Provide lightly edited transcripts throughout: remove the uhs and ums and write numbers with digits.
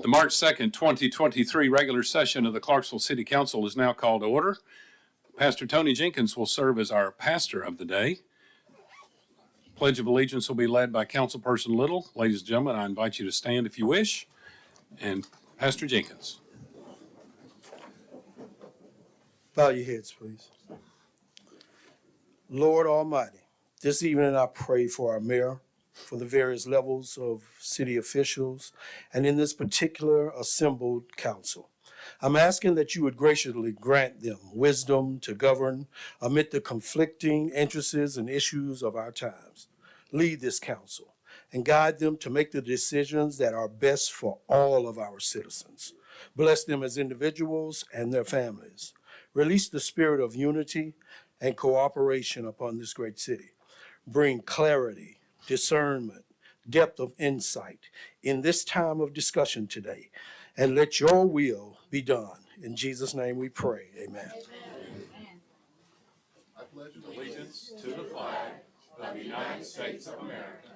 The March 2nd, 2023 regular session of the Clarksville City Council is now called to order. Pastor Tony Jenkins will serve as our pastor of the day. Pledge of Allegiance will be led by Councilperson Little. Ladies and gentlemen, I invite you to stand if you wish. And Pastor Jenkins. Bow your heads, please. Lord Almighty, this evening I pray for our mayor, for the various levels of city officials, and in this particular assembled council. I'm asking that you would graciously grant them wisdom to govern amid the conflicting interests and issues of our times. Lead this council and guide them to make the decisions that are best for all of our citizens. Bless them as individuals and their families. Release the spirit of unity and cooperation upon this great city. Bring clarity, discernment, depth of insight in this time of discussion today, and let your will be done. In Jesus' name we pray, amen. Amen. I pledge allegiance to the flag of the United States of America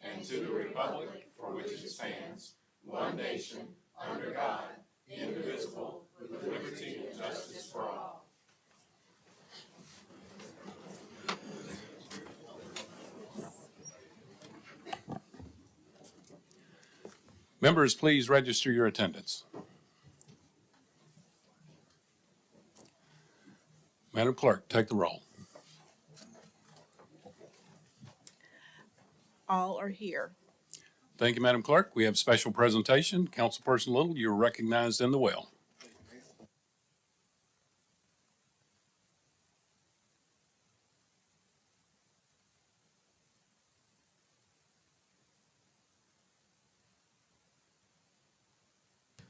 and to the republic for which it stands, one nation, under God, indivisible, with liberty and justice for all. Members, please register your attendance. Madam Clerk, take the roll. All are here. Thank you, Madam Clerk. We have special presentation. Councilperson Little, you're recognized in the well.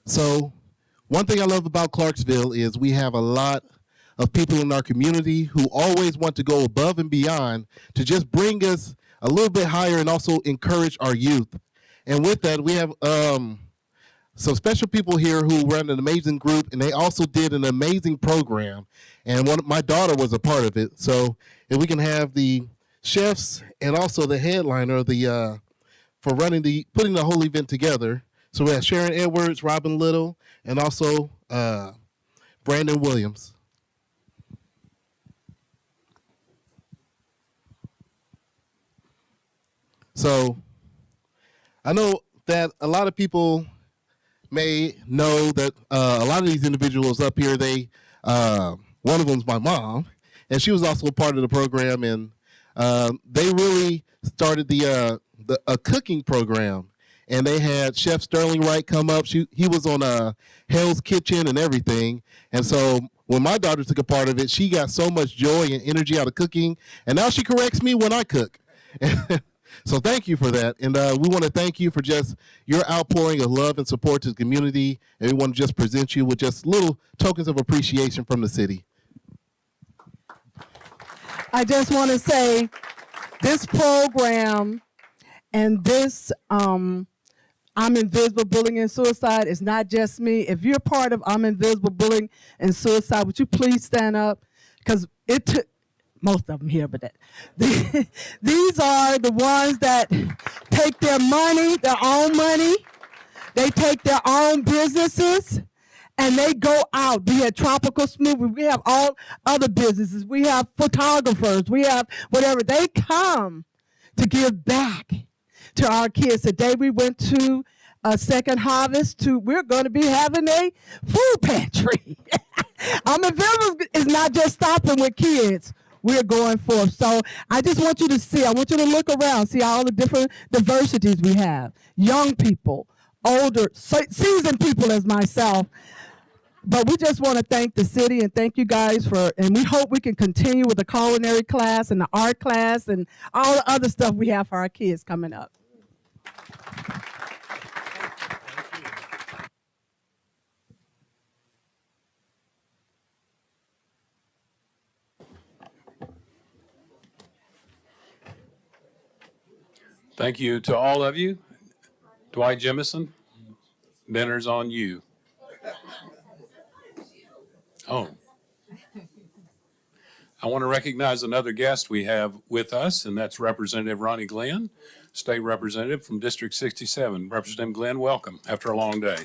So one thing I love about Clarksville is we have a lot of people in our community who always want to go above and beyond to just bring us a little bit higher and also encourage our youth. And with that, we have some special people here who run an amazing group, and they also did an amazing program. And my daughter was a part of it. So if we can have the chefs and also the headliner of the for putting the whole event together. So we have Sharon Edwards, Robin Little, and also Brandon Williams. So I know that a lot of people may know that a lot of these individuals up here, one of them's my mom, and she was also a part of the program, and they really started a cooking program. And they had Chef Sterling Wright come up. He was on Hell's Kitchen and everything. And so when my daughter took a part of it, she got so much joy and energy out of cooking. And now she corrects me when I cook. So thank you for that. And we want to thank you for just your outpouring of love and support to the community. And we want to just present you with just little tokens of appreciation from the city. I just want to say this program and this I'm Invisible Bullying and Suicide is not just me. If you're part of I'm Invisible Bullying and Suicide, would you please stand up? Because it took most of them here, but these are the ones that take their money, their own money. They take their own businesses, and they go out. We have Tropical Smoothie. We have all other businesses. We have photographers. We have whatever. They come to give back to our kids. Today we went to a Second Harvest. We're going to be having a food pantry. I'm Invisible is not just stopping with kids. We're going forth. So I just want you to see, I want you to look around, see all the different diversities we have. Young people, older, seasoned people as myself. But we just want to thank the city and thank you guys and we hope we can continue with the culinary class and the art class and all the other stuff we have for our kids coming up. Thank you to all of you. Dwight Jemison, dinner's on you. Oh. I want to recognize another guest we have with us, and that's Representative Ronnie Glenn, State Representative from District 67. Representative Glenn, welcome after a long day.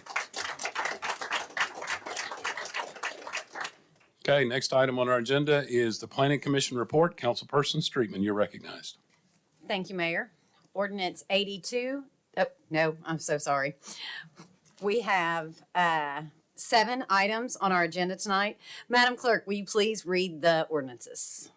Okay, next item on our agenda is the Planning Commission report. Councilperson Streetman, you're recognized. Thank you, Mayor. Ordinance 82, oh, no, I'm so sorry. We have 7 items on our agenda tonight. Madam Clerk, will you please read the ordinances?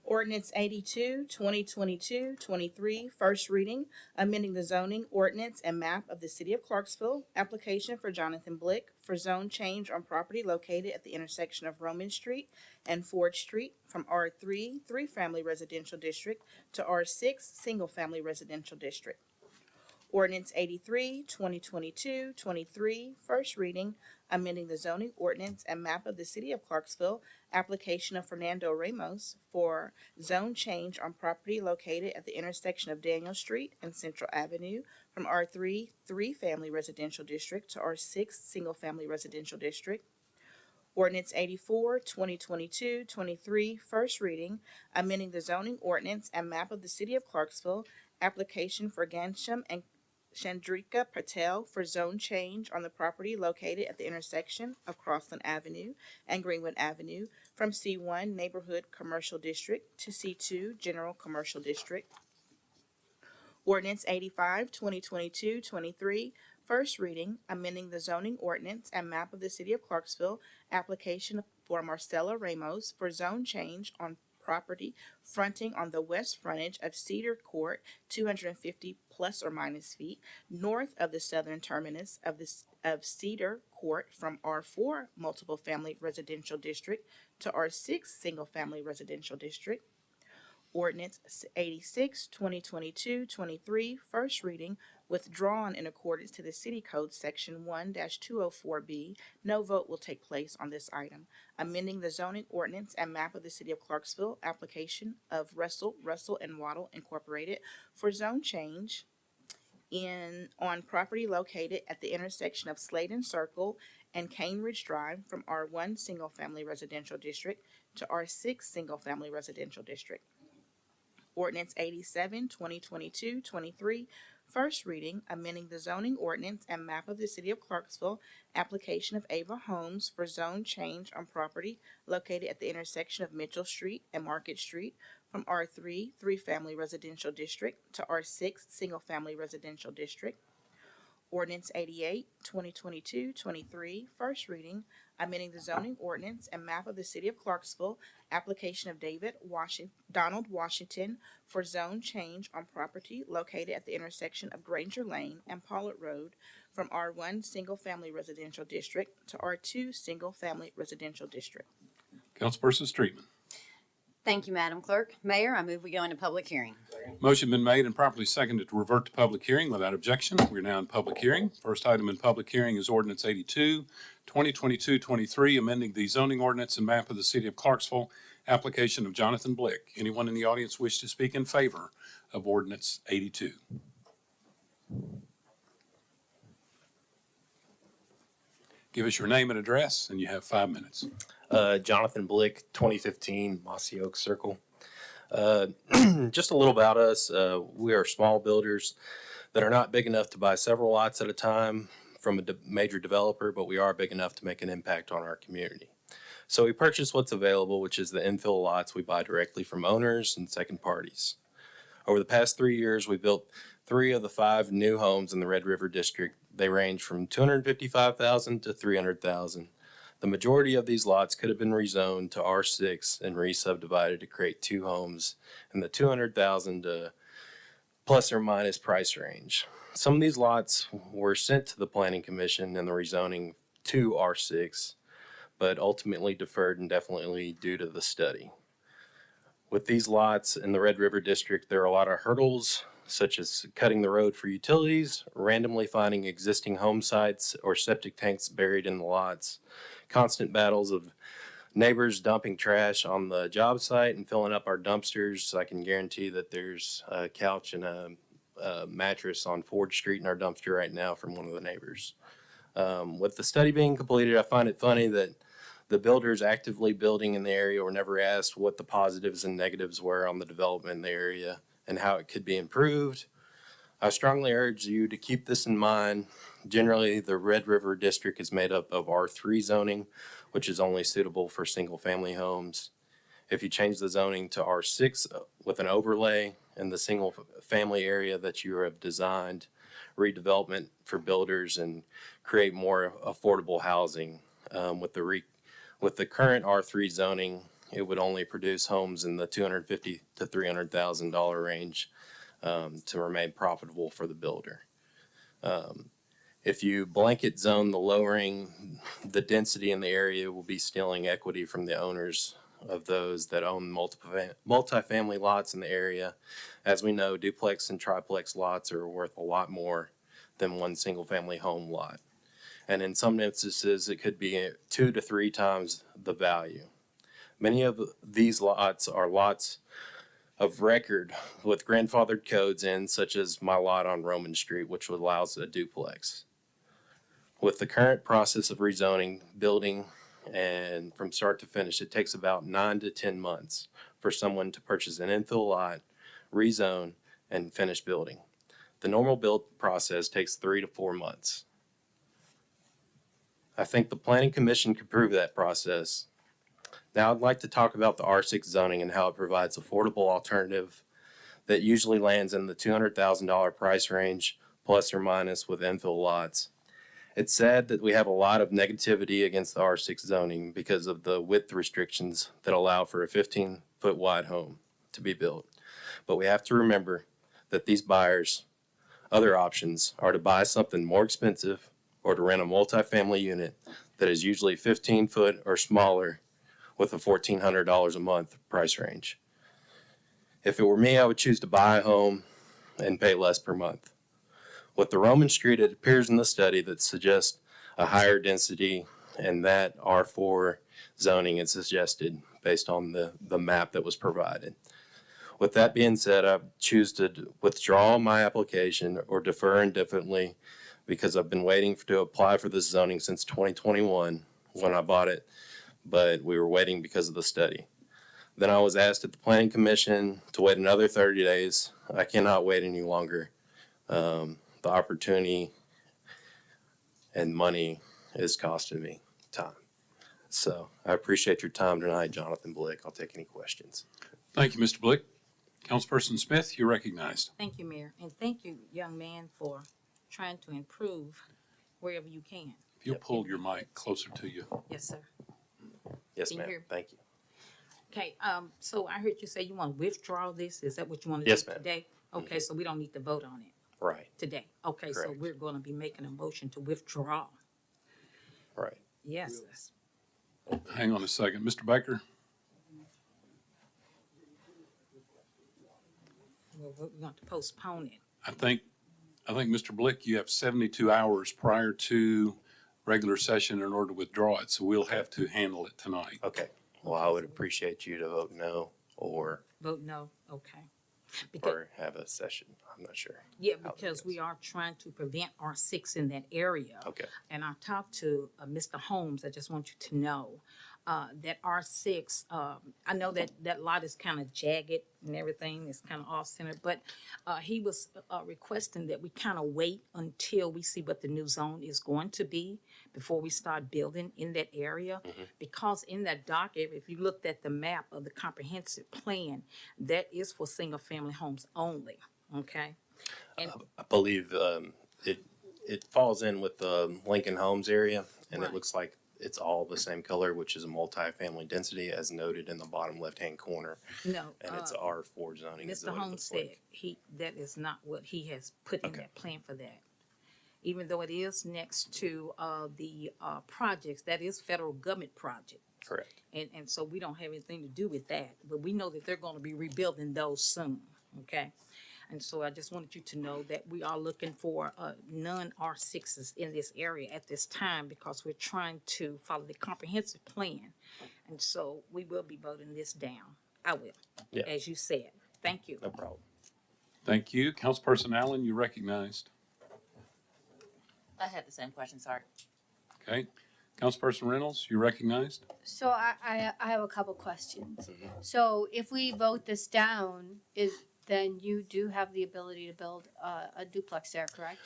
Ordinance 82, 2022-23, first reading, amending the zoning ordinance and map of the city of Clarksville, application for Jonathan Blick for zone change on property located at the intersection of Roman Street and Ford Street from R3, 3-family residential district to R6, single-family residential district. Ordinance 83, 2022-23, first reading, amending the zoning ordinance and map of the city of Clarksville, application of Fernando Ramos for zone change on property located at the intersection of Daniel Street and Central Avenue from R3, 3-family residential district to R6, single-family residential district. Ordinance 84, 2022-23, first reading, amending the zoning ordinance and map of the city of Clarksville, application for Gansham and Chandrika Patel for zone change on the property located at the intersection of Crossland Avenue and Greenwood Avenue from C1 Neighborhood Commercial District to C2 General Commercial District. Ordinance 85, 2022-23, first reading, amending the zoning ordinance and map of the city of Clarksville, application for Marcella Ramos for zone change on property fronting on the west frontage of Cedar Court, 250 plus or minus feet, north of the southern terminus of Cedar Court from R4 multiple family residential district to R6 single family residential district. Ordinance 86, 2022-23, first reading, withdrawn in accordance to the City Code Section 1-204B. No vote will take place on this item. Amending the zoning ordinance and map of the City of Clarksville, application of Russell and Waddle Incorporated for zone change on property located at the intersection of Sladen Circle and Cane Ridge Drive from R1 Single Family Residential District to R6 Single Family Residential District. Ordinance 87, 2022-23, first reading, amending the zoning ordinance and map of the city of Clarksville, application of Ava Homes for zone change on property located at the intersection of Mitchell Street and Market Street from R3, 3-family residential district to R6, single-family residential district. Ordinance 88, 2022-23, first reading, amending the zoning ordinance and map of the city of Clarksville, application of Donald Washington for zone change on property located at the intersection of Granger Lane and Pollard Road from R1 single-family residential district to R2 single-family residential district. Councilperson Streetman. Thank you, Madam Clerk. Mayor, I move we go into public hearing. Motion been made and properly seconded to revert to public hearing without objection. We're now in public hearing. First item in public hearing is ordinance 82, 2022-23, amending the zoning ordinance and map of the city of Clarksville, application of Jonathan Blick. Anyone in the audience wish to speak in favor of ordinance 82? Give us your name and address, and you have 5 minutes. Jonathan Blick, 2015, Mossy Oak Circle. Just a little about us. We are small builders that are not big enough to buy several lots at a time from a major developer, but we are big enough to make an impact on our community. So we purchase what's available, which is the infill lots we buy directly from owners and second parties. Over the past 3 years, we built 3 of the 5 new homes in the Red River District. They range from $255,000 to $300,000. The majority of these lots could have been rezoned to R6 and re-subdivided to create 2 homes in the $200,000 to plus or minus price range. Some of these lots were sent to the Planning Commission and the rezoning to R6, but ultimately deferred indefinitely due to the study. With these lots in the Red River District, there are a lot of hurdles, such as cutting the road for utilities, randomly finding existing home sites or septic tanks buried in the lots, constant battles of neighbors dumping trash on the job site and filling up our dumpsters. I can guarantee that there's a couch and a mattress on Ford Street in our dumpster right now from one of the neighbors. With the study being completed, I find it funny that The builders actively building in the area were never asked what the positives and negatives were on the development in the area and how it could be improved. I strongly urge you to keep this in mind. Generally, the Red River District is made up of R3 zoning, which is only suitable for single-family homes. If you change the zoning to R6 with an overlay in the single-family area that you have designed, redevelopment for builders and create more affordable housing. With the current R3 zoning, it would only produce homes in the $250,000 to $300,000 range to remain profitable for the builder. If you blanket zone the lowering, the density in the area will be stealing equity from the owners of those that own multifamily lots in the area. As we know, duplex and triplex lots are worth a lot more than one single family home lot. And in some instances, it could be 2 to 3 times the value. Many of these lots are lots of record with grandfathered codes in, such as my lot on Roman Street, which allows a duplex. With the current process of rezoning, building, and from start to finish, it takes about 9 to 10 months for someone to purchase an infill lot, rezone, and finish building. The normal build process takes 3 to 4 months. I think the Planning Commission could prove that process. Now I'd like to talk about the R6 zoning and how it provides affordable alternative that usually lands in the $200,000 price range, plus or minus with infill lots. It's sad that we have a lot of negativity against the R6 zoning because of the width restrictions that allow for a 15-foot wide home to be built. But we have to remember that these buyers' other options are to buy something more expensive or to rent a multifamily unit that is usually 15 foot or smaller with a $1,400 a month price range. If it were me, I would choose to buy a home and pay less per month. With the Roman Street, it appears in the study that suggests a higher density, and that R4 zoning is suggested based on the map that was provided. With that being said, I choose to withdraw my application or defer indefinitely because I've been waiting to apply for this zoning since 2021 when I bought it, but we were waiting because of the study. Then I was asked at the Planning Commission to wait another 30 days. I cannot wait any longer. The opportunity and money is costing me time. So I appreciate your time tonight, Jonathan Blick. I'll take any questions. Thank you, Mr. Blick. Councilperson Smith, you're recognized. Thank you, Mayor, and thank you, young man, for trying to improve wherever you can. If you'll pull your mic closer to you. Yes, sir. Yes, Can you ma'am. hear me? Thank you. Okay, so I heard you say you want to withdraw this. Is that what you want to Yes, do ma'am. today? Okay, so we don't need to vote on it Right, today. Okay, so Correct. we're going to be making a motion to withdraw. right. Yes, that's- Hang on a second. Mr. Baker? we're going to postpone it. I think, Mr. Blick, you have 72 hours prior to regular session in order to withdraw it, so we'll have to handle it tonight. Okay. Well, I would appreciate you to vote no or Vote no, okay. Because, have a session. I'm not sure. yeah, how that because goes. we are trying to prevent R6 in that area. Okay. And I talked to Mr. Holmes. I just want you to know that R6, I know that that lot is kind of jagged and everything. It's kind of off-centered. But he was requesting that we kind of wait until we see what the new zone is going to be before we start building in that area. Because in that dock area, if you looked at the map of the comprehensive plan, that is for single-family homes only, okay? And I believe it falls in with the Lincoln Homes area, and Right. it looks like it's all the same color, which is a multifamily density as noted in the bottom left-hand corner. no, And it's R4 zoning. is Mr. what it Holmes looks said like. that is not what he has put in Okay. that plan for that. Even though it is next to the projects, that is federal government project. Correct. And so we don't have anything to do with that, but we know that they're gonna be rebuilding those soon, okay? And so I just wanted you to know that we are looking for none R6s in this area at this time because we're trying to follow the comprehensive plan. And so we will be voting this down. I will, Yeah. as you said. Thank you. No problem. Thank you. Councilperson Allen, you're recognized. I had the same question, sorry. Okay. Councilperson Reynolds, you're recognized. So I have a couple questions. So if we vote this down, then you do have the ability to build a duplex there, correct?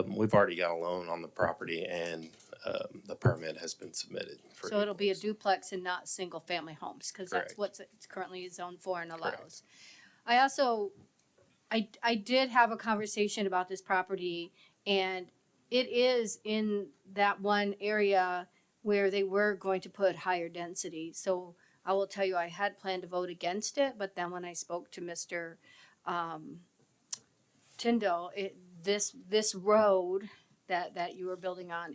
We've already got a loan on the property and the permit has been submitted. For So it'll be a duplex and not single-family homes, because that's Correct. what it's currently zoned for and Correct. allows. I also, I did have a conversation about this property, and it is in that one area where they were going to put higher density. So I will tell you, I had planned to vote against it, but then when I spoke to Mr. Tyndall, this road that you were building on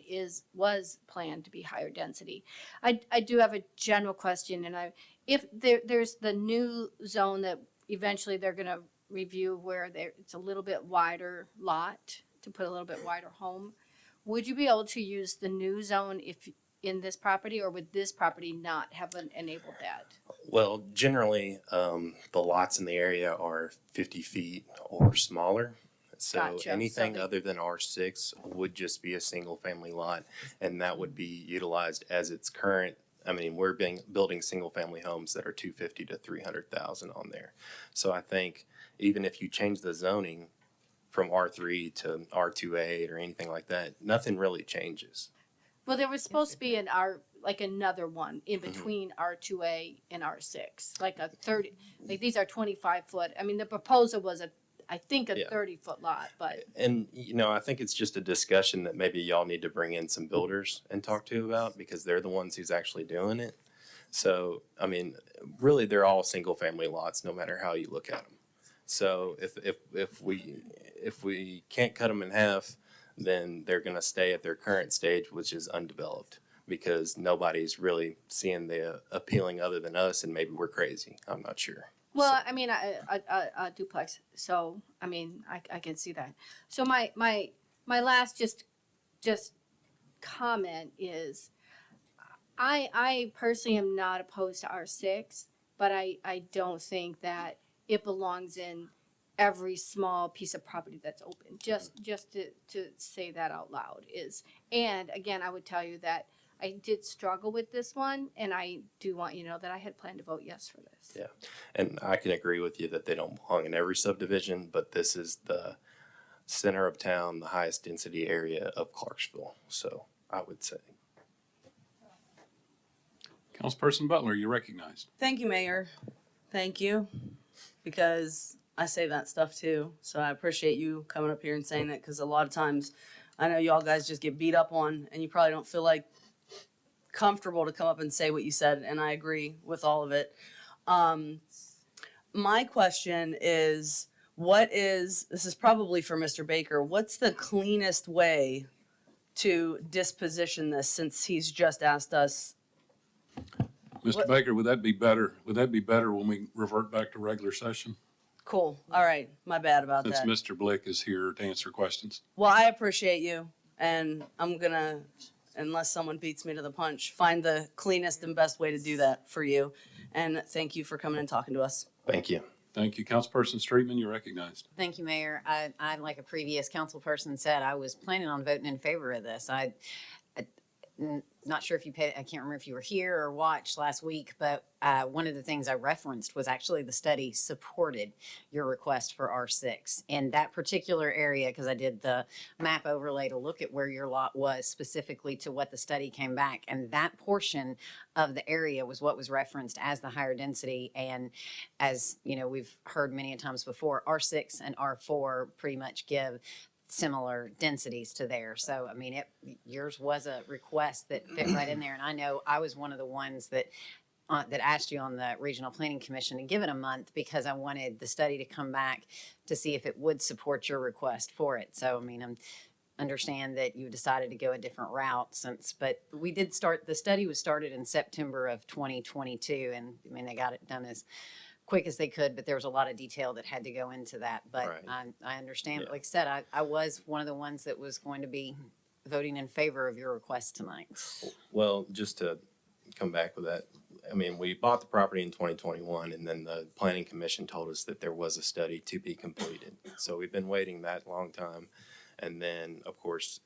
was planned to be higher density. I do have a general question, and if there's the new zone that eventually they're gonna review where it's a little bit wider lot to put a little bit wider home, would you be able to use the new zone if in this property, or would this property not have enabled that? Well, generally, the lots in the area are 50 feet or smaller. So Gotcha. anything So they- other than R6 would just be a single family lot, and that would be utilized as its current. I mean, we're building single family homes that are 250 to 300,000 on there. So I think even if you change the zoning from R3 to R2A or anything like that, nothing really changes. Well, there was supposed to be like another one in between R2A and R6, like a 30, like these are 25 foot. I mean, the proposal was I think a Yeah. 30-foot lot, but And, I think it's just a discussion that maybe y'all need to bring in some builders and talk to about, because they're the ones who's actually doing it. So, I mean, really, they're all single family lots, no matter how you look at them. So if we can't cut them in half, then they're going to stay at their current stage, which is undeveloped, because nobody's really seeing the appealing other than us, and maybe we're crazy. I'm not sure. well, I mean, a duplex. So, I mean, I can see that. So my last just comment is, I personally am not opposed to R6, but I don't think that it belongs in every small piece of property that's open. Just to say that out loud is, and again, I would tell you that I did struggle with this one, and I do want you to know that I had planned to vote yes for this. Yeah. And I can agree with you that they don't belong in every subdivision, but this is the center of town, the highest density area of Clarksville. So I would say. Councilperson Butler, you're recognized. Thank you, Mayor. Thank you, because I say that stuff too. So I appreciate you coming up here and saying it, because a lot of times I know y'all guys just get beat up on and you probably don't feel like comfortable to come up and say what you said, and I agree with all of it. My question is, this is probably for Mr. Baker, what's the cleanest way to disposition this, since he's just asked us? Mr. What- Baker, would that be better? Would that be better when we revert back to regular session? Cool. All right. My bad about Since that. Mr. Blick is here to answer questions. Well, I appreciate you, and I'm gonna, unless someone beats me to the punch, find the cleanest and best way to do that for you. And thank you for coming and talking to us. Thank you. Thank you. Councilperson Streetman, you're recognized. Thank you, Mayor. I like a previous council person said, I was planning on voting in favor of this. Not sure if I can't remember if you were here or watched last week, but one of the things I referenced was actually the study supported your request for R6 in that particular area, because I did the map overlay to look at where your lot was specifically to what the study came back. And that portion of the area was what was referenced as the higher density. And as we've heard many times before, R6 and R4 pretty much give similar densities to there. So, I mean, yours was a request that fit right in there. And I know I was one of the ones that asked you on the Regional Planning Commission to give it a month, because I wanted the study to come back to see if it would support your request for it. So, I mean, I understand that you decided to go a different route but we did the study was started in September of 2022. And I mean, they got it done as quick as they could, but there was a lot of detail that had to go into that. But Right. I understand. Yeah. Like I said, I was one of the ones that was going to be voting in favor of your request tonight. Well, just to come back with that, I mean, we bought the property in 2021, and then the Planning Commission told us that there was a study to be completed. So we've been waiting that long time. And then, of course,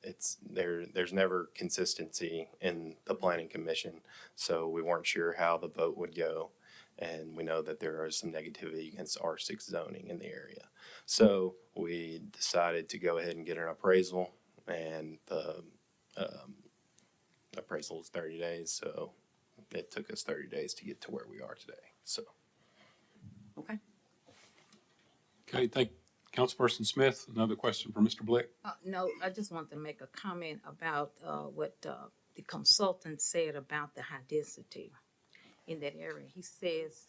there's never consistency in the planning commission. So we weren't sure how the vote would go. And we know that there is some negativity against R6 zoning in the area. So we decided to go ahead and get an appraisal, and the appraisal is 30 days. So it took us 30 days to get to where we are today. So. Okay. Okay, thank Councilperson Smith. Another question for Mr. Blick. No, I just want to make a comment about what the consultant said about the high density in that area. He says,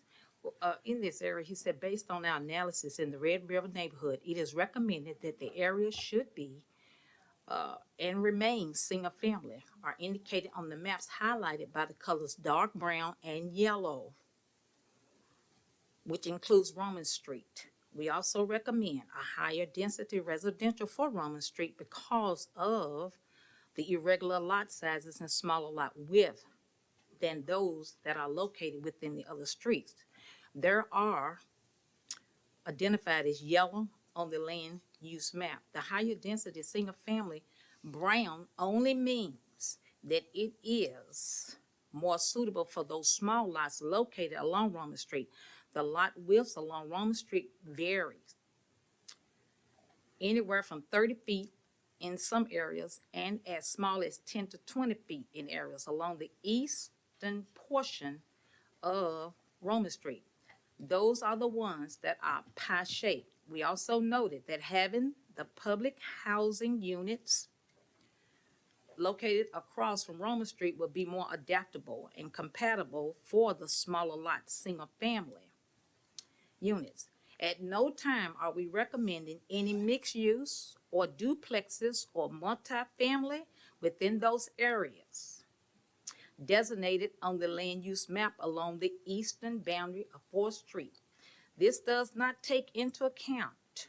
in this area, he said, based on our analysis in the Red River neighborhood, it is recommended that the area should be and remain single family are indicated on the maps highlighted by the colors dark brown and yellow, which includes Roman Street. We also recommend a higher density residential for Roman Street because of the irregular lot sizes and smaller lot width than those that are located within the other streets. There are identified as yellow on the land use map. The higher density single family brown only means that it is more suitable for those small lots located along Roman Street. The lot widths along Roman Street varies anywhere from 30 feet in some areas and as small as 10 to 20 feet in areas along the eastern portion of Roman Street. Those are the ones that are pie-shaped. We also noted that having the public housing units located across from Roman Street would be more adaptable and compatible for the smaller lot single-family units. At no time are we recommending any mixed use or duplexes or multifamily within those areas designated on the land use map along the eastern boundary of 4th Street. This does not take into account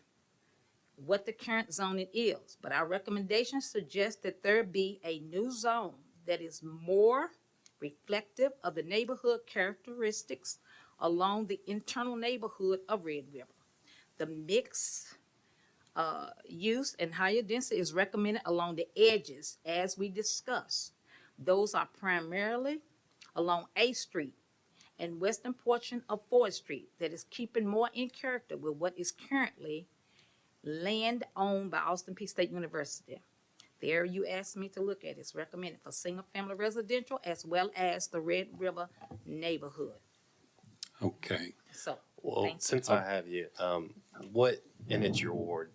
what the current zoning is, but our recommendations suggest that there be a new zone that is more reflective of the neighborhood characteristics along the internal neighborhood of Red River. The mixed use and higher density is recommended along the edges as we discussed. Those are primarily along 8th Street and western portion of 4th Street that is keeping more in character with what is currently land owned by Austin Peay State University. The area you asked me to look at is recommended for single-family residential as well as the Red River neighborhood. Okay. So, Well, thank you. since I have you, and it's your ward,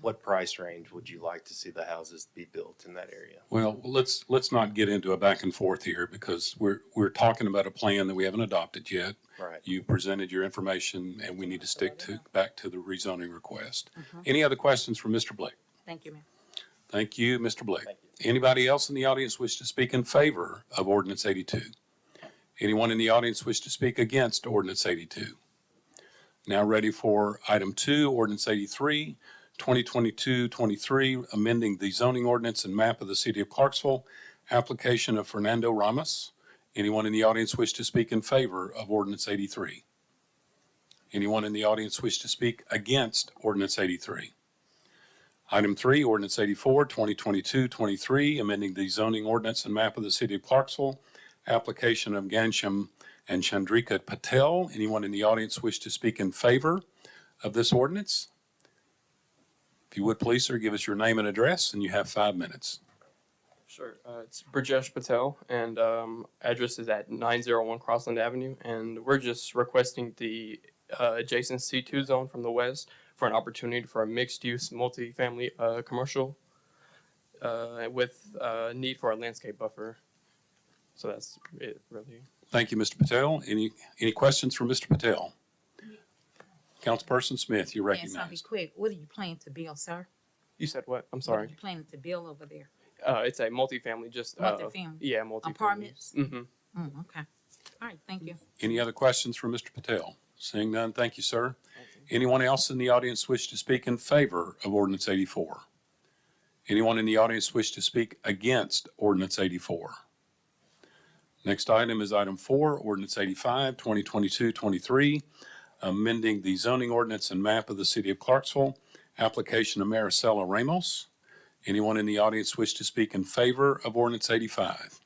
what price range would you like to see the houses be built in that area? Well, let's not get into a back and forth here because we're talking about a plan that we haven't adopted yet. Right. You presented your information and we need to stick back to the rezoning request. Any other questions for Mr. Blake? Thank you, ma'am. Thank you, Mr. Blake. Thank Anybody else in the audience wish to speak in favor of Ordinance 82? Anyone in the audience wish to speak against Ordinance 82? Now ready for item 2, Ordinance 83, 2022-23, amending the zoning ordinance and map of the city of Clarksville, application of Fernando Ramos. Anyone in the audience wish to speak in favor of Ordinance 83? Anyone in the audience wish to speak against Ordinance 83? Item 3, Ordinance 84, 2022-23, amending the zoning ordinance and map of the city of Clarksville, application of Gansham and Chandrika Patel. Anyone in the audience wish to speak in favor of this ordinance? If you would, please, sir, give us your name and address, and you have 5 minutes. Sure. It's Brajesh Patel, and address is at 901 Crossland Avenue, and we're just requesting the adjacent C2 zone from the west for an opportunity for a mixed-use multifamily commercial with need for a landscape buffer. So that's it, really. Thank you, Mr. Patel. Any questions for Mr. Patel? Councilperson Smith, you're Yes, I'll be recognized. quick. What are you planning to build, sir? You said what? I'm What are sorry. you planning to build over there? It's a multifamily, just Multifamily? yeah, multifamily. Apartments? Mm-hmm. Okay. All right, thank you. Any other questions for Mr. Patel? Seeing none, thank you, sir. Anyone else in the audience wish to speak in favor of Ordinance 84? Anyone in the audience wish to speak against Ordinance 84? Next item is item 4, Ordinance 85, 2022-23, amending the zoning ordinance and map of the city of Clarksville, application of Maricela Ramos. Anyone in the audience wish to speak in favor of ordinance 85?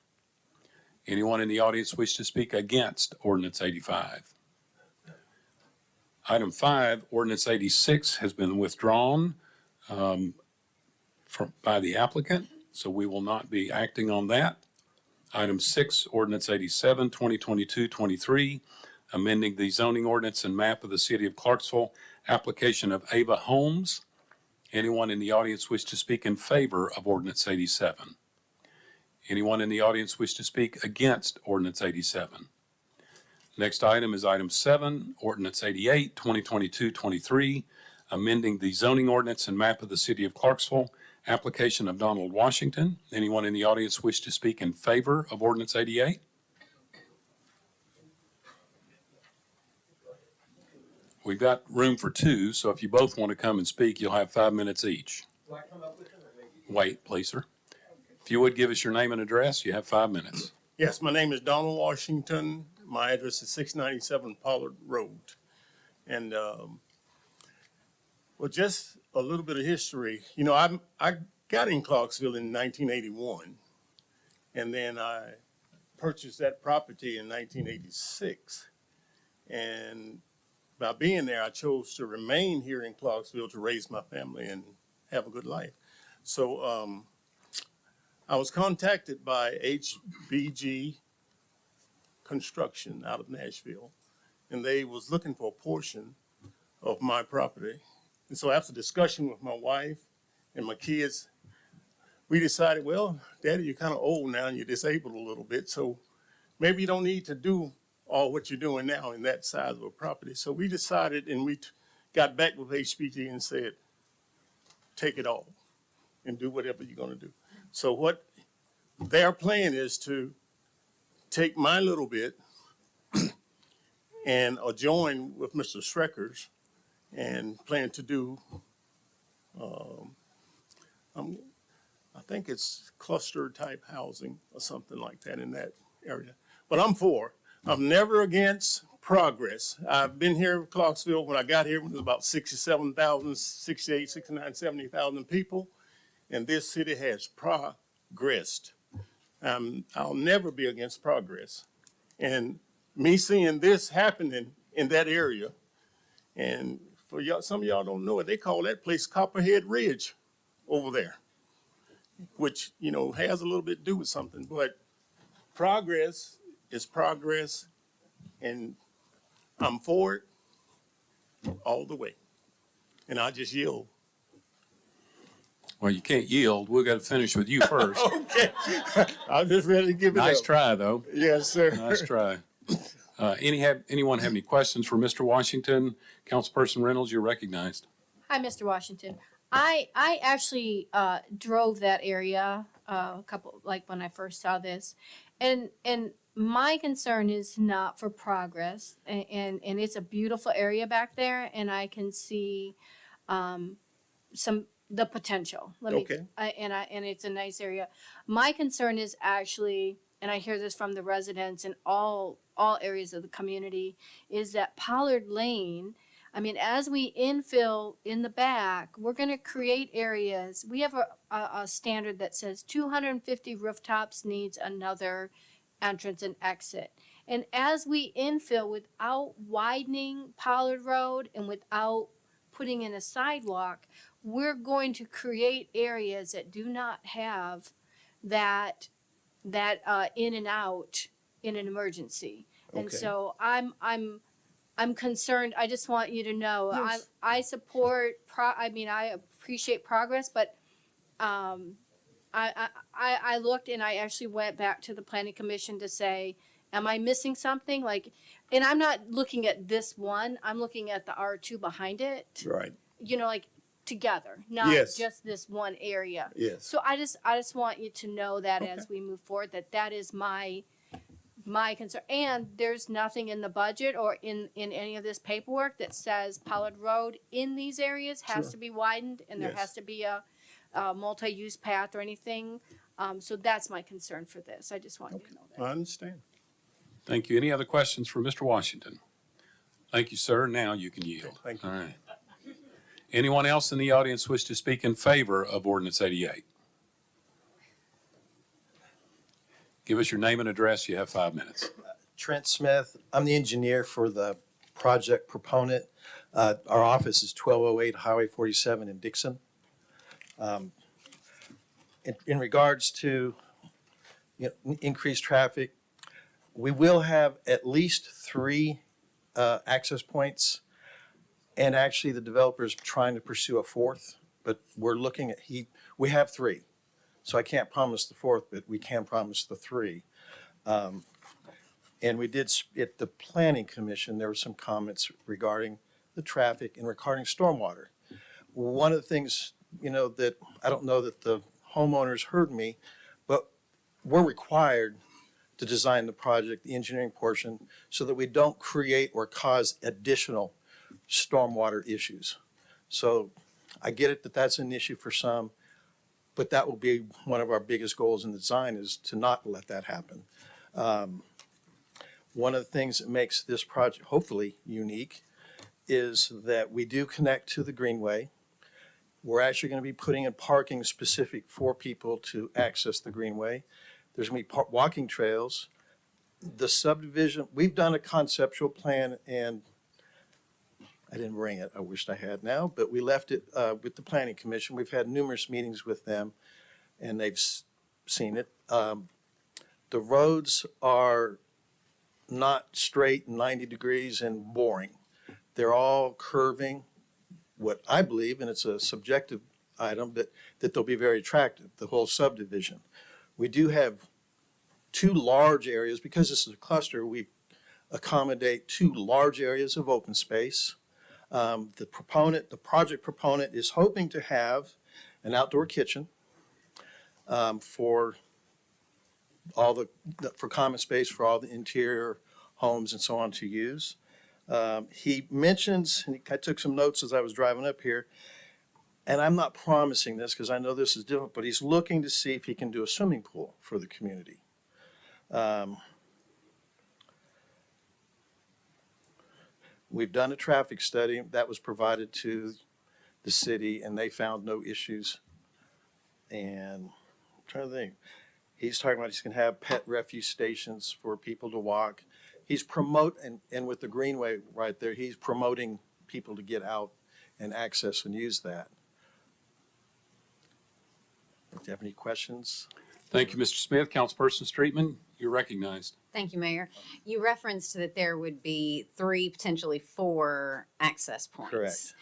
Anyone in the audience wish to speak against ordinance 85? Item 5, ordinance 86 has been withdrawn by the applicant, so we will not be acting on that. Item 6, ordinance 87, 2022-23, amending the zoning ordinance and map of the city of Clarksville, application of Ava Homes. Anyone in the audience wish to speak in favor of ordinance 87? Anyone in the audience wish to speak against ordinance 87? Next item is item 7, ordinance 88, 2022-23, amending the zoning ordinance and map of the city of Clarksville, application of Donald Washington. Anyone in the audience wish to speak in favor of ordinance 88? We've got room for 2, so if you both want to come and speak, you'll have 5 minutes each. Wait, please, sir. If you would give us your name and address, you have 5 minutes. Yes, my name is Donald Washington. My address is 697 Pollard Road. And, well, just a little bit of history. You know, I got in Clarksville in 1981, and then I purchased that property in 1986. And by being there, I chose to remain here in Clarksville to raise my family and have a good life. So I was contacted by HBG Construction out of Nashville, and they was looking for a portion of my property. And so after discussion with my wife and my kids, we decided, well, Daddy, you're kind of old now and you're disabled a little bit, so maybe you don't need to do all what you're doing now in that size of a property. So we decided, and we got back with HBG and said, take it all and do whatever you're going to do. So what their plan is to take my little bit and join with Mr. Schrecker's and plan to do, I think it's cluster type housing or something like that in that area. But I'm never against progress. I've been here in Clarksville. When I got here, it was about 67,000, 68, 69, 70,000 people. And this city has progressed. I'll never be against progress. And me seeing this happening in that area, and for y'all, some of y'all don't know it, they call that place Copperhead Ridge over there, which, you know, has a little bit to do with something. But progress is progress, and I'm for it all the way. And I just yield. Well, you can't yield. We've got to finish with you first. Okay. I'm just ready to give it up. Nice try, though. Yes, sir. Nice try. Anyone have any questions for Mr. Washington? Councilperson Reynolds, you're recognized. Hi, Mr. Washington. I actually drove that area a couple, like when I first saw this, and my concern is not for progress, and it's a beautiful area back there, and I can see the potential. Okay. And it's a nice area. My concern is actually, and I hear this from the residents in all areas of the community, is that Pollard Lane, I mean, as we infill in the back, we're going to create areas. We have a standard that says 250 rooftops needs another entrance and exit. And as we infill without widening Pollard Road and without putting in a sidewalk, we're going to create areas that do not have that in and out in an emergency. And Okay. so I'm concerned. I just want you to know, Yes. I support I appreciate progress, but I looked and I actually went back to the planning commission to say, am I missing something? Like, and I'm not looking at this one, I'm looking at the R2 behind it, Right. you know, like together, not Yes. just this one area. Yes. So I just want you to know that Okay. as we move forward, that is my concern. And there's nothing in the budget or in any of this paperwork that says Pollard Road in these areas has Sure. to be widened and there Yes. has to be a multi-use path or anything. So that's my concern for this. I just want you to know that. I understand. Thank you. Any other questions for Mr. Washington? Thank you, sir. Now you can yield. Thank you. All right. Anyone else in the audience wish to speak in favor of Ordinance 88? Give us your name and address. You have 5 minutes. Trent Smith. I'm the engineer for the project proponent. Our office is 1208 Highway 47 in Dixon. In regards to increased traffic, we will have at least 3 access points. And actually, the developer is trying to pursue a 4th, but we're looking at, we have 3. So I can't promise the 4th, but we can promise the 3. And we did, at the Planning Commission, there were some comments regarding the traffic and regarding stormwater. One of the things, that I don't know that the homeowners heard me, but we're required to design the project, the engineering portion, so that we don't create or cause additional stormwater issues. So I get it that that's an issue for some, but that will be one of our biggest goals in the design, is to not let that happen. One of the things that makes this project hopefully unique is that we do connect to the Greenway. We're actually going to be putting in parking specific for people to access the Greenway. There's going to be walking trails. The subdivision, we've done a conceptual plan, and I didn't bring it. I wished I had now, but we left it with the Planning Commission. We've had numerous meetings with them, and they've seen it. The roads are not straight 90 degrees and boring. They're all curving, what I believe, and it's a subjective item, that they'll be very attractive, the whole subdivision. We do have 2 large areas. Because this is a cluster, we accommodate 2 large areas of open space. The project proponent is hoping to have an outdoor kitchen for common space for all the interior homes and so on to use. He mentions, and I took some notes as I was driving up here, and I'm not promising this because I know this is difficult, but he's looking to see if he can do a swimming pool for the community. We've done a traffic study that was provided to the city, and they found no issues. And I'm trying to think. He's talking about he's going to have pet refuge stations for people to walk. He's and with the Greenway right there, he's promoting people to get out and access and use that. Do you have any questions? Thank you, Mr. Smith. Councilperson Streetman, you're recognized. Thank you, Mayor. You referenced that there would be 3, potentially 4 access points. Correct.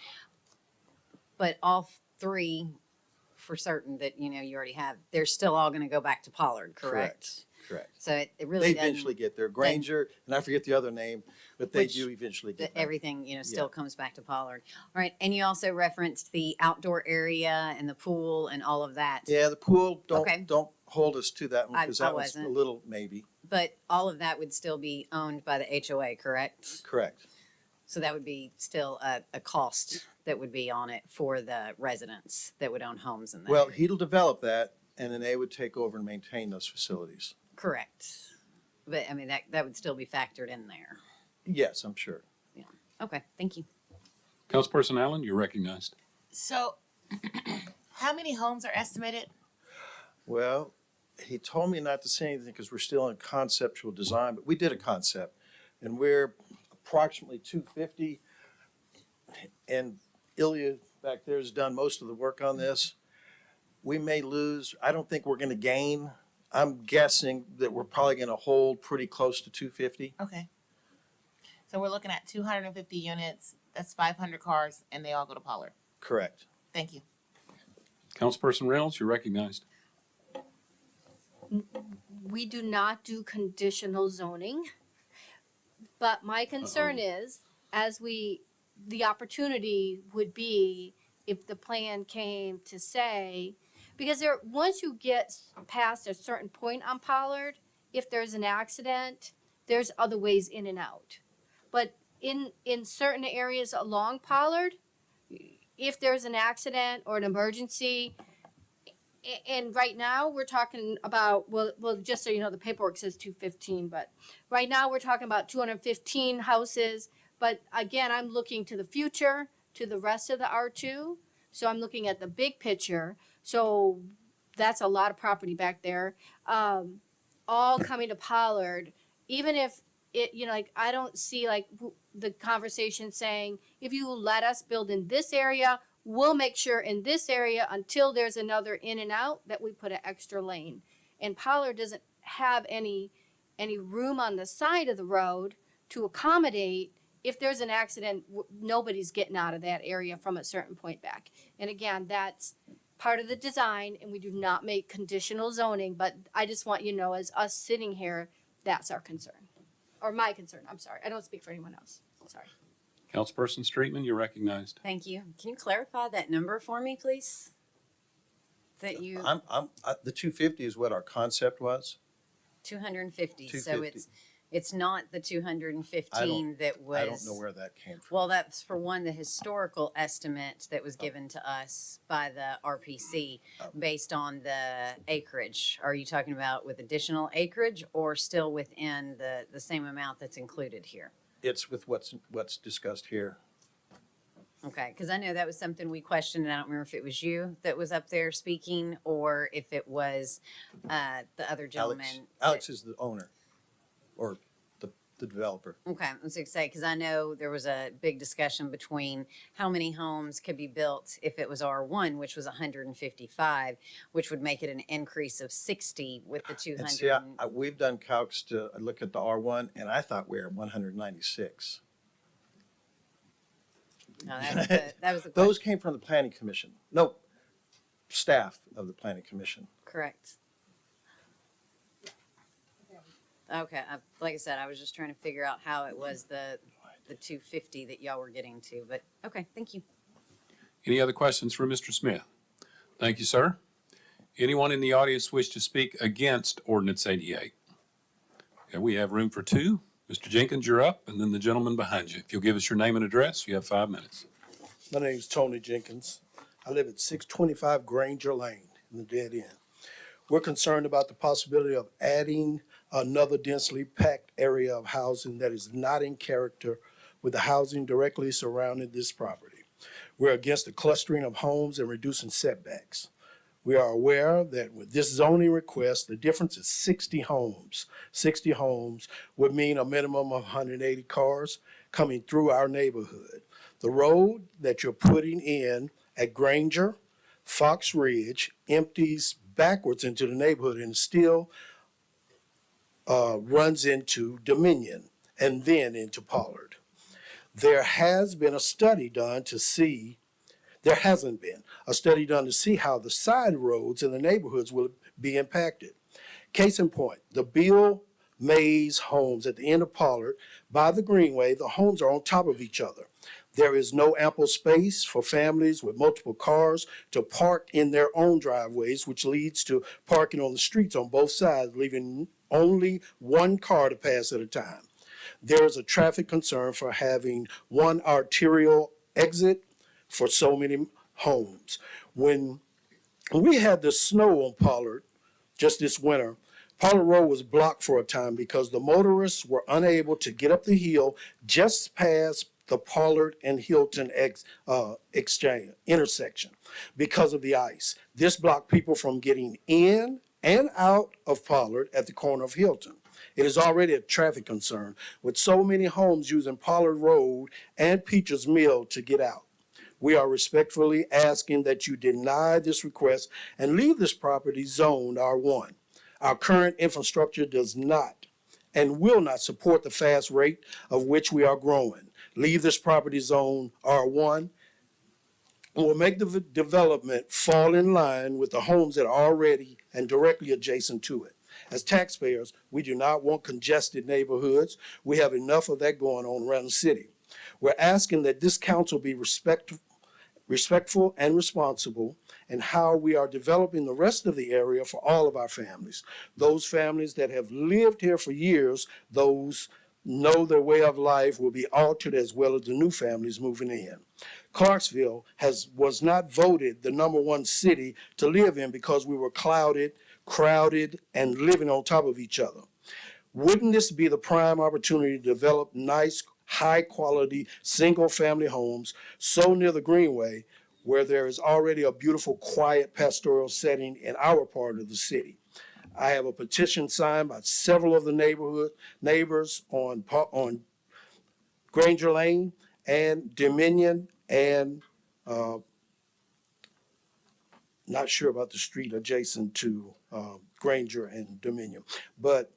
But all 3, for certain that, you already have, they're still all going to go back to Pollard, correct? Correct. So it really They eventually get there. Granger, and I forget the other name, but they do eventually get there. everything, still comes back to Pollard. All right, and you also referenced the outdoor area and the pool and all of that. Yeah, the pool, Okay. don't hold us to that one, because I that was a wasn't. little maybe. But all of that would still be owned by the HOA, correct? Correct. So that would be still a cost that would be on it for the residents that would own homes in there. Well, he'll develop that, and then they would take over and maintain those facilities. Correct. But I mean, that would still be factored in there. Yes, I'm sure. Okay, thank you. Councilperson Allen, you're recognized. So, how many homes are estimated? Well, he told me not to say anything because we're still in conceptual design, but we did a concept, and we're approximately 250. And Ilya back there has done most of the work on this. We may lose. I don't think we're going to gain. I'm guessing that we're probably going to hold pretty close to 250. Okay. So we're looking at 250 units. That's 500 cars, and they all go to Pollard. Correct. Thank you. Councilperson Reynolds, you're recognized. We do not do conditional zoning. But my concern is, the opportunity would be if the plan came to say, because once you get past a certain point on Pollard, if there's an accident, there's other ways in and out. But in certain areas along Pollard, if there's an accident or an emergency, and right now we're talking about, well, just so you know, the paperwork says 215, but right now we're talking about 215 houses. But again, I'm looking to the future to the rest of the R2. So I'm looking at the big picture. So that's a lot of property back there. All coming to Pollard, even if it, you know, like I don't see like the conversation saying, if you let us build in this area, we'll make sure in this area until there's another in and out that we put an extra lane. And Pollard doesn't have any room on the side of the road to accommodate if there's an accident, nobody's getting out of that area from a certain point back. And again, that's part of the design, and we do not make conditional zoning, but I just want you to know, as us sitting here, that's our concern. Or my concern, I'm sorry. I don't speak for anyone else. Sorry. Councilperson Streetman, you're recognized. Thank you. Can you clarify that number for me, please? That you, The 250 is what our concept was. 250. So 250. it's not the 215 that was. I don't know where that came from. Well, that's for one, the historical estimate that was given to us by the RPC based on the acreage. Are you talking about with additional acreage or still within the same amount that's included here? It's with what's discussed here. Okay, because I know that was something we questioned, and I don't remember if it was you that was up there speaking or if it was the other gentleman. Alex is the owner or the developer. Okay, I was going to say, because I know there was a big discussion between how many homes could be built if it was R1, which was 155, which would make it an increase of 60 with the 200. And see, we've done calcs to look at the R1, and I thought we were at 196. No, that was the Those question. came from the Planning Commission. No, staff of the Planning Commission. Correct. Okay, like I said, I was just trying to figure out how it was the 250 that y'all were getting to, but okay, thank you. Any other questions for Mr. Smith? Thank you, sir. Anyone in the audience wish to speak against Ordinance 88? Okay, we have room for two. Mr. Jenkins, you're up, and then the gentleman behind you. If you'll give us your name and address, you have 5 minutes. My name's Tony Jenkins. I live at 625 Granger Lane in the dead end. We're concerned about the possibility of adding another densely packed area of housing that is not in character with the housing directly surrounding this property. We're against the clustering of homes and reducing setbacks. We are aware that with this zoning request, the difference is 60 homes. 60 homes would mean a minimum of 180 cars coming through our neighborhood. The road that you're putting in at Granger, Fox Ridge empties backwards into the neighborhood and still runs into Dominion and then into Pollard. There hasn't been a study done to see how the side roads in the neighborhoods will be impacted. Case in point, the Bill Mays homes at the end of Pollard by the Greenway, the homes are on top of each other. There is no ample space for families with multiple cars to park in their own driveways, which leads to parking on the streets on both sides, leaving only one car to pass at a time. There is a traffic concern for having one arterial exit for so many homes. When we had the snow on Pollard just this winter, Pollard Road was blocked for a time because the motorists were unable to get up the hill just past the Pollard and Hilton intersection because of the ice. This blocked people from getting in and out of Pollard at the corner of Hilton. It is already a traffic concern with so many homes using Pollard Road and Peaches Mill to get out. We are respectfully asking that you deny this request and leave this property zoned R1. Our current infrastructure does not and will not support the fast rate of which we are growing. Leave this property zone R1 and will make the development fall in line with the homes that are already and directly adjacent to it. As taxpayers, we do not want congested neighborhoods. We have enough of that going on around the city. We're asking that this council be respectful and responsible in how we are developing the rest of the area for all of our families. Those families that have lived here for years, those know their way of life will be altered as well as the new families moving in. Clarksville was not voted the #1 city to live in because we were crowded, and living on top of each other. Wouldn't this be the prime opportunity to develop nice high-quality, single-family homes so near the Greenway where there is already a beautiful, quiet pastoral setting in our part of the city. I have a petition signed by several of the neighbors on Granger Lane and Dominion and not sure about the street adjacent to Granger and Dominion. But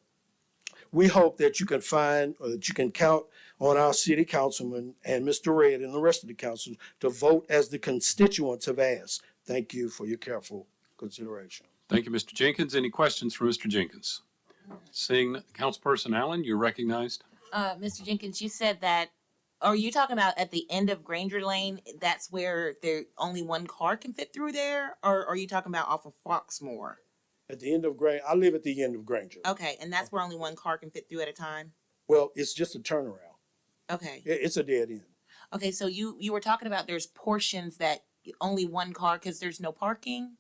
we hope that you can find, or that you can count on our city councilman and Mr. Red and the rest of the council to vote as the constituents have asked. Thank you for your careful consideration. Thank you, Mr. Jenkins. Any questions for Mr. Jenkins? Seeing Councilperson Allen, you're recognized. Mr. Jenkins, you said that, are you talking about at the end of Granger Lane? That's where there only one car can fit through there? Or are you talking about off of Foxmore? At the end of Granger, I live at the end of Granger. Okay, and that's where only one car can fit through at a time? Well, it's just a turnaround. Okay. It's a dead end. Okay, so you were talking about there's portions that only one car, because there's no parking?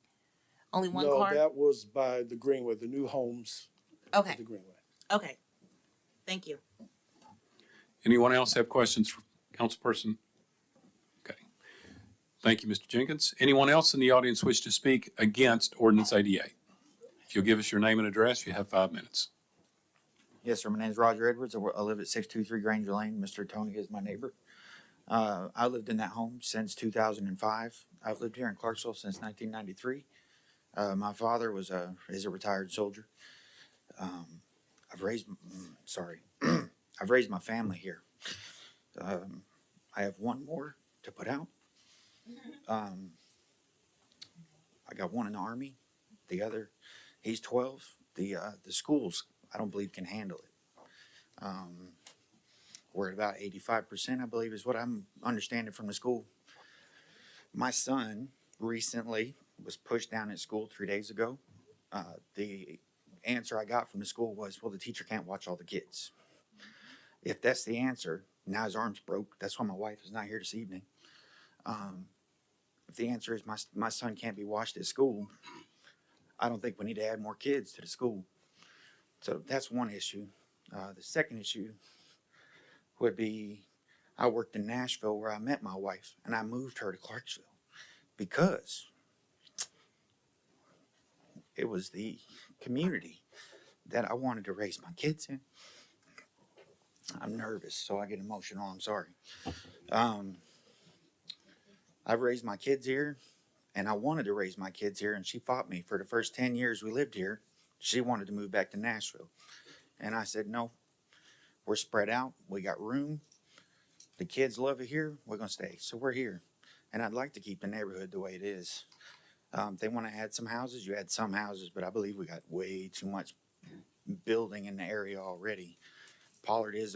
Only one car? No, that was by the Greenway, the new homes Okay, at the Greenway. okay. Thank you. Anyone else have questions for Councilperson? Okay. Thank you, Mr. Jenkins. Anyone else in the audience wish to speak against Ordinance 88? If you'll give us your name and address, you have 5 minutes. Yes, sir. My name is Roger Edwards. I live at 623 Granger Lane. Mr. Tony is my neighbor. I lived in that home since 2005. I've lived here in Clarksville since 1993. My father is a retired soldier. I've raised my family here. I have one more to put out. I got one in the Army. The other, he's 12. The schools, I don't believe, can handle it. We're at about 85%, I believe, is what I'm understanding from the school. My son recently was pushed down at school 3 days ago. The answer I got from the school was, well, the teacher can't watch all the kids. If that's the answer, now his arm's broke. That's why my wife is not here this evening. If the answer is my son can't be watched at school, I don't think we need to add more kids to the school. So that's one issue. The second issue would be, I worked in Nashville where I met my wife, and I moved her to Clarksville because it was the community that I wanted to raise my kids in. I'm nervous, so I get emotional. I'm sorry. I've raised my kids here, and I wanted to raise my kids here, and she fought me for the first 10 years we lived here. She wanted to move back to Nashville. And I said, no, we're spread out. We got room. The kids love it here. We're going to stay. So we're here. And I'd like to keep the neighborhood the way it is. They want to add some houses. You add some houses, but I believe we got way too much building in the area already. Pollard is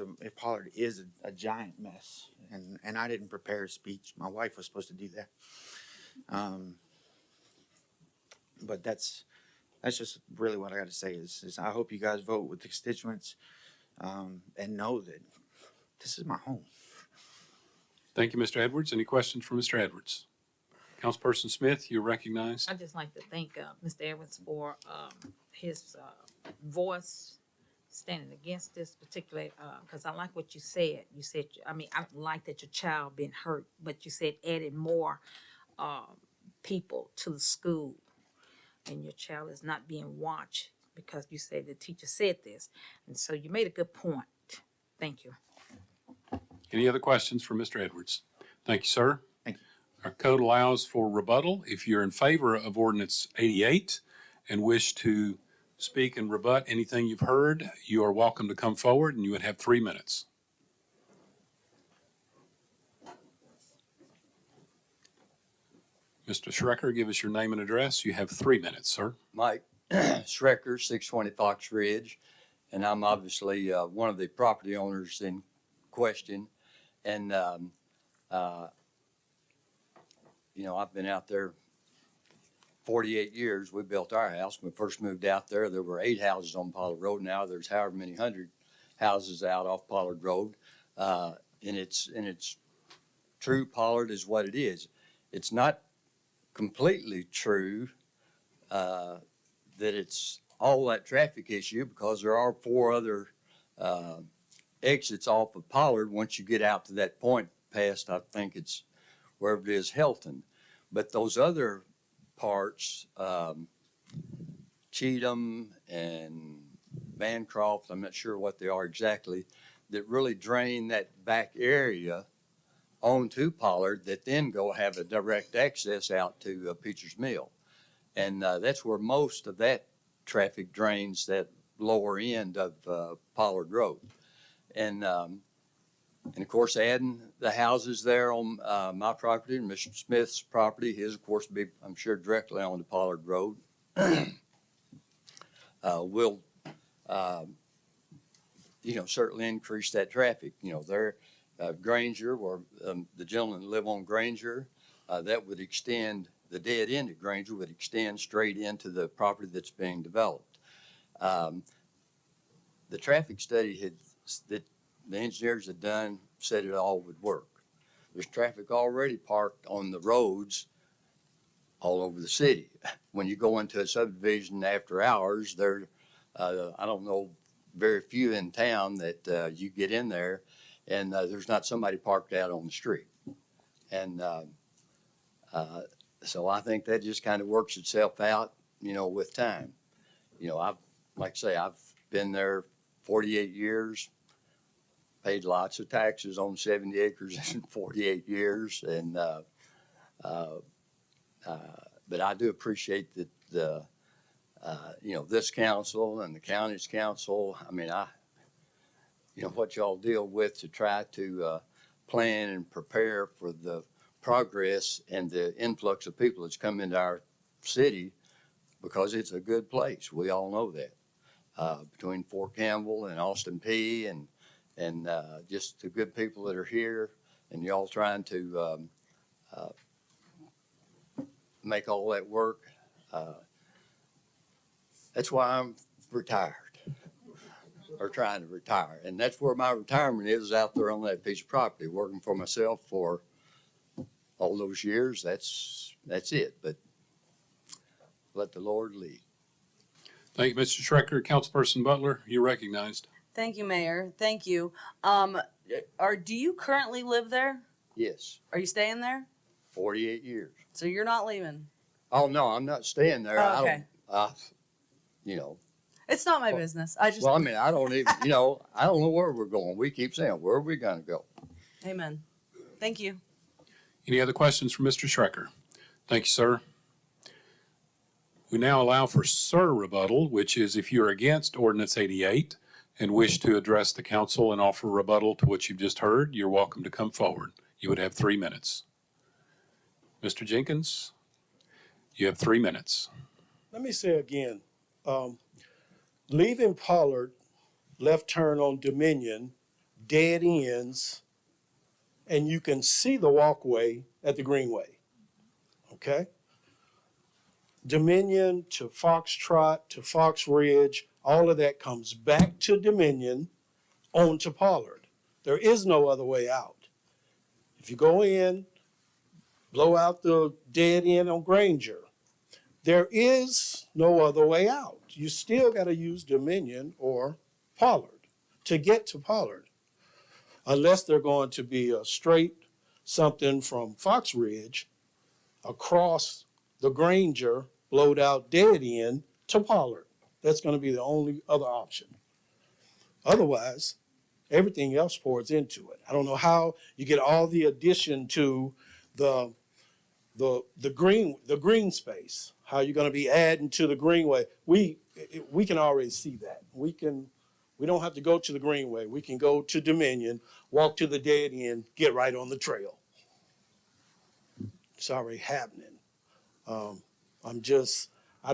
a giant mess. And I didn't prepare a speech. My wife was supposed to do that. But that's just really what I got to say is I hope you guys vote with the constituents and know that this is my home. Thank you, Mr. Edwards. Any questions for Mr. Edwards? Councilperson Smith, you're recognized. I'd just like to thank Mr. Evans for his voice standing against this particular, because I like what you said. You said, I mean, I don't like that your child been hurt, but you said added more people to the school, and your child is not being watched because you said the teacher said this. And so you made a good point. Thank you. Any other questions for Mr. Edwards? Thank you, sir. Thank you. Our code allows for rebuttal. If you're in favor of Ordinance 88 and wish to speak and rebut anything you've heard, you are welcome to come forward, and you would have 3 minutes. Mr. Schrecker, give us your name and address. You have 3 minutes, sir. Mike Schrecker, 620 Fox Ridge, and I'm obviously one of the property owners in question. And, you know, I've been out there 48 years. We built our house. When we first moved out there, there were 8 houses on Pollard Road. Now there's however many hundred houses out off Pollard Road. And it's true, Pollard is what it is. It's not completely true that it's all that traffic issue, because there are 4 other exits off of Pollard, once you get out to that point past, I think it's wherever it is, Helton. But those other parts, Cheatham and Bancroft, I'm not sure what they are exactly, that really drain that back area onto Pollard that then go have a direct access out to Peacher's Mill. And that's where most of that traffic drains that lower end of Pollard Road. And of course, adding the houses there on my property and Mr. Smith's property, his, of course, be, I'm sure, directly onto Pollard Road, will, certainly increase that traffic. There, Granger, where the gentlemen live on Granger, that would extend, the dead end of Granger would extend straight into the property that's being developed. The traffic study that the engineers had done said it all would work. There's traffic already parked on the roads all over the city. When you go into a subdivision after hours, there, I don't know, very few in town that you get in there and there's not somebody parked out on the street. And so I think that just kind of works itself out, with time. I've been there 48 years, paid lots of taxes on 70 acres in 48 years. And, but I do appreciate that this council and the county's council, what y'all deal with to try to plan and prepare for the progress and the influx of people that's come into our city, because it's a good place. We all know that. Between Fort Campbell and Austin P and just the good people that are here, and y'all trying to make all that work. That's why I'm retired, or trying to retire. And that's where my retirement is, out there on that piece of property, working for myself for all those years. That's it. But let the Lord lead. Thank you, Mr. Schrecker. Councilperson Butler, you're recognized. Thank you, Mayor. Thank you. Do you currently live there? Yes. Are you staying there? 48 years. So you're not leaving? Oh, no, I'm not staying there. Oh, okay. It's not my business. I don't even, I don't know where we're going. We keep saying, where are we going to go? Amen. Thank you. Any other questions for Mr. Schrecker? Thank you, sir. We now allow for sir rebuttal, which is if you're against Ordinance 88 and wish to address the council and offer rebuttal to what you've just heard, you're welcome to come forward. You would have 3 minutes. Mr. Jenkins, you have 3 minutes. Let me say again, leaving Pollard, left turn on Dominion, dead ends, and you can see the walkway at the Greenway, okay? Dominion to Foxtrot to Fox Ridge, all of that comes back to Dominion onto Pollard. There is no other way out. If you go in, blow out the dead end on Granger, there is no other way out. You still got to use Dominion or Pollard to get to Pollard, unless they're going to be a straight something from Fox Ridge across the Granger, blowed out dead end to Pollard. That's going to be the only other option. Otherwise, everything else pours into it. I don't know how you get all the addition to the green space. How you're going to be adding to the Greenway. We can already see that. We don't have to go to the Greenway. We can go to Dominion, walk to the dead end, get right on the trail. It's already happening. I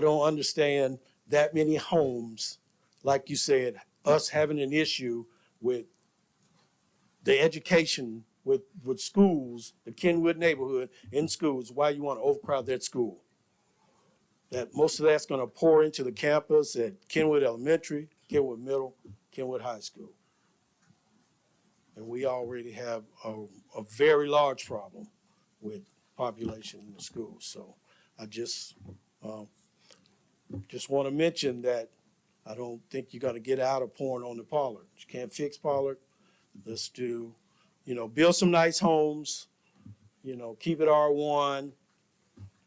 don't understand that many homes, like you said, us having an issue with the education with schools, the Kenwood neighborhood in schools, why you want to overcrowd that school. That most of that's going to pour into the campus at Kenwood Elementary, Kenwood Middle, Kenwood High School. And we already have a very large problem with population in the schools. So I just want to mention that I don't think you're going to get out of pouring on the Pollard. You can't fix Pollard. Let's do, build some nice homes, keep it R1,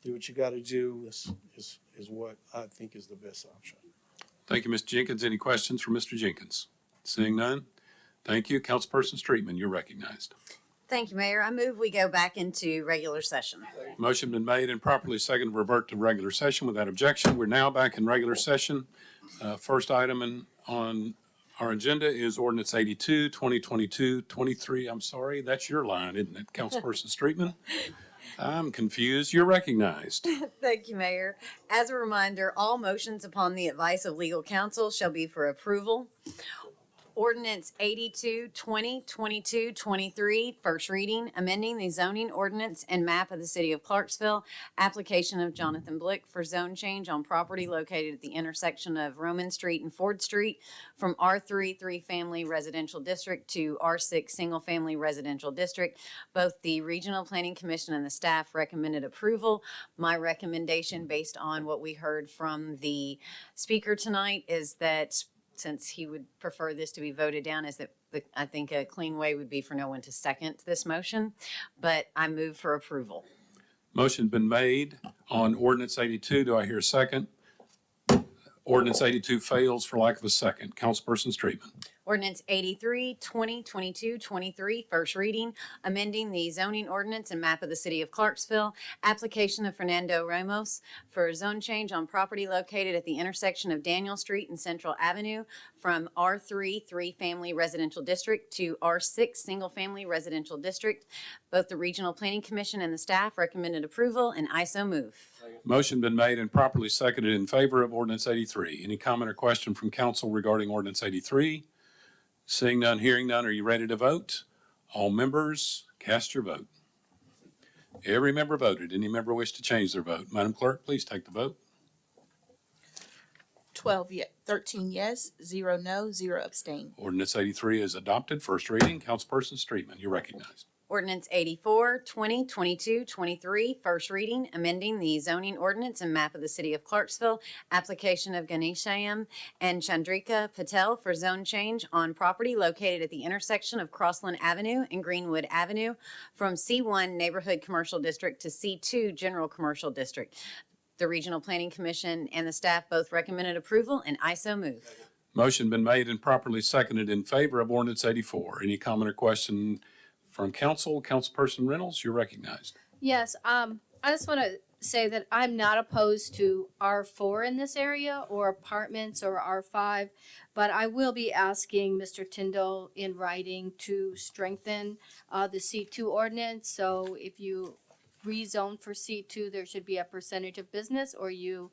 do what you got to do is what I think is the best option. Thank you, Mr. Jenkins. Any questions for Mr. Jenkins? Seeing none, thank you. Councilperson Streetman, you're recognized. Thank you, Mayor. I move we go back into regular session. Motion been made and properly seconded to revert to regular session without objection. We're now back in regular session. First item on our agenda is ordinance 82, 2022, 23. I'm sorry, that's your line, isn't it, Councilperson Streetman? I'm confused. You're recognized. Thank you, Mayor. As a reminder, all motions upon the advice of legal counsel shall be for approval. Ordinance 82, 2022, 23, first reading, amending the zoning ordinance and map of the city of Clarksville, application of Jonathan Blick for zone change on property located at the intersection of Roman Street and Ford Street from R3 3-family residential district to R6 single-family residential district. Both the Regional Planning Commission and the staff recommended approval. My recommendation, based on what we heard from the speaker tonight, is that since he would prefer this to be voted down, is that I think a clean way would be for no one to second this motion, but I move for approval. Motion been made on ordinance 82. Do I hear a second? Ordinance 82 fails for lack of a second. Councilperson Streetman. Ordinance 83, 2022, 23, first reading, amending the zoning ordinance and map of the city of Clarksville, application of Fernando Ramos for a zone change on property located at the intersection of Daniel Street and Central Avenue from R3 3-family residential district to R6 single-family residential district. Both the Regional Planning Commission and the staff recommended approval, and I so move. Motion been made and properly seconded in favor of ordinance 83. Any comment or question from council regarding ordinance 83? Seeing none, hearing none, are you ready to vote? All members, cast your vote. Every member voted. Any member wish to change their vote? Madam Clerk, please take the vote. 13 yes, 0 no, 0 abstain. Ordinance 83 is adopted. First reading. Councilperson Streetman, you're recognized. Ordinance 84, 2022, 23, first reading, amending the zoning ordinance and map of the city of Clarksville, application of Ganeshayam and Chandrika Patel for zone change on property located at the intersection of Crossland Avenue and Greenwood Avenue from C1 Neighborhood Commercial District to C2 General Commercial District. The Regional Planning Commission and the staff both recommended approval, and I so move. Motion been made and properly seconded in favor of ordinance 84. Any comment or question from council? Councilperson Reynolds, you're recognized. Yes, I just want to say that I'm not opposed to R4 in this area or apartments or R5, but I will be asking Mr. Tyndall in writing to strengthen the C2 ordinance. So if you rezone for C2, there should be a percentage of business, or you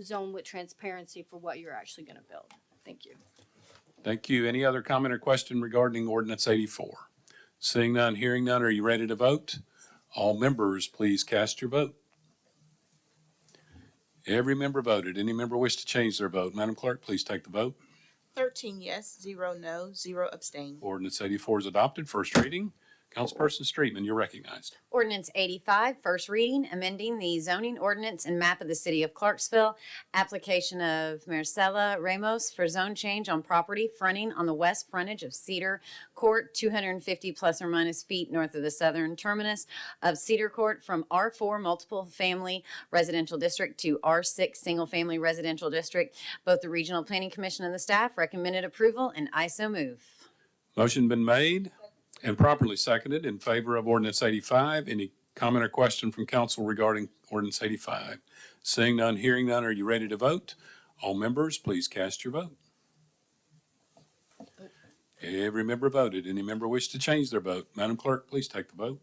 zone with transparency for what you're actually going to build. Thank you. Thank you. Any other comment or question regarding ordinance 84? Seeing none, hearing none, are you ready to vote? All members, please cast your vote. Every member voted. Any member wish to change their vote? Madam Clerk, please take the vote. 13 yes, 0 no, 0 abstain. Ordinance 84 is adopted. First reading. Councilperson Streetman, you're recognized. Ordinance 85, first reading, amending the zoning ordinance and map of the city of Clarksville, application of Marcela Ramos for zone change on property fronting on the west frontage of Cedar Court, 250 plus or minus feet north of the southern terminus of Cedar Court from R4 multiple family residential district to R6 single family residential district. Both the Regional Planning Commission and the staff recommended approval, and I so move. Motion been made and properly seconded in favor of ordinance 85. Any comment or question from council regarding ordinance 85? Seeing none, hearing none, are you ready to vote? All members, please cast your vote. Every member voted. Any member wish to change their vote? Madam Clerk, please take the vote.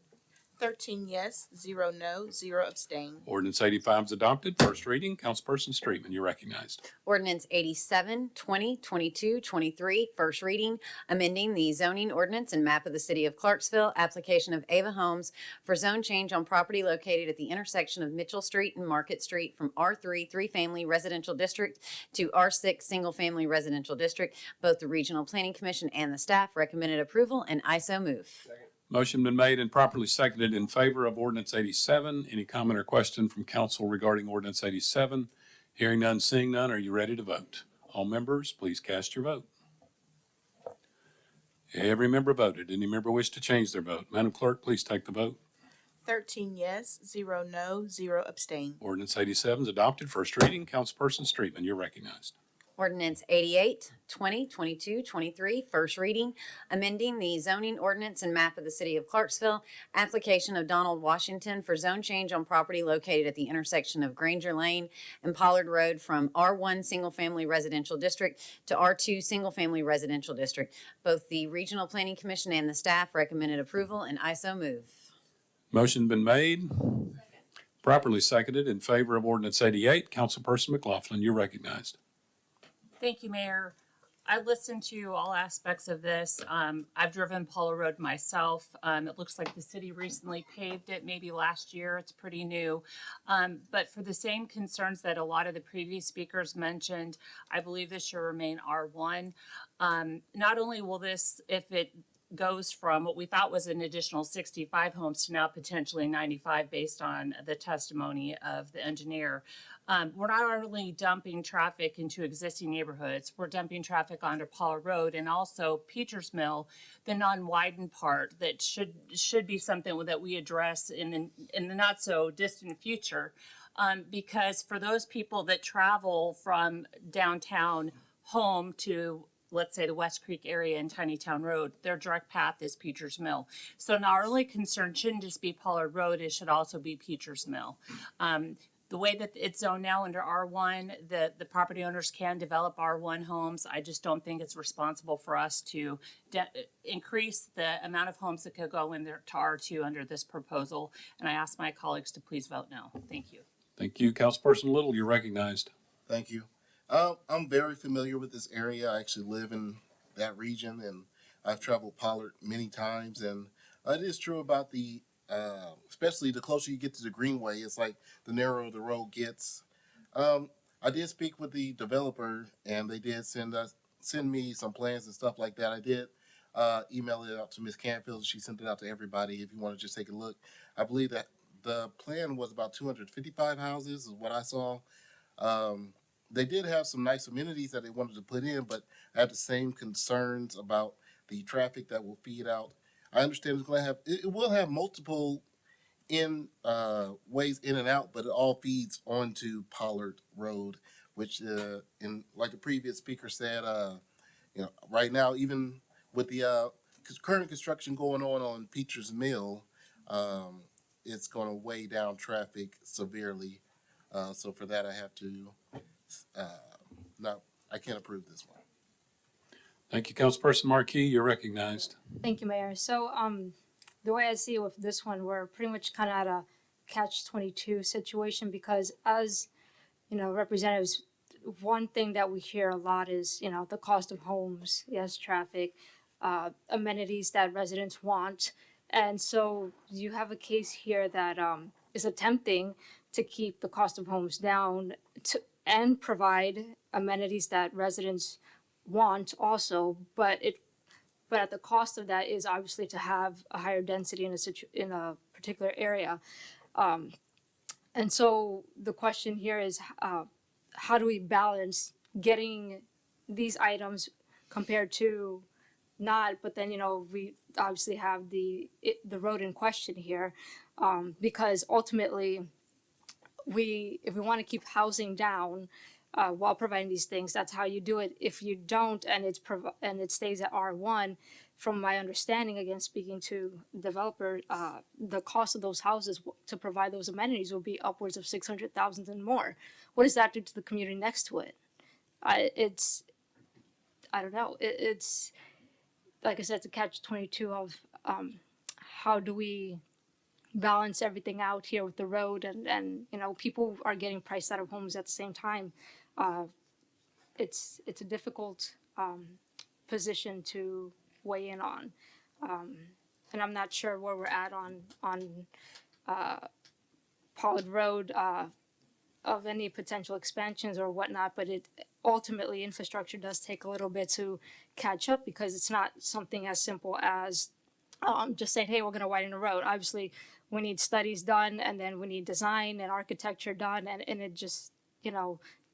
13 yes, 0 no, 0 abstain. Ordinance 85 is adopted. First reading. Councilperson Streetman, you're recognized. Ordinance 87, 2022, 23, first reading, amending the zoning ordinance and map of the city of Clarksville, application of Ava Homes for zone change on property located at the intersection of Mitchell Street and Market Street from R3 3-family residential district to R6 single-family residential district. Both the Regional Planning Commission and the staff recommended approval, and I so move. Motion been made and properly seconded in favor of ordinance 87. Any comment or question from council regarding ordinance 87? Hearing none, seeing none, are you ready to vote? All members, please cast your vote. Every member voted. Any member wish to change their vote? Madam Clerk, please take the vote. 13 yes, 0 no, 0 abstain. Ordinance 87 is adopted. First reading. Councilperson Streetman, you're recognized. Ordinance 88, 2022, 23, first reading, amending the zoning ordinance and map of the city of Clarksville, application of Donald Washington for zone change on property located at the intersection of Granger Lane and Pollard Road from R1 Single Family Residential District to R2 Single Family Residential District. Both the Regional Planning Commission and the staff recommended approval, and I so move. Motion been made, properly seconded in favor of ordinance 88. Councilperson McLaughlin, you're recognized. Thank you, Mayor. I listened to all aspects of this. I've driven Polo Road myself. It looks like the city recently paved it, maybe last year. It's pretty new. But for the same concerns that a lot of the previous speakers mentioned, I believe this should remain R1. Not only will this, if it goes from what we thought was an additional 65 homes to now potentially 95 based on the testimony of the engineer. We're not only dumping traffic into existing neighborhoods, we're dumping traffic onto Pollard Road and also Peters Mill, the non-widened part that should be something that we address in the not so distant future. Because for those people that travel from downtown home to, let's say, the West Creek area and Tiny Town Road, their direct path is Peters Mill. So now our only concern shouldn't just be Pollard Road, it should also be Peters Mill. The way that it's zoned now under R1, the property owners can develop R1 homes. I just don't think it's responsible for us to increase the amount of homes that could go in there to R2 under this proposal. And I ask my colleagues to please vote no. Thank you. Thank you. Councilperson Little, you're recognized. Thank you. I'm very familiar with this area. I actually live in that region, and I've traveled Pollard many times. And it is true about the, especially the closer you get to the Greenway, it's like the narrower the road gets. I did speak with the developer, and they did send me some plans and stuff like that. I did email it out to Ms. Canfield. She sent it out to everybody. If you want to just take a look, I believe that the plan was about 255 houses, is what I saw. They did have some nice amenities that they wanted to put in, but I have the same concerns about the traffic that will feed out. I understand it's going to have, it will have multiple ways in and out, but it all feeds onto Pollard Road, which, in like the previous speaker said, right now, even with the current construction going on Peters Mill, it's going to weigh down traffic severely. So for that, I have to. No, I can't approve this one. Thank you, Councilperson Markey. You're recognized. Thank you, Mayor. So, the way I see it with this one, we're pretty much kind of at a catch-22 situation because as, representatives, one thing that we hear a lot is, the cost of homes, yes, traffic, amenities that residents want. And so you have a case here that is attempting to keep the cost of homes down and provide amenities that residents want also, but at the cost of that is obviously to have a higher density in a particular area. And so the question here is how do we balance getting these items compared to not, but then we obviously have the road in question here, because ultimately if we want to keep housing down while providing these things, that's how you do it. If you don't, and it stays at R1, from my understanding, again speaking to the developer, the cost of those houses to provide those amenities will be upwards of $600,000 and more. What does that do to the community next to it? I don't know. It's like I said, it's a catch-22 of how do we balance everything out here with the road and people are getting priced out of homes at the same time. It's a difficult position to weigh in on, and I'm not sure where we're at on Pollard Road of any potential expansions or whatnot, but ultimately infrastructure does take a little bit to catch up because it's not something as simple as just saying, hey, we're going to widen the road. Obviously, we need studies done, and then we need design and architecture done, and it just,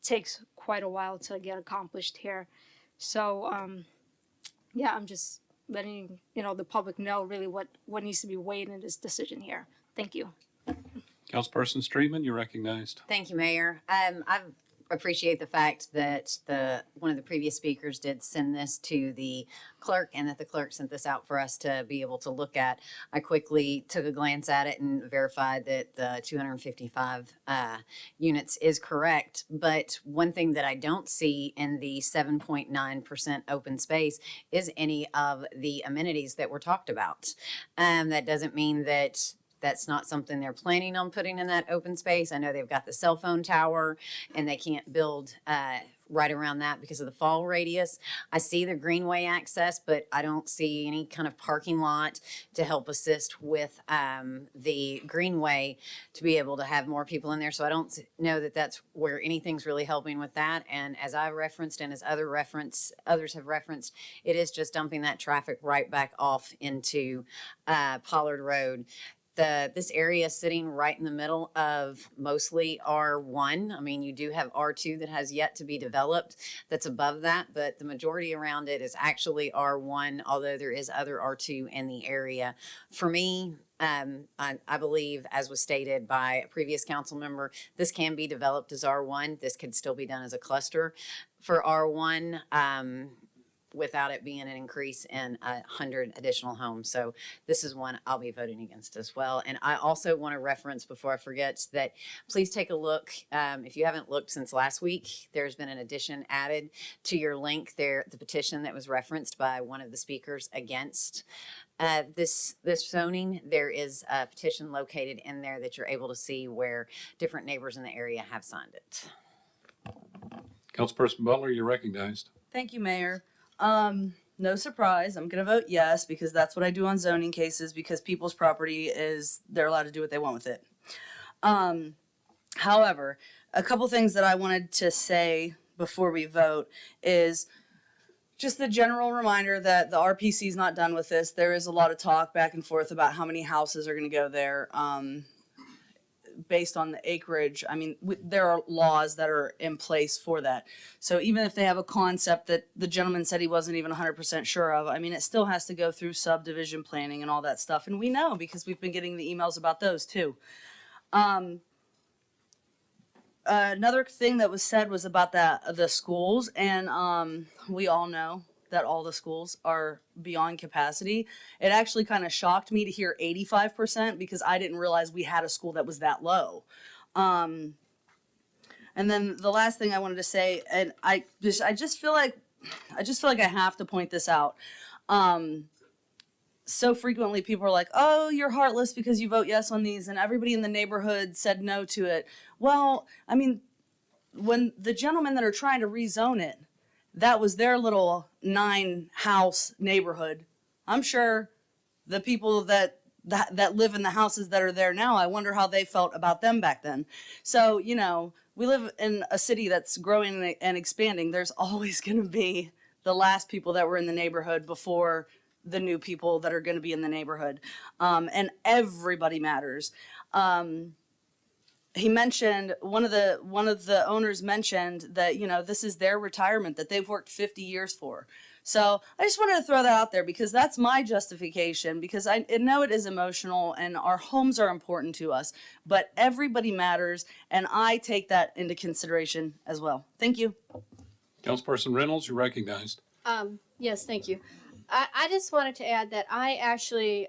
takes quite a while to get accomplished here. So, I'm just letting, the public know really what needs to be weighed in this decision here. Thank you. Councilperson Streetman, you're recognized. Thank you, Mayor. I appreciate the fact that one of the previous speakers did send this to the clerk and that the clerk sent this out for us to be able to look at. I quickly took a glance at it and verified that the 255 units is correct. But one thing that I don't see in the 7.9% open space is any of the amenities that were talked about. That doesn't mean that that's not something they're planning on putting in that open space. I know they've got the cell phone tower and they can't build right around that because of the fall radius. I see the greenway access, but I don't see any kind of parking lot to help assist with the greenway to be able to have more people in there. So I don't know that that's where anything's really helping with that. And as I referenced and as others have referenced, it is just dumping that traffic right back off into Pollard Road. This area is sitting right in the middle of mostly R1. I mean, you do have R2 that has yet to be developed that's above that, but the majority around it is actually R1, although there is other R2 in the area. For me, I believe, as was stated by a previous council member, this can be developed as R1. This could still be done as a cluster for R1. Without it being an increase in 100 additional homes. So this is one I'll be voting against as well. And I also want to reference, before I forget, that please take a look. If you haven't looked since last week, there's been an addition added to your link there, the petition that was referenced by one of the speakers against this zoning. There is a petition located in there that you're able to see where different neighbors in the area have signed it. Councilperson Butler, you're recognized. Thank you, Mayor. No surprise, I'm gonna vote yes, because that's what I do on zoning cases, because people's property they're allowed to do what they want with it. However, a couple things that I wanted to say before we vote is just the general reminder that the RPC is not done with this. There is a lot of talk back and forth about how many houses are gonna go there. Based on the acreage, I mean, there are laws that are in place for that. So even if they have a concept that the gentleman said he wasn't even 100% sure of, I mean, it still has to go through subdivision planning and all that stuff. And we know because we've been getting the emails about those too. Another thing that was said was about the schools, and we all know that all the schools are beyond capacity. It actually kind of shocked me to hear 85% because I didn't realize we had a school that was that low. And then the last thing I wanted to say, and I just feel like I have to point this out. So frequently people are like, oh, you're heartless because you vote yes on these, and everybody in the neighborhood said no to it. Well, I mean, when the gentlemen that are trying to rezone it, that was their little 9-house neighborhood. I'm sure the people that live in the houses that are there now, I wonder how they felt about them back then. So, we live in a city that's growing and expanding. There's always going to be the last people that were in the neighborhood before the new people that are going to be in the neighborhood. And everybody matters. He mentioned, one of the owners mentioned that, this is their retirement that they've worked 50 years for. So I just wanted to throw that out there because that's my justification, because I know it is emotional and our homes are important to us, but everybody matters. And I take that into consideration as well. Thank you. Councilperson Reynolds, you're recognized. Yes, thank you. I just wanted to add that I actually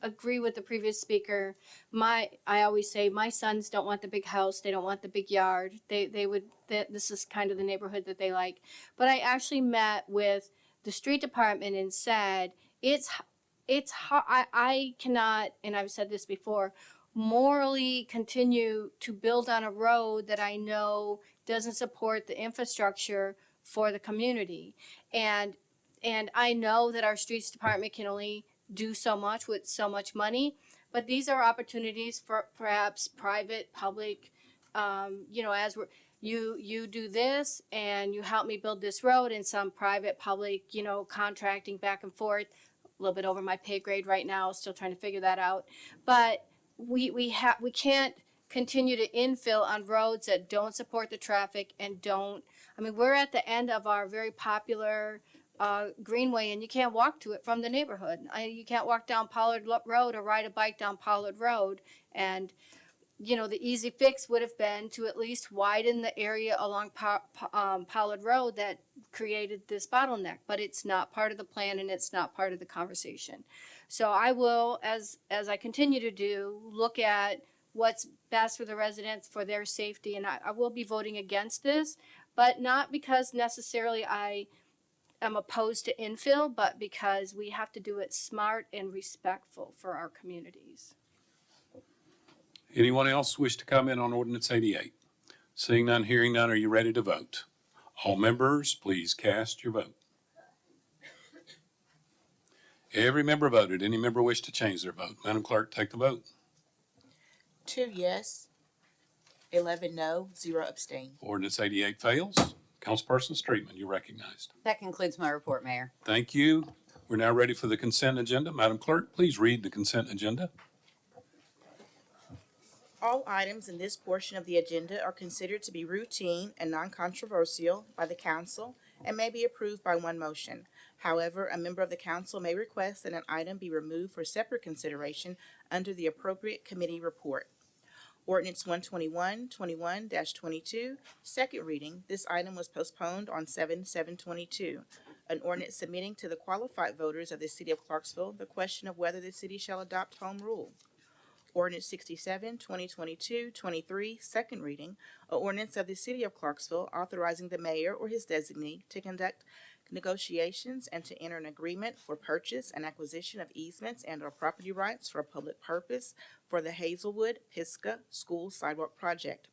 agree with the previous speaker. I always say my sons don't want the big house. They don't want the big yard. This is kind of the neighborhood that they like. But I actually met with the street department and said, it's hard. I cannot, and I've said this before, morally continue to build on a road that I know doesn't support the infrastructure for the community. And I know that our streets department can only do so much with so much money, but these are opportunities for perhaps private, public, as you do this and you help me build this road, and some private, public, contracting back and forth. A little bit over my pay grade right now, still trying to figure that out. But we can't continue to infill on roads that don't support the traffic and don't. I mean, we're at the end of our very popular greenway and you can't walk to it from the neighborhood. You can't walk down Pollard Road or ride a bike down Pollard Road. And, you know, the easy fix would have been to at least widen the area along Pollard Road that created this bottleneck, but it's not part of the plan and it's not part of the conversation. So I will, as I continue to do, look at what's best for the residents, for their safety, and I will be voting against this, but not because necessarily I am opposed to infill, but because we have to do it smart and respectful for our communities. Anyone else wish to comment on ordinance 88? Seeing none, hearing none, are you ready to vote? All members, please cast your vote. Every member voted. Any member wish to change their vote? Madam Clerk, take the vote. 2 yes, 11 no, 0 abstain. Ordinance 88 fails. Councilperson Streetman, you're recognized. That concludes my report, Mayor. Thank you. We're now ready for the consent agenda. Madam Clerk, please read the consent agenda. All items in this portion of the agenda are considered to be routine and non-controversial by the council and may be approved by one motion. However, a member of the council may request that an item be removed for separate consideration under the appropriate committee report. Ordinance 121-22, second reading. This item was postponed on 7/7/22. An ordinance submitting to the qualified voters of the city of Clarksville the question of whether the city shall adopt home rule. Ordinance 67-2022-23, second reading. An ordinance of the city of Clarksville authorizing the mayor or his designee to conduct negotiations and to enter an agreement for purchase and acquisition of easements and or property rights for a public purpose for the Hazelwood Pisgah School Sidewalk Project.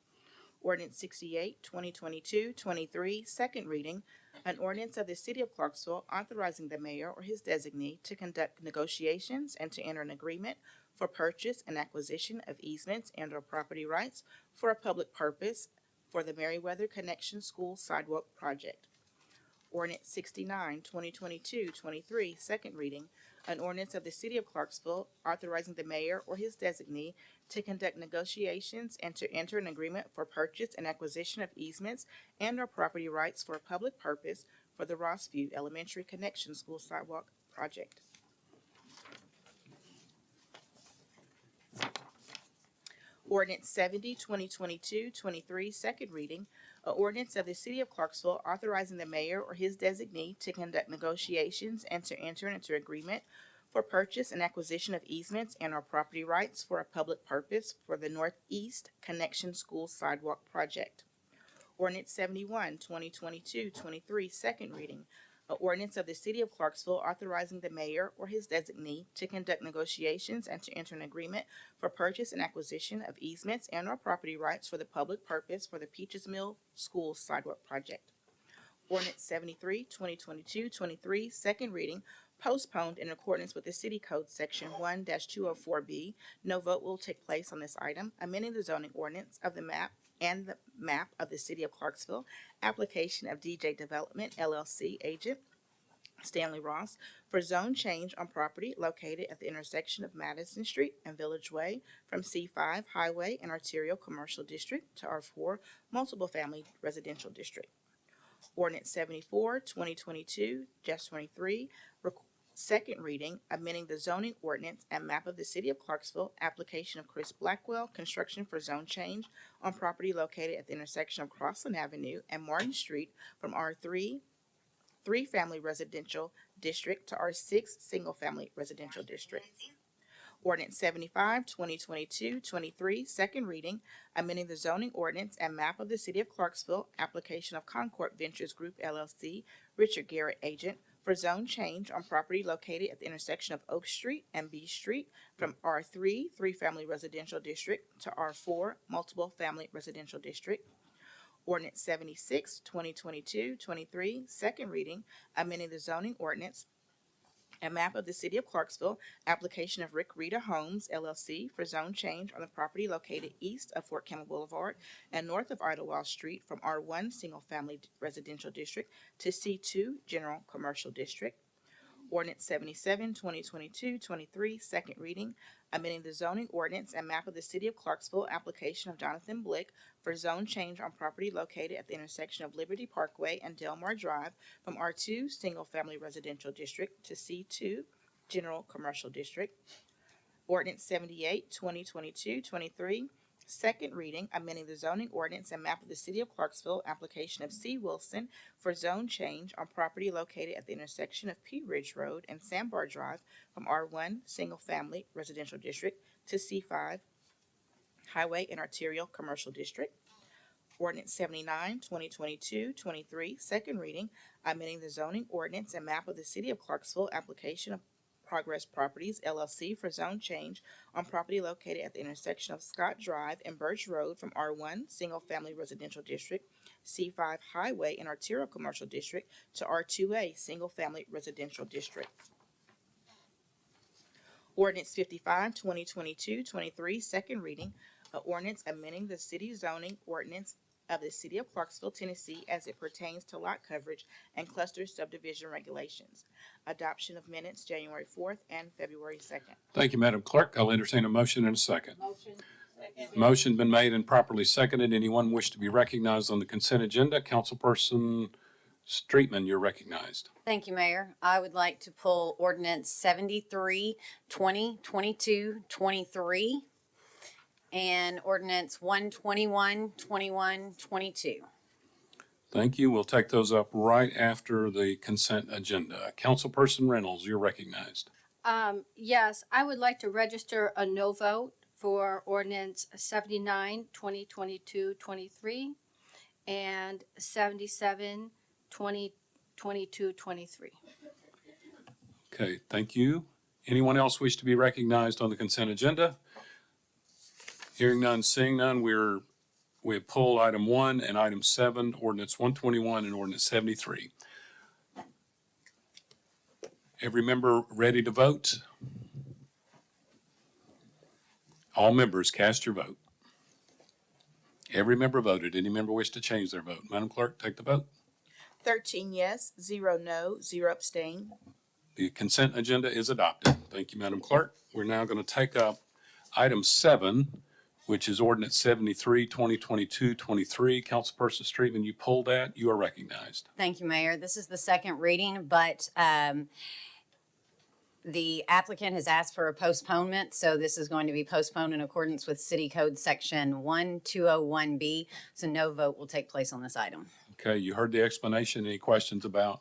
Ordinance 68-2022-23, second reading. An ordinance of the city of Clarksville authorizing the mayor or his designee to conduct negotiations and to enter an agreement for purchase and acquisition of easements and or property rights for a public purpose for the Meriwether Connection School Sidewalk Project. Ordinance 69-2022-23, second reading. An ordinance of the city of Clarksville authorizing the mayor or his designee to conduct negotiations and to enter an agreement for purchase and acquisition of easements and or property rights for a public purpose for the Rossview Elementary Connection School Sidewalk Project. Ordinance 70-2022-23, second reading. An ordinance of the city of Clarksville authorizing the mayor or his designee to conduct negotiations and to enter into agreement for purchase and acquisition of easements and or property rights for a public purpose for the Northeast Connection School Sidewalk Project. Ordinance 71-2022-23, second reading. An ordinance of the city of Clarksville authorizing the mayor or his designee to conduct negotiations and to enter an agreement for purchase and acquisition of easements and or property rights for the public purpose for the Peaches Mill School Sidewalk Project. Ordinance 73-2022-23, second reading, postponed in accordance with the City Code Section 1-204B. No vote will take place on this item, amending the zoning ordinance of the map of the city of Clarksville, application of DJ Development LLC agent Stanley Ross for zone change on property located at the intersection of Madison Street and Village Way from C5 Highway and Arterial Commercial District to R4 Multiple Family Residential District. Ordinance 74-2022-23, second reading, amending the zoning ordinance and map of the city of Clarksville, application of Chris Blackwell, construction for zone change on property located at the intersection of Crossland Avenue and Martin Street from R3 3-family residential district to R6 single-family residential district. Ordinance 75-2022-23, second reading, amending the zoning ordinance and map of the city of Clarksville, application of Concord Ventures Group LLC, Richard Garrett agent, for zone change on property located at the intersection of Oak Street and B Street from R3 3-family residential district to R4 multiple family residential district. Ordinance 76-2022-23, second reading, amending the zoning ordinance and map of the city of Clarksville, application of Rick Rita Homes LLC for zone change on the property located east of Fort Campbell Boulevard and north of Idlewild Street from R1 single family residential district to C2 general commercial district. Ordinance 77, 2022, 23, second reading, amending the zoning ordinance and map of the city of Clarksville, application of Jonathan Blick for zone change on property located at the intersection of Liberty Parkway and Delmar Drive from R2 Single Family Residential District to C2 General Commercial District. Ordinance 78, 2022, 23, second reading, amending the zoning ordinance and map of the city of Clarksville, application of C. Wilson for zone change on property located at the intersection of P. Ridge Road and Sandbar Drive from R1 Single Family Residential District to C5 Highway and Arterial Commercial District. Ordinance 79, 2022, 23, second reading, amending the zoning ordinance and map of the city of Clarksville, application of Progress Properties LLC for zone change on property located at the intersection of Scott Drive and Birch Road from R1 Single Family Residential District, C5 Highway and Arterial Commercial District to R2A Single Family Residential District. Ordinance 55, 2022, 23, second reading, an ordinance amending the city zoning ordinance of the city of Clarksville, Tennessee as it pertains to lot coverage and cluster subdivision regulations. Adoption of minutes January 4th and February 2nd. Thank you, Madam Clerk. I'll entertain a motion and a second. Motion been made and properly seconded. Anyone wish to be recognized on the consent agenda? Councilperson Streetman, you're recognized. Thank you, Mayor. I would like to pull ordinance 73, 2022, 23, and ordinance 121, 21, 22. Thank you. We'll take those up right after the consent agenda. Councilperson Reynolds, you're recognized. Yes, I would like to register a no vote for ordinance 79, 2022, 23, and 77, 2022, 23. Okay, thank you. Anyone else wish to be recognized on the consent agenda? Hearing none, seeing none, we have pulled item 1 and item 7, ordinance 121 and ordinance 73. Every member ready to vote? All members, cast your vote. Every member voted. Any member wish to change their vote? Madam Clerk, take the vote. 13 yes, 0 no, 0 abstain. The consent agenda is adopted. Thank you, Madam Clerk. We're now going to take up item 7, which is ordinance 73, 2022, 23. Councilperson Streetman, you pulled that. You are recognized. Thank you, Mayor. This is the second reading, but the applicant has asked for a postponement, so this is going to be postponed in accordance with City Code Section 1201B, so no vote will take place on this item. Okay, you heard the explanation. Any questions about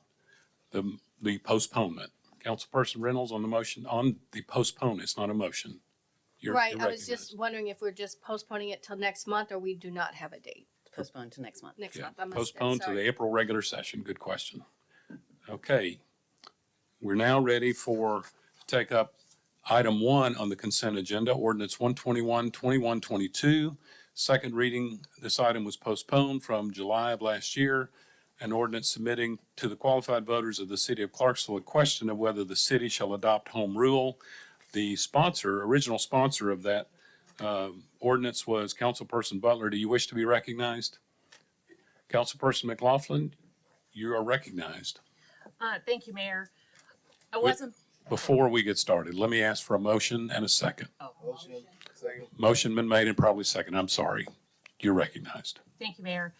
the postponement? Councilperson Reynolds on the motion, on the postpone, it's not a motion. Right, I was just wondering if we're just postponing it till next month or we do not have a date. Postponed to next month. Next Yeah, month, I must postponed to sorry. the April regular session. Good question. Okay, we're now ready to take up item 1 on the consent agenda, ordinance 121, 21, 22. Second reading, this item was postponed from July of last year. An ordinance submitting to the qualified voters of the city of Clarksville a question of whether the city shall adopt home rule. The original sponsor of that ordinance was Councilperson Butler. Do you wish to be recognized? Councilperson McLaughlin, you are recognized. Thank you, Mayor. I wasn't. Before we get started, let me ask for a motion and a second. Motion been made and probably second. I'm sorry. You're recognized. Thank you, Mayor.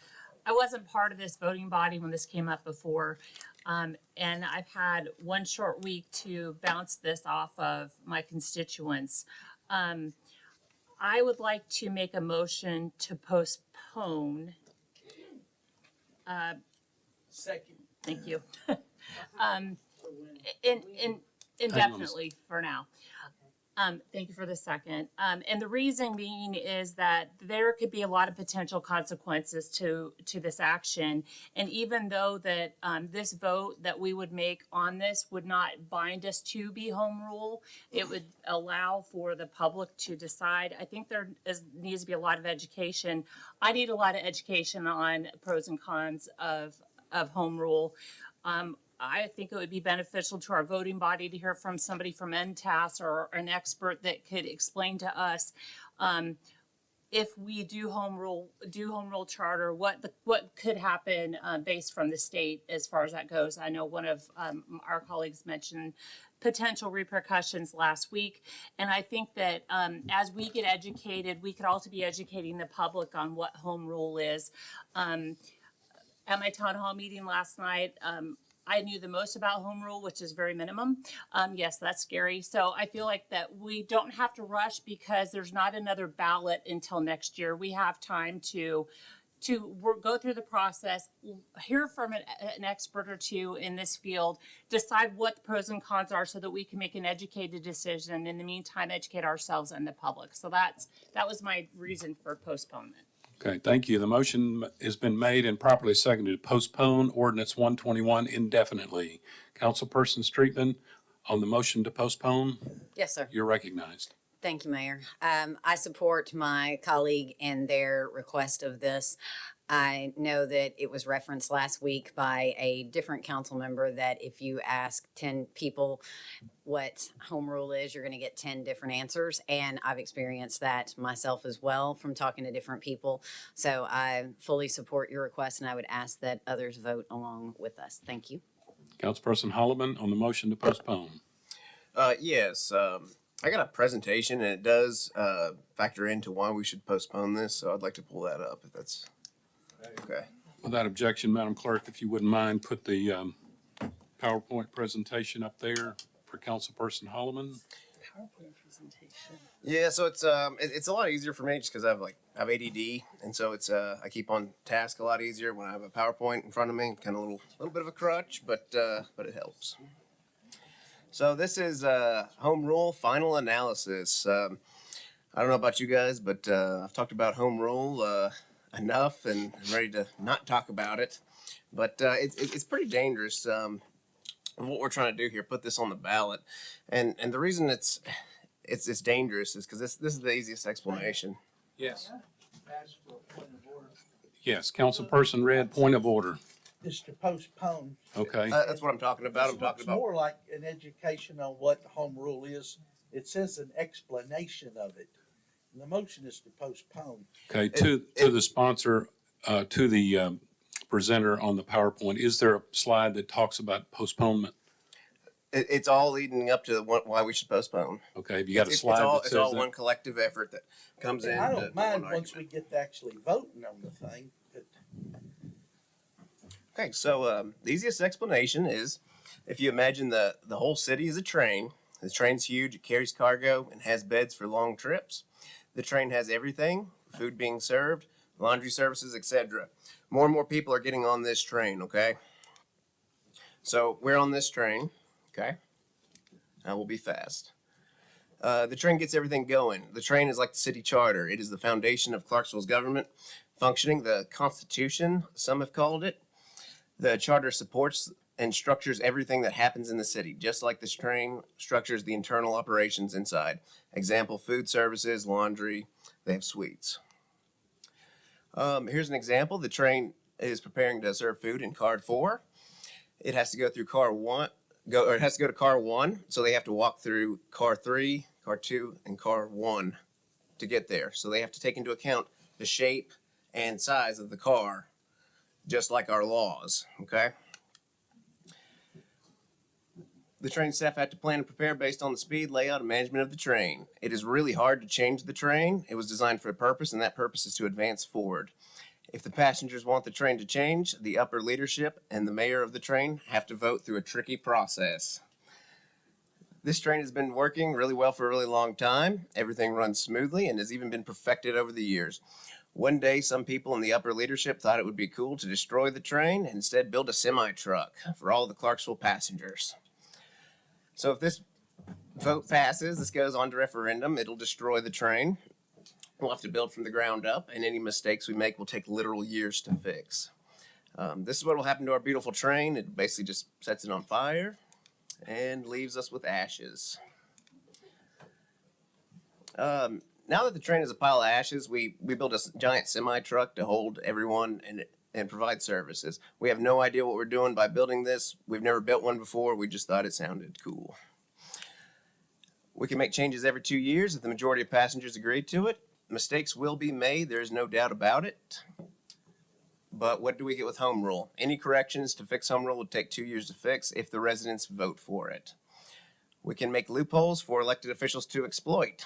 I wasn't part of this voting body when this came up before. And I've had one short week to bounce this off of my constituents. I would like to make a motion to postpone. Second. Thank you. Indefinitely for now. Thank you for the second. And the reason being is that there could be a lot of potential consequences to this action. And even though that this vote that we would make on this would not bind us to be home rule, it would allow for the public to decide. I think needs to be a lot of education. I need a lot of education on pros and cons of home rule. I think it would be beneficial to our voting body to hear from somebody from NTAS or an expert that could explain to us if we do home rule charter, what could happen based from the state as far as that goes. I know one of our colleagues mentioned potential repercussions last week, and I think that as we get educated, we could also be educating the public on what home rule is. At my town hall meeting last night, I knew the most about home rule, which is very minimum. Yes, that's scary. So I feel like that we don't have to rush because there's not another ballot until next year. We have time to go through the process, hear from an expert or two in this field, decide what the pros and cons are so that we can make an educated decision. In the meantime, educate ourselves and the public. So that was my reason for postponement. Okay, thank you. The motion has been made and properly seconded to postpone ordinance 121 indefinitely. Councilperson Streetman, on the motion to postpone, Yes, sir. you're recognized. Thank you, Mayor. I support my colleague and their request of this. I know that it was referenced last week by a different council member that if you ask 10 people what home rule is, you're going to get 10 different answers. And I've experienced that myself as well from talking to different people. So I fully support your request, and I would ask that others vote along with us. Thank you. Councilperson Holloman, on the motion to postpone. Yes. I got a presentation, and it does factor into why we should postpone this. So I'd like to pull that up if that's okay. Without objection, Madam Clerk, if you wouldn't mind, put the PowerPoint presentation up there for Councilperson Holloman. PowerPoint presentation. Yeah, so it's a lot easier for me just because I have ADD, and so it's I keep on task a lot easier when I have a PowerPoint in front of me. Kind of a little bit of a crutch, but it helps. So this is home rule final analysis. I don't know about you guys, but I've talked about home rule enough, and I'm ready to not talk about it. But it's pretty dangerous. What we're trying to do here, put this on the ballot, and the reason it's dangerous is because this is the easiest explanation. Yes. Yes, Councilperson Red, point of order. Is to postpone. Okay. That's what I'm talking about. I'm talking It's about more like an education on what the home rule is. It says an explanation of it. And the motion is to postpone. Okay, to the sponsor, to the presenter on the PowerPoint, is there a slide that talks about postponement? it's all leading up to why we should postpone. Okay, have you got a slide that says It's all that? one collective effort that comes in. I don't mind once we get to actually voting on the thing, but Okay, so the easiest explanation is if you imagine the whole city is a train. The train's huge, it carries cargo and has beds for long trips. The train has everything, food being served, laundry services, etc. More and more people are getting on this train, okay? So we're on this train, okay? I will be fast. The train gets everything going. The train is like the city charter. It is the foundation of Clarksville's government functioning, the Constitution, some have called it. The charter supports and structures everything that happens in the city, just like this train structures the internal operations inside. Example, food services, laundry, they have suites. Here's an example. The train is preparing to serve food in car 4. It has to go through it has to go to car 1, so they have to walk through car 3, car 2, and car 1 to get there. So they have to take into account the shape and size of the car, just like our laws, okay? The train staff had to plan and prepare based on the speed, layout, and management of the train. It is really hard to change the train. It was designed for a purpose, and that purpose is to advance forward. If the passengers want the train to change, the upper leadership and the mayor of the train have to vote through a tricky process. This train has been working really well for a really long time. Everything runs smoothly and has even been perfected over the years. One day, some people in the upper leadership thought it would be cool to destroy the train and instead build a semi-truck for all the Clarksville passengers. So if this vote passes, this goes on to referendum, it'll destroy the train. We'll have to build from the ground up, and any mistakes we make will take literal years to fix. This is what will happen to our beautiful train. It basically just sets it on fire and leaves us with ashes. Now that the train is a pile of ashes, we built a giant semi-truck to hold everyone and provide services. We have no idea what we're doing by building this. We've never built one before. We just thought it sounded cool. We can make changes every 2 years if the majority of passengers agree to it. Mistakes will be made, there's no doubt about it. But what do we get with home rule? Any corrections to fix home rule would take 2 years to fix if the residents vote for it. We can make loopholes for elected officials to exploit.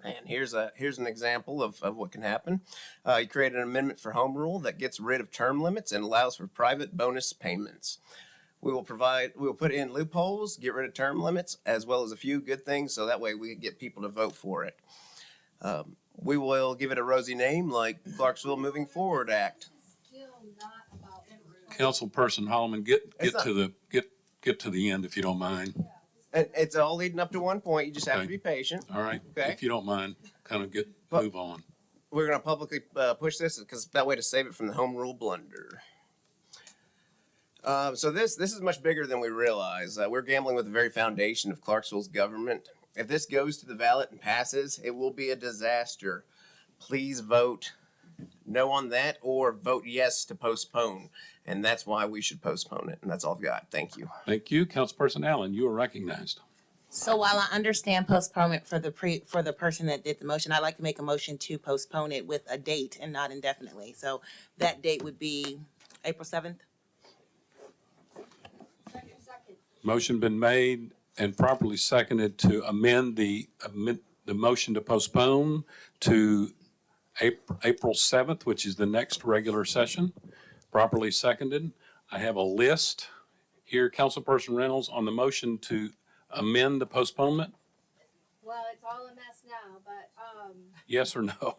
And here's an example of what can happen. You create an amendment for home rule that gets rid of term limits and allows for private bonus payments. We will put in loopholes, get rid of term limits, as well as a few good things, so that way we can get people to vote for it. We will give it a rosy name like Clarksville Moving Forward Act. Councilperson Holloman, get to the end if you don't mind. And it's all leading up to one point. You just have Okay. to be patient. All right. Okay. If you don't mind, kind of But- move on. We're going to publicly push this because that way to save it from the home rule blunder. So this is much bigger than we realize. We're gambling with the very foundation of Clarksville's government. If this goes to the ballot and passes, it will be a disaster. Please vote no on that or vote yes to postpone. And that's why we should postpone it. And that's all I've got. Thank you. Thank you. Councilperson Allen, you are recognized. So while I understand postponement for the person that did the motion, I'd like to make a motion to postpone it with a date and not indefinitely. So that date would be April 7th. Motion been made and properly seconded to amend the motion to postpone to April 7th, which is the next regular session. Properly seconded. I have a list here, Councilperson Reynolds, on the motion to amend the postponement. Well, it's all a mess now, but, Yes or no?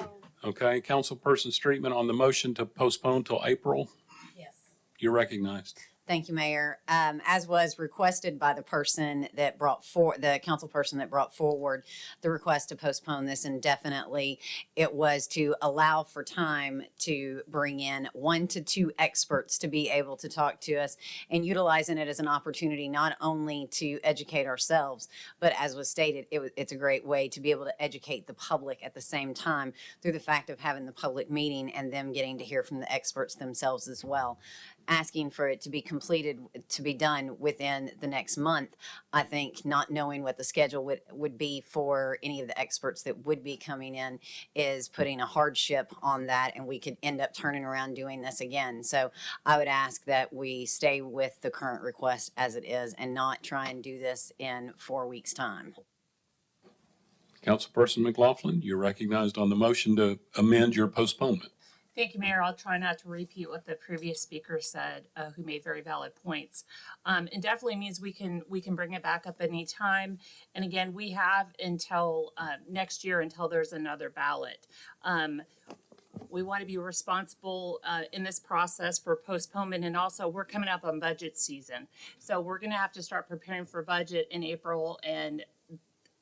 no. Okay, Councilperson Streetman on the motion to postpone till April. Yes. You're recognized. Thank you, Mayor. As was requested by the person that the council person that brought forward the request to postpone this indefinitely, it was to allow for time to bring in 1 to 2 experts to be able to talk to us and utilizing it as an opportunity not only to educate ourselves, but as was stated, it's a great way to be able to educate the public at the same time through the fact of having the public meeting and them getting to hear from the experts themselves as well. Asking for it to be completed, to be done within the next month, I think not knowing what the schedule would be for any of the experts that would be coming in is putting a hardship on that, and we could end up turning around doing this again. So I would ask that we stay with the current request as it is and not try and do this in 4 weeks' time. Councilperson McLaughlin, you're recognized on the motion to amend your postponement. Thank you, Mayor. I'll try not to repeat what the previous speaker said, who made very valid points. It definitely means we can bring it back up any time. And again, we have until next year until there's another ballot. We want to be responsible in this process for postponement, and also we're coming up on budget season. So we're going to have to start preparing for budget in April, and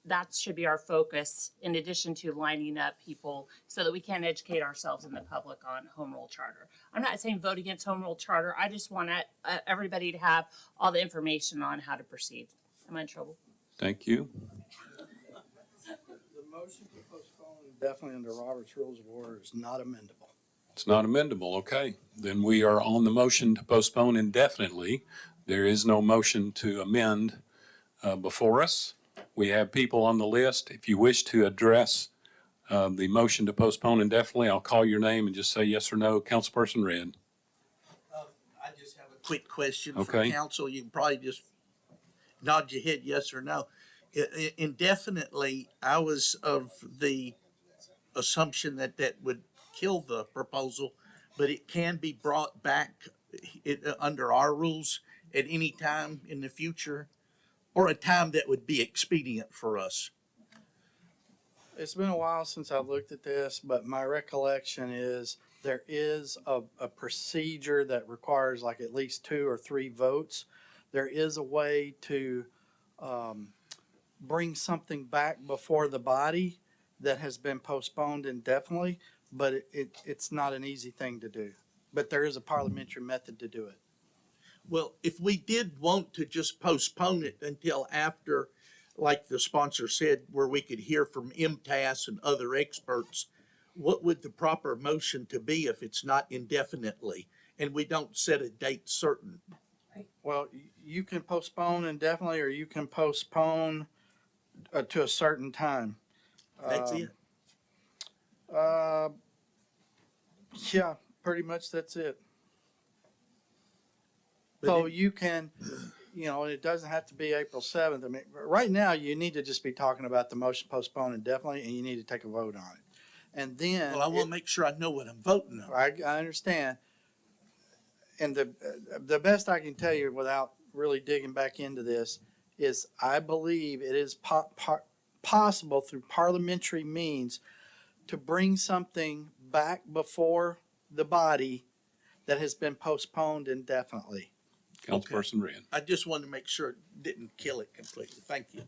that should be our focus in addition to lining up people so that we can educate ourselves and the public on home rule charter. I'm not saying vote against home rule charter. I just want everybody to have all the information on how to proceed. Am I in trouble? Thank you. The motion to postpone definitely under Robert's Rules of Order is not amendable. It's not amendable. Okay. Then we are on the motion to postpone indefinitely. There is no motion to amend before us. We have people on the list. If you wish to address the motion to postpone indefinitely, I'll call your name and just say yes or no. Councilperson Red. I just have a quick question for Okay. council. You can probably just nod your head yes or no. Indefinitely, I was of the assumption that that would kill the proposal, but it can be brought back under our rules at any time in the future, or a time that would be expedient for us. It's been a while since I've looked at this, but my recollection is there is a procedure that requires like at least 2 or 3 votes. There is a way to bring something back before the body that has been postponed indefinitely, but it's not an easy thing to do. But there is a parliamentary method to do it. Well, if we did want to just postpone it until after, like the sponsor said, where we could hear from MTAS and other experts, what would the proper motion to be if it's not indefinitely and we don't set a date certain? Well, you can postpone indefinitely, or you can postpone to a certain time. That's it? Yeah, pretty much that's it. But So it- you can, it doesn't have to be April 7th. I mean, right now, you need to just be talking about the motion postponed indefinitely, and you need to take a vote on it. And then. Well, I want to make sure I know what I'm voting on. I understand. And the best I can tell you without really digging back into this is I believe it is possible through parliamentary means to bring something back before the body that has been postponed indefinitely. Councilperson Reed. I just wanted to make sure it didn't kill it completely. Thank you.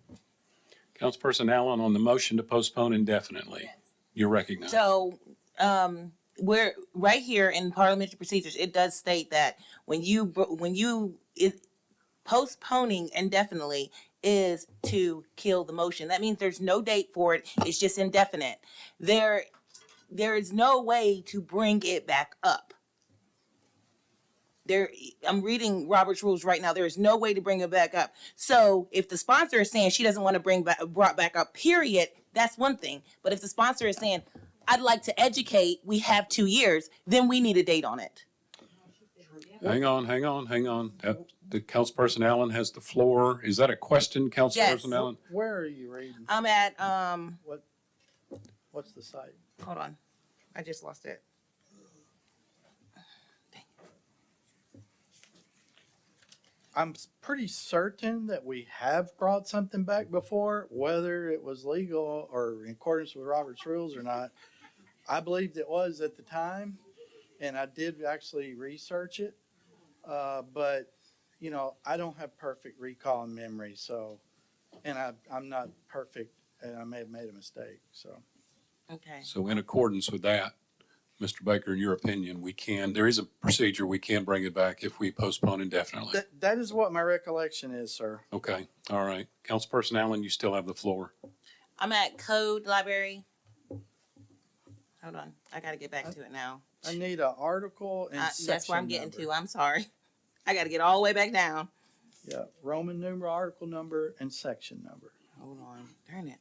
Councilperson Allen, on the motion to postpone indefinitely, you're recognized. So, we're right here in parliamentary procedures. It does state that postponing indefinitely is to kill the motion. That means there's no date for it. It's just indefinite. There is no way to bring it back up. I'm reading Robert's rules right now. There is no way to bring it back up. So if the sponsor is saying she doesn't want to brought back up, period, that's one thing. But if the sponsor is saying, I'd like to educate, we have 2 years, then we need a date on it. Hang on. The Councilperson Allen has the floor. Is that a question, Councilperson Yes. Allen? Where are you reading? I'm at, What's the site? hold on. I just lost it. I'm pretty certain that we have brought something back before, whether it was legal or in accordance with Robert's rules or not. I believed it was at the time, and I did actually research it. But, I don't have perfect recall and memory, so, and I'm not perfect, and I may have made a mistake, so. Okay. So in accordance with that, Mr. Baker, in your opinion, there is a procedure, we can bring it back if we postpone indefinitely. That is what my recollection is, sir. Okay, all right. Councilperson Allen, you still have the floor. I'm at code library. Hold on. I got to get back to it now. I need an article and section That's where I'm getting number. to. I'm sorry. I got to get all the way back down. Yeah, Roman numeral, article number, and section number. Hold on. Darn it.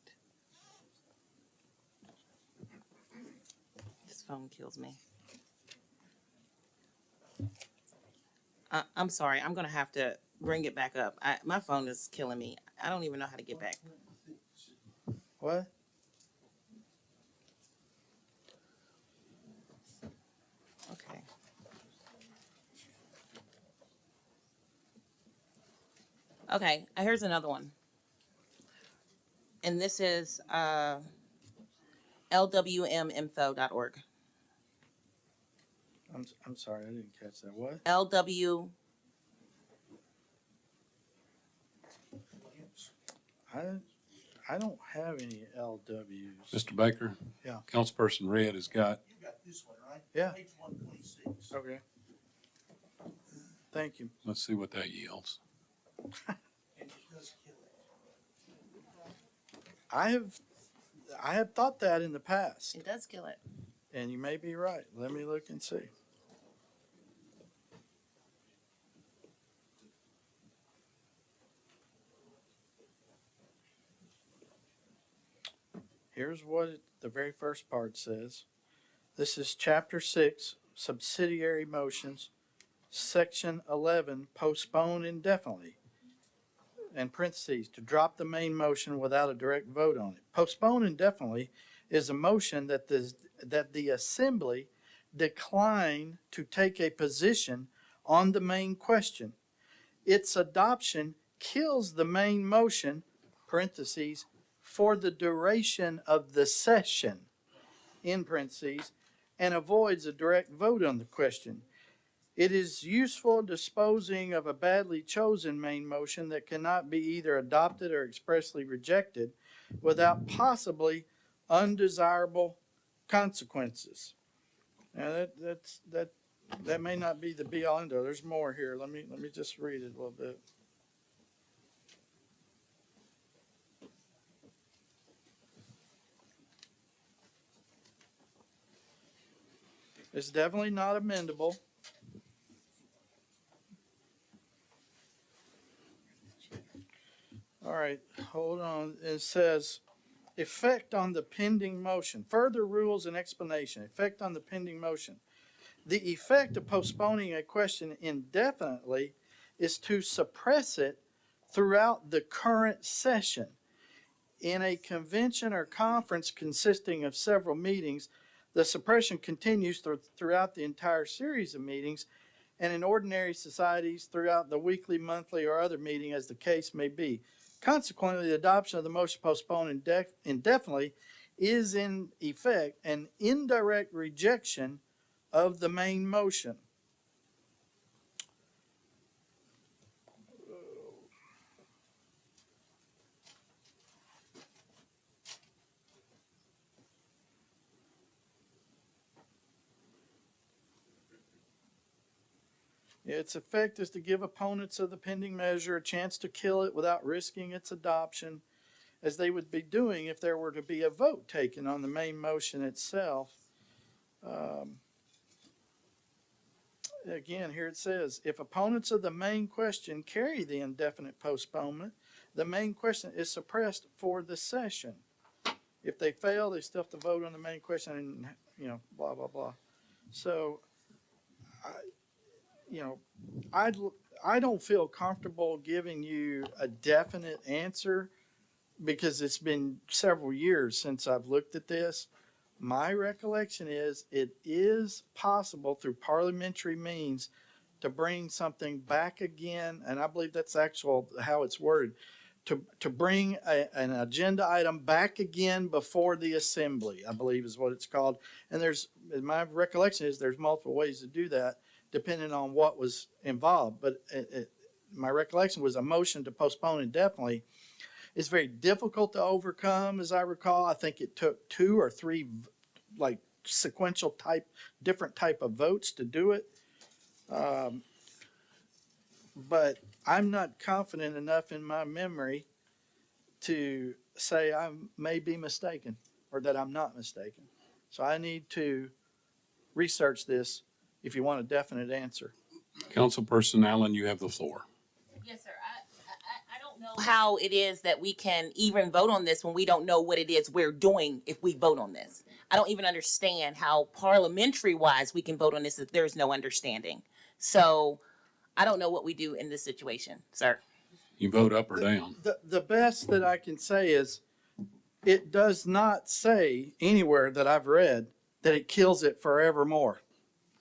This phone kills me. I'm sorry. I'm going to have to bring it back up. My phone is killing me. I don't even know how to get back. What? Okay. Okay, here's another one. And this is lwminfo.org. I'm sorry, I didn't catch that. What? LW. I don't have any LWs. Mr. Baker? Yeah. Councilperson Red has got, You got this one, right? Yeah. Page 126. Okay. Thank you. let's see what that yields. And it does kill it. I have thought that in the past, It does kill it. and you may be right. Let me look and see. Here's what the very first part says. This is chapter 6, subsidiary motions, section 11, postpone indefinitely. And parentheses, to drop the main motion without a direct vote on it. Postpone indefinitely is a motion that the assembly decline to take a position on the main question. Its adoption kills the main motion, parentheses, for the duration of the session, in parentheses, and avoids a direct vote on the question. It is useful disposing of a badly chosen main motion that cannot be either adopted or expressly rejected without possibly undesirable consequences. Now that may not be the be all end all. There's more here. Let me just read it a little bit. It's definitely not amendable. All right, hold on. It says, effect on the pending motion, further rules and explanation, effect on the pending motion. The effect of postponing a question indefinitely is to suppress it throughout the current session. In a convention or conference consisting of several meetings, the suppression continues throughout the entire series of meetings, and in ordinary societies throughout the weekly, monthly, or other meeting as the case may be. Consequently, the adoption of the motion postponed indefinitely is in effect an indirect rejection of the main motion. Its effect is to give opponents of the pending measure a chance to kill it without risking its adoption, as they would be doing if there were to be a vote taken on the main motion itself. Again, here it says, if opponents of the main question carry the indefinite postponement, the main question is suppressed for the session. If they fail, they still have to vote on the main question and, blah, blah, blah. So, I don't feel comfortable giving you a definite answer because it's been several years since I've looked at this. My recollection is it is possible through parliamentary means to bring something back again, and I believe that's actual how it's worded, to bring an agenda item back again before the assembly, I believe is what it's called. And my recollection is there's multiple ways to do that depending on what was involved. But my recollection was a motion to postpone indefinitely. It's very difficult to overcome, as I recall. I think it took 2 or 3 like sequential different type of votes to do it. But I'm not confident enough in my memory to say I may be mistaken or that I'm not mistaken. So I need to research this if you want a definite answer. Councilperson Allen, you have the floor. Yes, sir. I don't know how it is that we can even vote on this when we don't know what it is we're doing if we vote on this. I don't even understand how parliamentary wise we can vote on this if there's no understanding. So I don't know what we do in this situation, sir. You vote up or down. The best that I can say is it does not say anywhere that I've read that it kills it forevermore.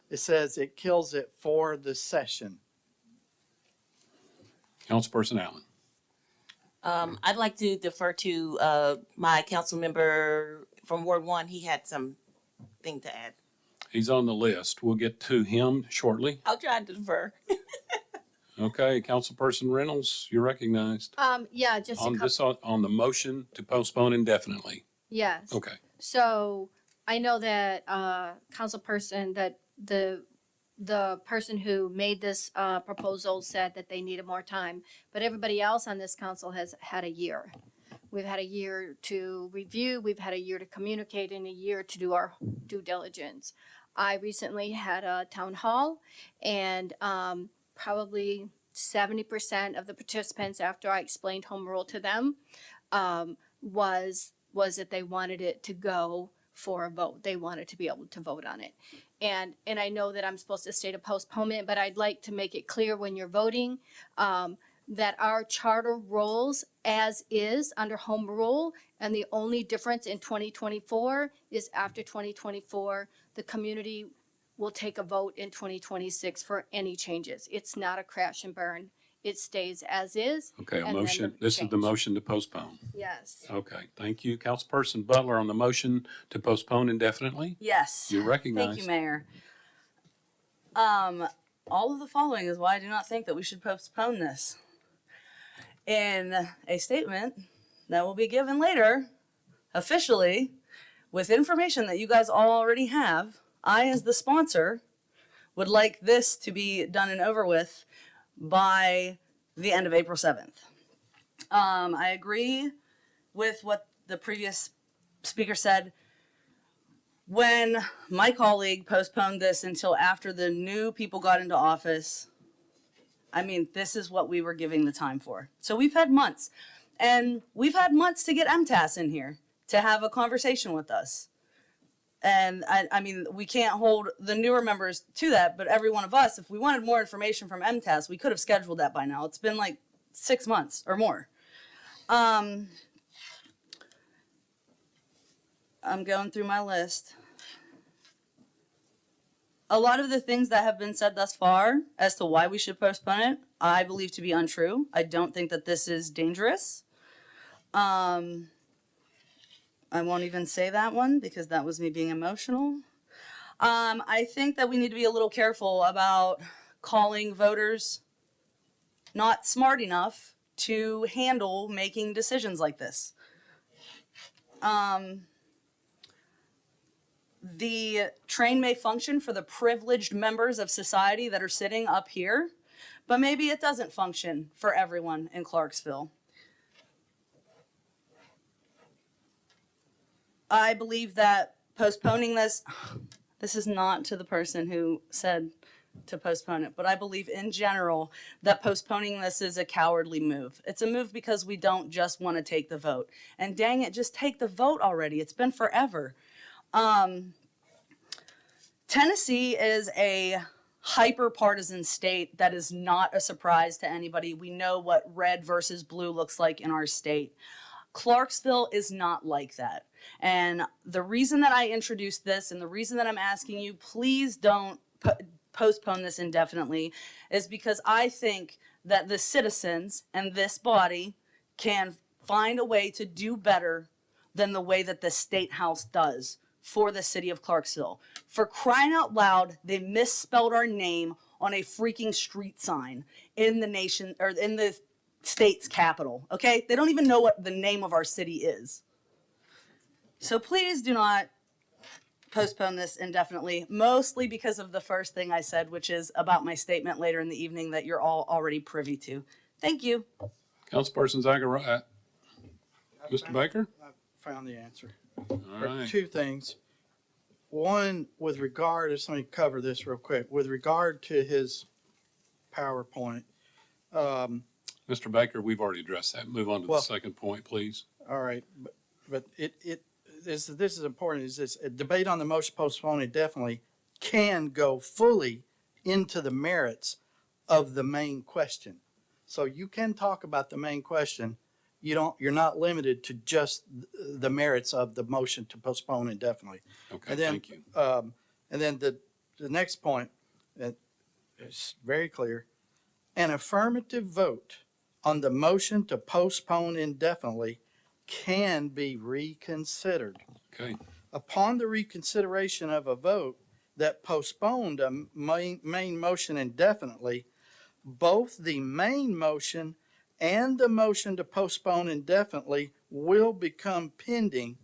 It says it kills it for the session. Councilperson Allen. I'd like to defer to my council member from Ward 1. He had something to add. He's on the list. We'll get to him shortly. I'll try to defer. Okay, Councilperson Reynolds, you're recognized. Yeah, just On this, on the motion to postpone indefinitely. Yes. Okay. So I know that councilperson, that the person who made this proposal said that they needed more time, but everybody else on this council has had a year. We've had a year to review, we've had a year to communicate, and a year to do our due diligence. I recently had a town hall, and probably 70% of the participants, after I explained home rule to them, was that they wanted it to go for a vote. They wanted to be able to vote on it. And I know that I'm supposed to state a postponement, but I'd like to make it clear when you're voting that our charter rolls as is under home rule, and the only difference in 2024 is after 2024, the community will take a vote in 2026 for any changes. It's not a crash and burn. It stays as is. Okay, a and then motion. the This is the change. motion to postpone. Yes. Okay, thank you. Councilperson Butler on the motion to postpone indefinitely. Yes. You're recognized. Thank you, Mayor. All of the following is why I do not think that we should postpone this. In a statement that will be given later, officially, with information that you guys all already have, I, as the sponsor, would like this to be done and over with by the end of April 7th. I agree with what the previous speaker said. When my colleague postponed this until after the new people got into office, I mean, this is what we were giving the time for. So we've had months. And we've had months to get MTAS in here, to have a conversation with us. And I mean, we can't hold the newer members to that, but every one of us, if we wanted more information from MTAS, we could have scheduled that by now. It's been like 6 months or more. I'm going through my list. A lot of the things that have been said thus far as to why we should postpone it, I believe to be untrue. I don't think that this is dangerous. I won't even say that one because that was me being emotional. I think that we need to be a little careful about calling voters not smart enough to handle making decisions like this. The train may function for the privileged members of society that are sitting up here, but maybe it doesn't function for everyone in Clarksville. I believe that postponing this is not to the person who said to postpone it, but I believe in general that postponing this is a cowardly move. It's a move because we don't just want to take the vote. And dang it, just take the vote already. It's been forever. Tennessee is a hyper-partisan state that is not a surprise to anybody. We know what red versus blue looks like in our state. Clarksville is not like that. And the reason that I introduced this and the reason that I'm asking you, please don't postpone this indefinitely, is because I think that the citizens and this body can find a way to do better than the way that the State House does for the city of Clarksville. For crying out loud, they misspelled our name on a freaking street sign in the nation, or in the state's capital, okay? They don't even know what the name of our city is. So please do not postpone this indefinitely, mostly because of the first thing I said, which is about my statement later in the evening that you're all already privy to. Thank you. Councilperson Zachariah. Mr. Baker? I found the answer. All There are right. two things. One, with regard, let me cover this real quick. With regard to his PowerPoint, Mr. Baker, we've already addressed that. Move on to the Well- second point, please. all right, but this is important, is this, a debate on the motion postponed indefinitely can go fully into the merits of the main question. So you can talk about the main question. You're not limited to just the merits of the motion to postpone indefinitely. Okay, And then, thank you. And then the next point, is very clear. An affirmative vote on the motion to postpone indefinitely can be reconsidered. Okay. Upon the reconsideration of a vote that postponed a main motion indefinitely, both the main motion and the motion to postpone indefinitely will become pending,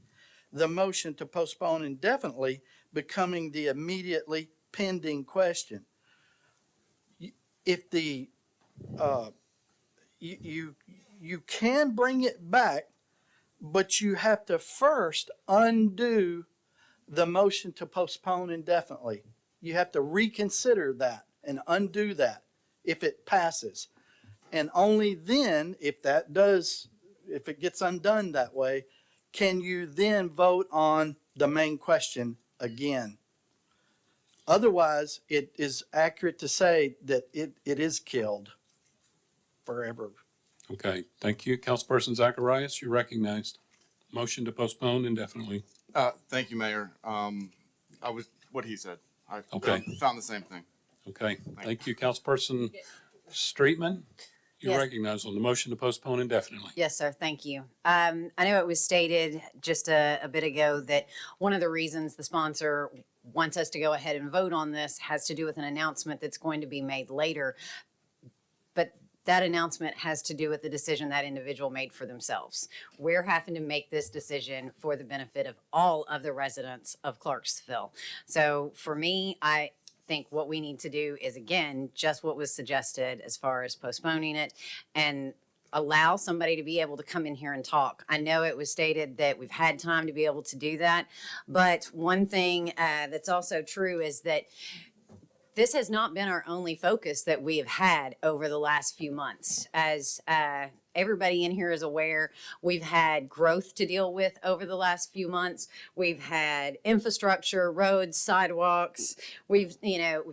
the motion to postpone indefinitely becoming the immediately pending question. If the, you can bring it back, but you have to first undo the motion to postpone indefinitely. You have to reconsider that and undo that if it passes. And only then, if it gets undone that way, can you then vote on the main question again. Otherwise, it is accurate to say that it is killed forever. Okay, thank you. Councilperson Zacharias, you're recognized. Motion to postpone indefinitely. Thank you, Mayor. I was what he said. I Okay. found the same thing. Okay, thank you. Councilperson Streetman, you're Yes. recognized on the motion to postpone indefinitely. Yes, sir. Thank you. I know it was stated just a bit ago that one of the reasons the sponsor wants us to go ahead and vote on this has to do with an announcement that's going to be made later. But that announcement has to do with the decision that individual made for themselves. We're having to make this decision for the benefit of all of the residents of Clarksville. So for me, I think what we need to do is, again, just what was suggested as far as postponing it and allow somebody to be able to come in here and talk. I know it was stated that we've had time to be able to do that, but one thing that's also true is that this has not been our only focus that we have had over the last few months. As everybody in here is aware, we've had growth to deal with over the last few months. We've had infrastructure, roads, sidewalks. We've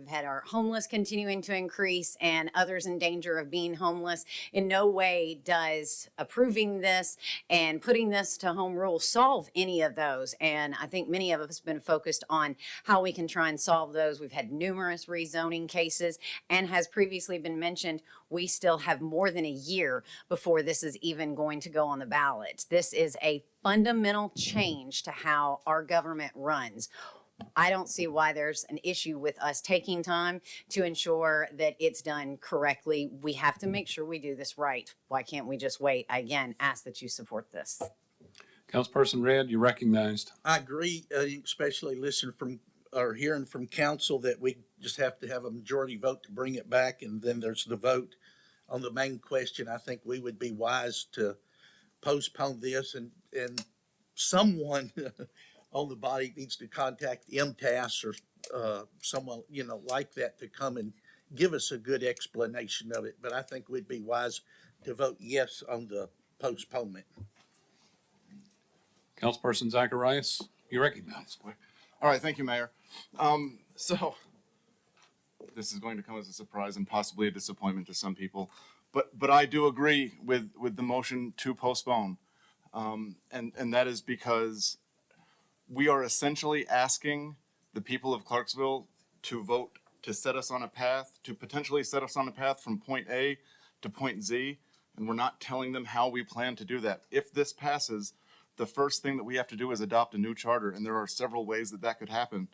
had our homeless continuing to increase and others in danger of being homeless. In no way does approving this and putting this to home rule solve any of those. And I think many of us have been focused on how we can try and solve those. We've had numerous rezoning cases, and has previously been mentioned, we still have more than a year before this is even going to go on the ballot. This is a fundamental change to how our government runs. I don't see why there's an issue with us taking time to ensure that it's done correctly. We have to make sure we do this right. Why can't we just wait? I again ask that you support this. Councilperson Redd, you're recognized. I agree, especially hearing from council that we just have to have a majority vote to bring it back, and then there's the vote on the main question. I think we would be wise to postpone this, and someone on the body needs to contact MTAS or someone, like that, to come and give us a good explanation of it. But I think we'd be wise to vote yes on the postponement. Councilperson Zacharias, you're recognized. All right, thank you, Mayor. So this is going to come as a surprise and possibly a disappointment to some people, but I do agree with the motion to postpone, and that is because we are essentially asking the people of Clarksville to vote to set us on a path, to potentially set us on a path from point A to point Z, and we're not telling them how we plan to do that. If this passes, the first thing that we have to do is adopt a new charter, and there are several ways that that could happen.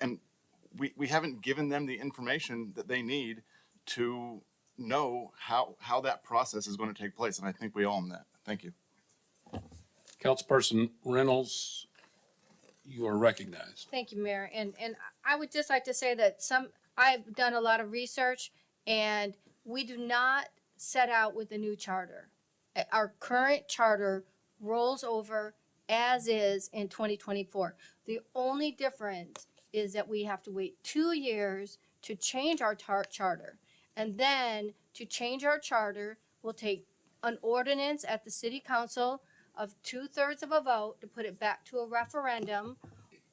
And we haven't given them the information that they need to know how that process is going to take place, and I think we owe them that. Thank you. Councilperson Reynolds, you are recognized. Thank you, Mayor. And I would just like to say that I've done a lot of research, and we do not set out with a new charter. Our current charter rolls over as is in 2024. The only difference is that we have to wait 2 years to change our charter. And then to change our charter, we'll take an ordinance at the city council of 2/3 of a vote to put it back to a referendum,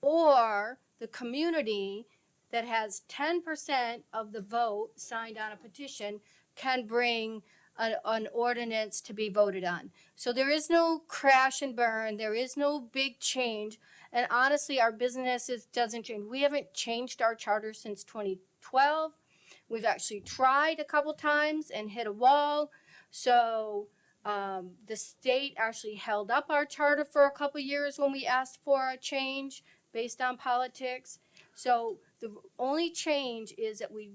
or the community that has 10% of the vote signed on a petition can bring an ordinance to be voted on. So there is no crash and burn. There is no big change. And honestly, our businesses doesn't change. We haven't changed our charter since 2012. We've actually tried a couple times and hit a wall. So the state actually held up our charter for a couple years when we asked for a change based on politics. So the only change is that we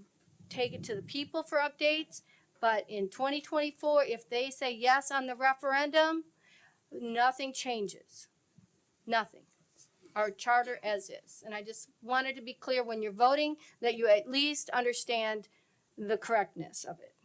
take it to the people for updates. But in 2024, if they say yes on the referendum, nothing changes. Nothing. Our charter as is. And I just wanted to be clear when you're voting that you at least understand the correctness of it.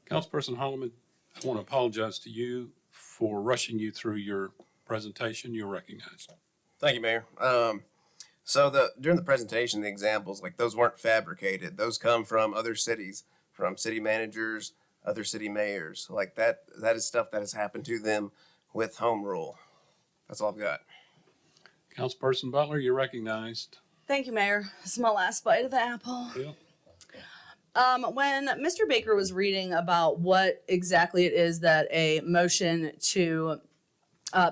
Councilperson Holloman, I want to apologize to you for rushing you through your presentation. You're recognized. Thank you, Mayor. During the presentation, the examples, like, those weren't fabricated. Those come from other cities, from city managers, other city mayors. Like, that is stuff that has happened to them with home rule. That's all I've got. Councilperson Butler, you're recognized. Thank you, Mayor. This is my last bite of the apple. Yeah. When Mr. Baker was reading about what exactly it is that a motion to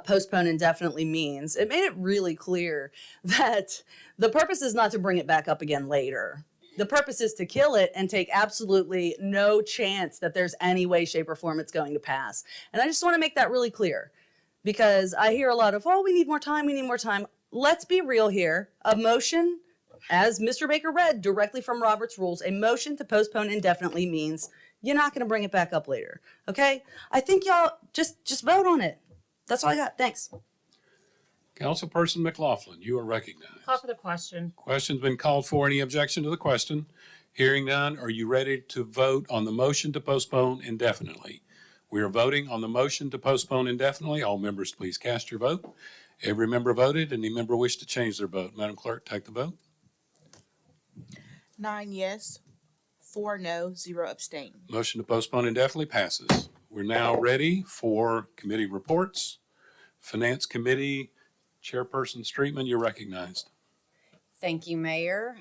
postpone indefinitely means, it made it really clear that the purpose is not to bring it back up again later. The purpose is to kill it and take absolutely no chance that there's any way, shape, or form it's going to pass. And I just want to make that really clear, because I hear a lot of, we need more time, we need more time. Let's be real here. A motion, as Mr. Baker read directly from Robert's rules, a motion to postpone indefinitely means you're not going to bring it back up later. Okay? I think y'all just vote on it. That's all I got. Thanks. Councilperson McLaughlin, you are recognized. Call for the question. Question's been called for. Any objection to the question? Hearing none, are you ready to vote on the motion to postpone indefinitely? We are voting on the motion to postpone indefinitely. All members, please cast your vote. Every member voted. Any member wish to change their vote? Madam Clerk, take the vote. 9 yes, 4 no, 0 abstain. Motion to postpone indefinitely passes. We're now ready for committee reports. Finance Committee, Chairperson Streetman, you're recognized. Thank you, Mayor.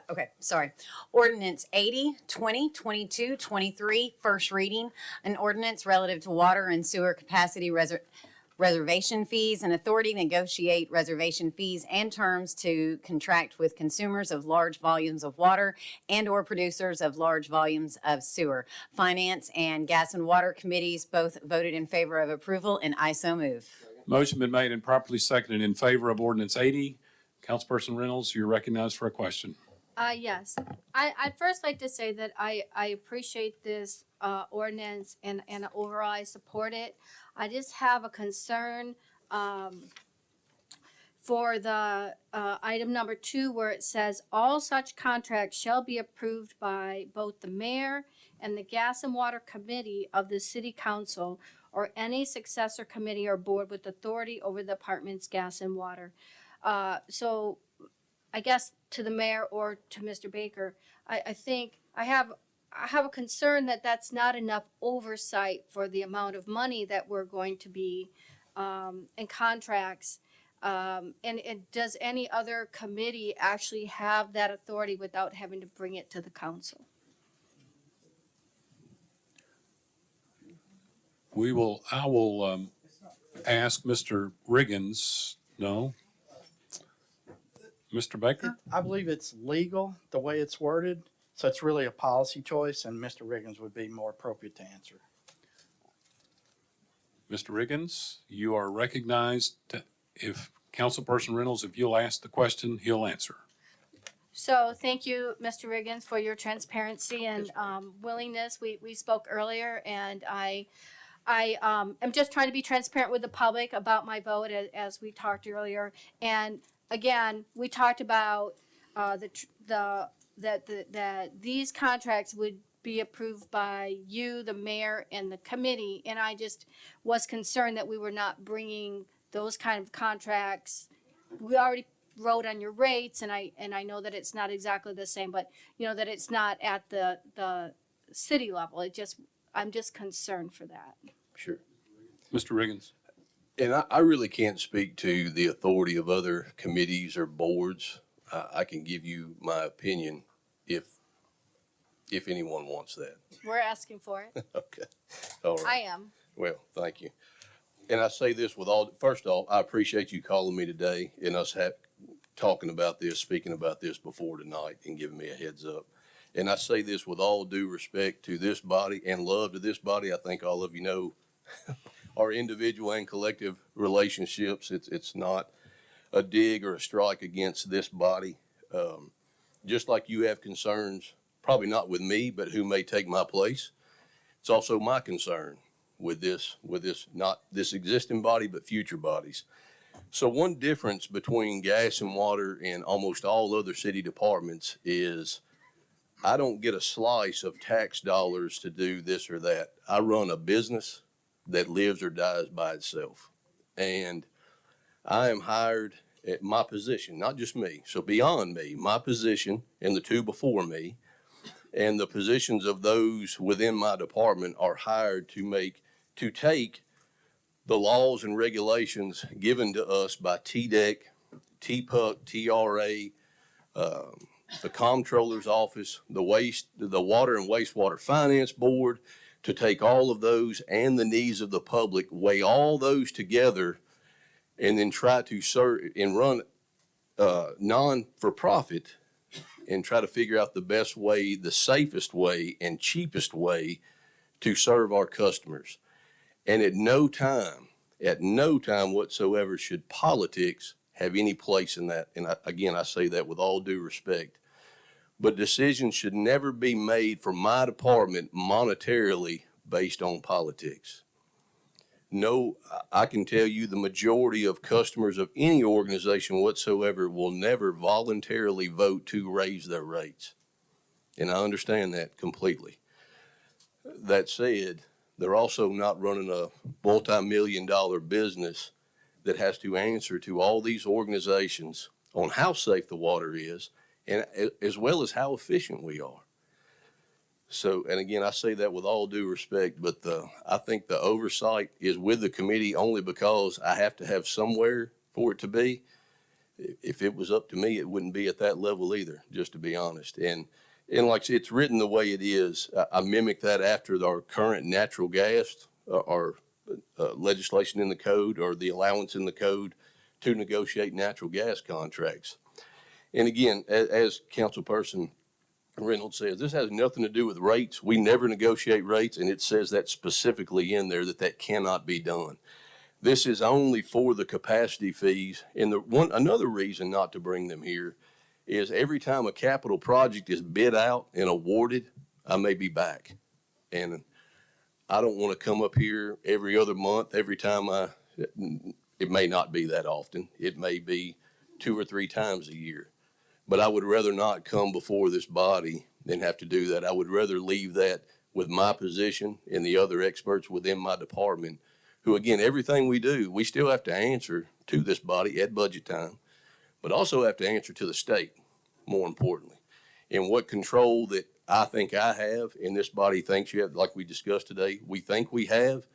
Okay, sorry. Ordinance 80, 20, 22, 23, first reading. An ordinance relative to water and sewer capacity reservation fees and authority to negotiate reservation fees and terms to contract with consumers of large volumes of water and or producers of large volumes of sewer. Finance and Gas and Water Committees both voted in favor of approval, and I so move. Motion been made and properly seconded in favor of ordinance 80. Councilperson Reynolds, you're recognized for a question. Yes. I'd first like to say that I appreciate this ordinance and overall I support it. I just have a concern for the item number 2 where it says all such contracts shall be approved by both the mayor and the Gas and Water Committee of the City Council or any successor committee or board with authority over the department's gas and water. So I guess to the mayor or to Mr. Baker, I think I have a concern that that's not enough oversight for the amount of money that we're going to be in contracts. And does any other committee actually have that authority without having to bring it to the council? I will ask Mr. Riggins, no? Mr. Baker? I believe it's legal, the way it's worded, so it's really a policy choice, and Mr. Riggins would be more appropriate to answer. Mr. Riggins, you are recognized. If Councilperson Reynolds, if you'll ask the question, he'll answer. So thank you, Mr. Riggins, for your transparency and willingness. We spoke earlier, and I am just trying to be transparent with the public about my vote as we talked earlier. And again, we talked about that these contracts would be approved by you, the mayor, and the committee. And I just was concerned that we were not bringing those kind of contracts. We already wrote on your rates, and I know that it's not exactly the same, but that it's not at the city level. I'm just concerned for that. Sure. Mr. Riggins. And I really can't speak to the authority of other committees or boards. I can give you my opinion if anyone wants that. We're asking for it. Okay. All right. I am. Well, thank you. And I say this first off, I appreciate you calling me today and us talking about this, speaking about this before tonight and giving me a heads up. And I say this with all due respect to this body and love to this body. I think all of you know our individual and collective relationships. It's not a dig or a strike against this body. Just like you have concerns, probably not with me, but who may take my place. It's also my concern with this, not this existing body, but future bodies. So one difference between gas and water and almost all other city departments is I don't get a slice of tax dollars to do this or that. I run a business that lives or dies by itself. And I am hired at my position, not just me. So beyond me, my position and the two before me and the positions of those within my department are hired to take the laws and regulations given to us by TDEC, TPUC, TRA, the Comptroller's Office, the Water and Wastewater Finance Board, to take all of those and the needs of the public, weigh all those together, and then try to serve and run non-for-profit and try to figure out the best way, the safest way, and cheapest way to serve our customers. And at no time whatsoever should politics have any place in that. And I say that with all due respect. But decisions should never be made for my department monetarily based on politics. No, I can tell you the majority of customers of any organization whatsoever will never voluntarily vote to raise their rates. And I understand that completely. That said, they're also not running a multi-million-dollar business that has to answer to all these organizations on how safe the water is and as well as how efficient we are. So, and again, I say that with all due respect, but I think the oversight is with the committee only because I have to have somewhere for it to be. If it was up to me, it wouldn't be at that level either, just to be honest. And like I said, it's written the way it is. I mimic that after our current natural gas, our legislation in the code, or the allowance in the code to negotiate natural gas contracts. And again, as Councilperson Reynolds says, this has nothing to do with rates. We never negotiate rates, and it says that specifically in there that cannot be done. This is only for the capacity fees. And another reason not to bring them here is every time a capital project is bid out and awarded, I may be back. And I don't want to come up here every other month, every time it may not be that often. It may be 2 or 3 times a year. But I would rather not come before this body than have to do that. I would rather leave that with my position and the other experts within my department, who, again, everything we do, we still have to answer to this body at budget time, but also have to answer to the state, more importantly. And what control that I think I have and this body thinks you have, like we discussed today, we think we have.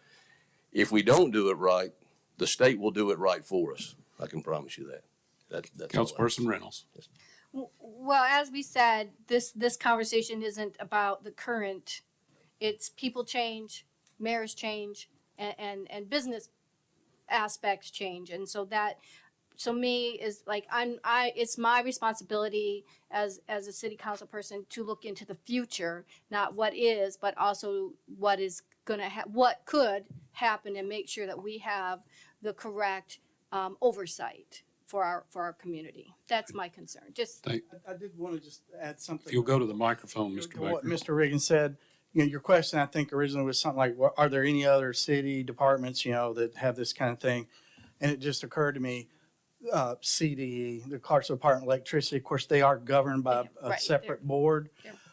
If we don't do it right, the state will do it right for us. I can promise you that. That's Councilperson Reynolds. Yes. Well, as we said, this conversation isn't about the current. It's people change, mayors change, and business aspects change, and so me is like it's my responsibility as a city council person to look into the future, not what is, but also what is what could happen, and make sure that we have the correct oversight for our community. That's my concern. Thank, I did want to just add something. if you'll go to the microphone, Mr. To what Baker. Mr. Riggins said, your question, I think originally was something like, are there any other city departments, that have this kind of thing? And it just occurred to me, CDE, the Clarksville Department of Electricity, of course, they are governed by a Right, separate board.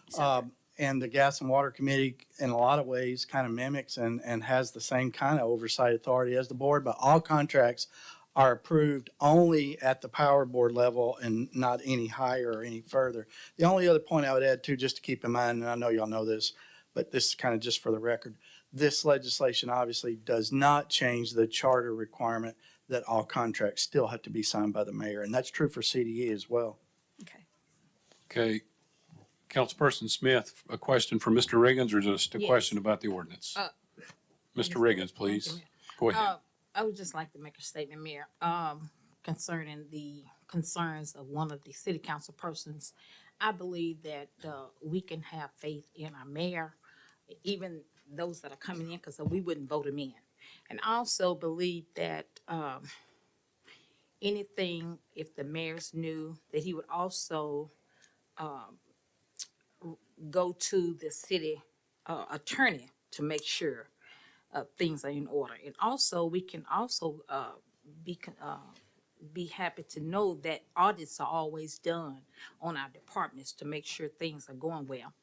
separate. And the Gas and Water Committee, in a lot of ways, kind of mimics and has the same kind of oversight authority as the board, but all contracts are approved only at the power board level and not any higher or any further. The only other point I would add too, just to keep in mind, and I know y'all know this, but this is kind of just for the record, this legislation obviously does not change the charter requirement that all contracts still have to be signed by the mayor, and that's true for CDE as well. Okay. Councilperson Smith, a question for Mr. Riggins or just a question about the ordinance? Mr. Riggins, please. Go ahead. I would just like to make a statement, Mayor, concerning the concerns of one of the city council persons. I believe that we can have faith in our mayor, even those that are coming in, because we wouldn't vote him in. And I also believe that anything, if the mayors knew, that he would also go to the city attorney to make sure things are in order. And also, we can also be happy to know that audits are always done on our departments to make sure things are going well.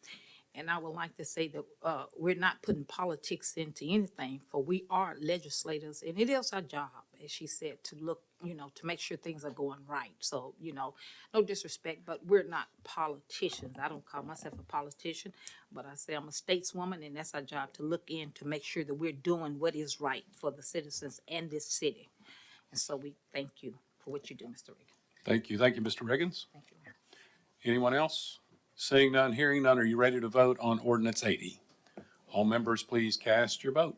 And I would like to say that we're not putting politics into anything, for we are legislators, and it is our job, as she said, to look, to make sure things are going right. So, no disrespect, but we're not politicians. I don't call myself a politician, but I say I'm a stateswoman, and that's our job, to look in to make sure that we're doing what is right for the citizens and this city. And so we thank you for what you do, Mr. Reagan. Thank you. Thank you, Mr. Riggins. Thank you, Mayor. Anyone else? Seeing none, hearing none, are you ready to vote on ordinance 80? All members, please cast your vote.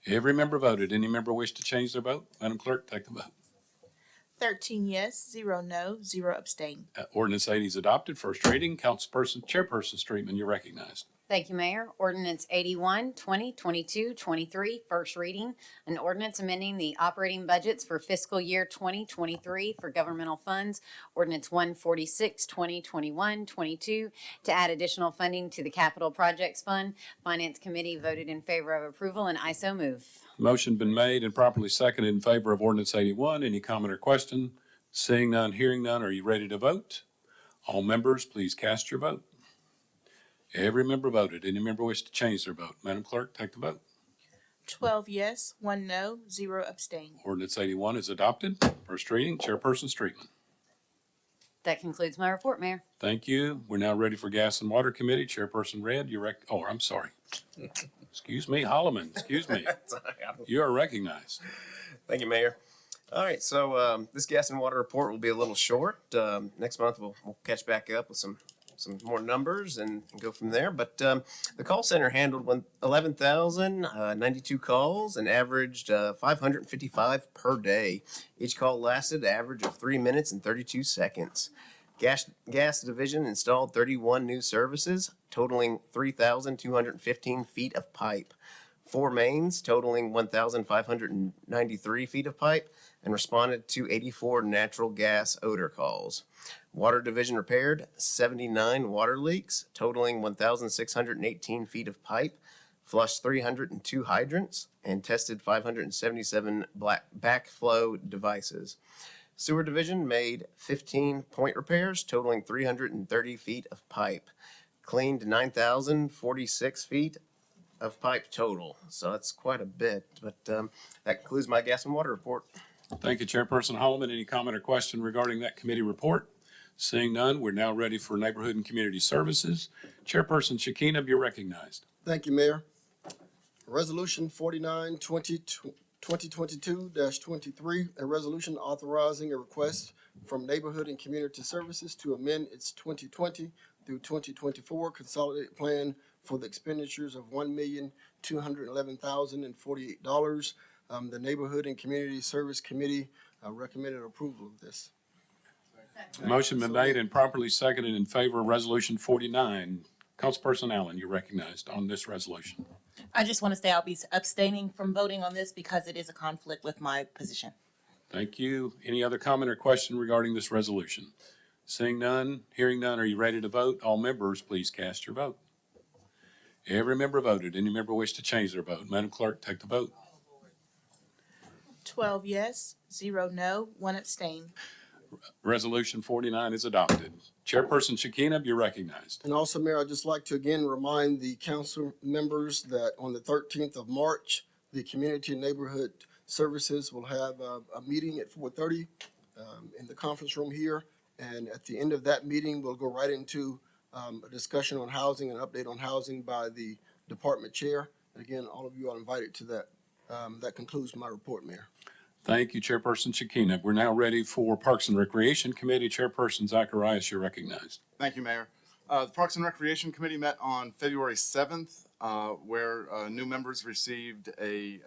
Every member voted. Any member wish to change their vote? Madam Clerk, take the vote. 13 yes, 0 no, 0 abstain. Ordinance 80 is adopted. First reading. Chairperson Streetman, you're recognized. Thank you, Mayor. Ordinance 81, 2022, 23, first reading. An ordinance amending the operating budgets for fiscal year 2023 for governmental funds. Ordinance 146, 2021, 22, to add additional funding to the Capital Projects Fund. Finance Committee voted in favor of approval, and I so move. Motion been made and properly seconded in favor of ordinance 81. Any comment or question? Seeing none, hearing none, are you ready to vote? All members, please cast your vote. Every member voted. Any member wish to change their vote? Madam Clerk, take the vote. 12 yes, 1 no, 0 abstain. Ordinance 81 is adopted. First reading. Chairperson Streetman. That concludes my report, Mayor. Thank you. We're now ready for Gas and Water Committee. Chairperson Red, I'm sorry. Excuse me, Holloman, excuse me. You are recognized. Thank you, Mayor. All right, so this gas and water report will be a little short. Next month we'll catch back up with some more numbers and go from there. But the call center handled 11,092 calls and averaged 555 per day. Each call lasted an average of 3 minutes and 32 seconds. Gas division installed 31 new services, totaling 3,215 feet of pipe. 4 mains totaling 1,593 feet of pipe, and responded to 84 natural gas odor calls. Water division repaired 79 water leaks, totaling 1,618 feet of pipe, flushed 302 hydrants, and tested 577 backflow devices. Sewer division made 15 point repairs, totaling 330 feet of pipe, cleaned 9,046 feet of pipe total. So that's quite a bit, but that concludes my gas and water report. Thank you, Chairperson Holloman. Any comment or question regarding that committee report? Seeing none, we're now ready for Neighborhood and Community Services. Chairperson Shekinah, you're recognized. Thank you, Mayor. Resolution 49, 2022-23, a resolution authorizing a request from Neighborhood and Community Services to amend its 2020 through 2024 consolidated plan for the expenditures of $1,211,048. The Neighborhood and Community Service Committee recommended approval of this. Motion been made and properly seconded in favor of Resolution 49. Councilperson Allen, you're recognized on this resolution. I just want to say I'll be abstaining from voting on this because it is a conflict with my position. Thank you. Any other comment or question regarding this resolution? Seeing none, hearing none, are you ready to vote? All members, please cast your vote. Every member voted. Any member wish to change their vote? Madam Clerk, take the vote. 12 yes, 0 no, 1 abstain. Resolution 49 is adopted. Chairperson Shekinah, you're recognized. And also, Mayor, I'd just like to again remind the council members that on the 13th of March, the Community and Neighborhood Services will have a meeting at 4:30 in the conference room here. And at the end of that meeting, we'll go right into a discussion on housing, an update on housing by the department chair. And again, all of you are invited to that. That concludes my report, Mayor. Thank you, Chairperson Shekinah. We're now ready for Parks and Recreation Committee. Chairperson Zacharias, you're recognized. Thank you, Mayor. The Parks and Recreation Committee met on February 7th, where new members received a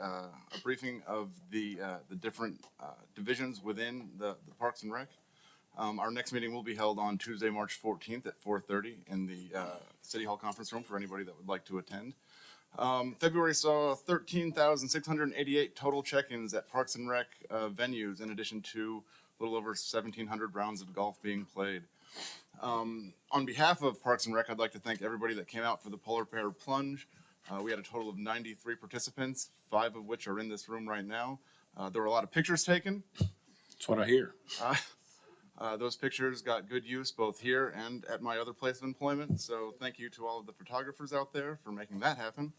briefing of the different divisions within the Parks and Rec. Our next meeting will be held on Tuesday, March 14th at 4:30 in the City Hall Conference Room for anybody that would like to attend. February saw 13,688 total check-ins at Parks and Rec venues, in addition to a little over 1,700 rounds of golf being played. On behalf of Parks and Rec, I'd like to thank everybody that came out for the Polar Bear Plunge. We had a total of 93 participants, 5 of which are in this room right now. There were a lot of pictures taken. That's what I hear. Those pictures got good use both here and at my other place of employment. So thank you to all of the photographers out there for making that happen.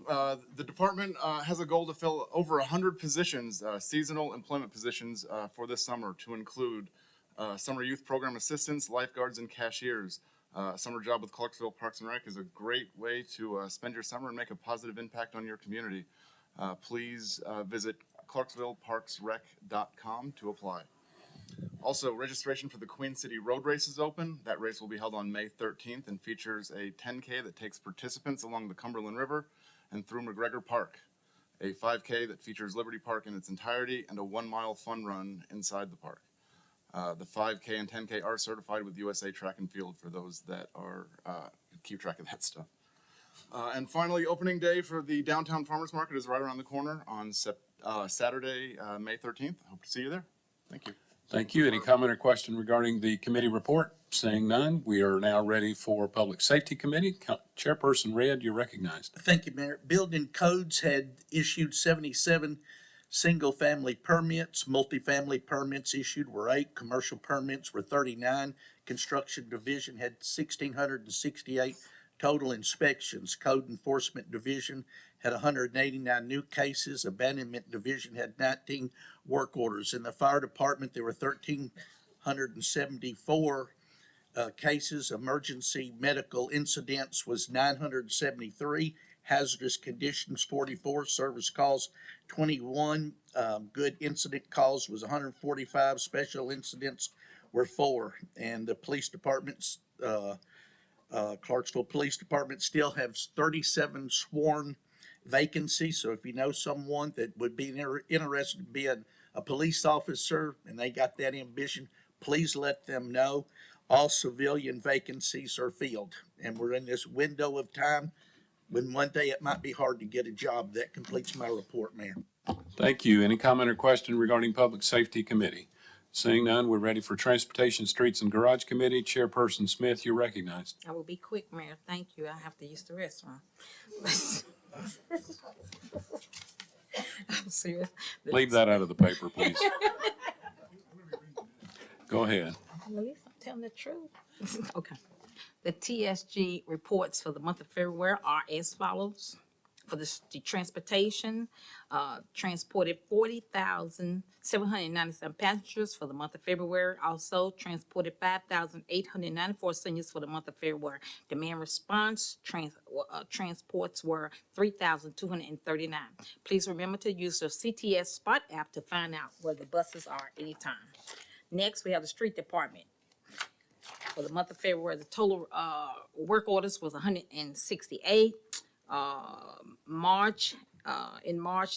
The department has a goal to fill over 100 positions, seasonal employment positions for this summer, to include summer youth program assistants, lifeguards, and cashiers. Summer job with Clarksville Parks and Rec is a great way to spend your summer and make a positive impact on your community. Please visit clarksvilleparksrec.com to apply. Also, registration for the Queen City Road Race is open. That race will be held on May 13th and features a 10K that takes participants along the Cumberland River and through McGregor Park, a 5K that features Liberty Park in its entirety, and a 1-mile fun run inside the park. The 5K and 10K are certified with USA Track and Field for those that are keep track of that stuff. And finally, opening day for the Downtown Farmers Market is right around the corner on Saturday, May 13th. Hope to see you there. Thank you. Thank you. Any comment or question regarding the committee report? Seeing none, we are now ready for Public Safety Committee. Chairperson Red, you're recognized. Thank you, Mayor. Building codes had issued 77 single-family permits. Multifamily permits issued were 8. Commercial permits were 39. Construction Division had 1,668 total inspections. Code Enforcement Division had 189 new cases. Abandonment Division had 19 work orders. In the Fire Department, there were 13 174 cases. Emergency medical incidents was 973. Hazardous conditions 44. Service calls 21. Good incident calls was 145. Special incidents were 4. And the police departments, Clarksville Police Department still has 37 sworn vacancies. So if you know someone that would be interested in being a police officer and they got that ambition, please let them know. All civilian vacancies are filled, and we're in this window of time when one day it might be hard to get a job. That completes my report, Mayor. Thank you. Any comment or question regarding Public Safety Committee? Seeing none, we're ready for Transportation, Streets, and Garage Committee. Chairperson Smith, you're recognized. I will be quick, Mayor. Thank you. I have to use the restroom. I'm serious. Leave that out of the paper, please. Go ahead. At least I'm telling the truth. Okay. The TSG reports for the month of February are as follows. For the transportation, transported 40,797 passengers for the month of February. Also transported 5,894 seniors for the month of February. Demand response transports were 3,239. Please remember to use your CTS Spot app to find out where the buses are anytime. Next, we have the street department. For the month of February, the total work orders was 168. In March,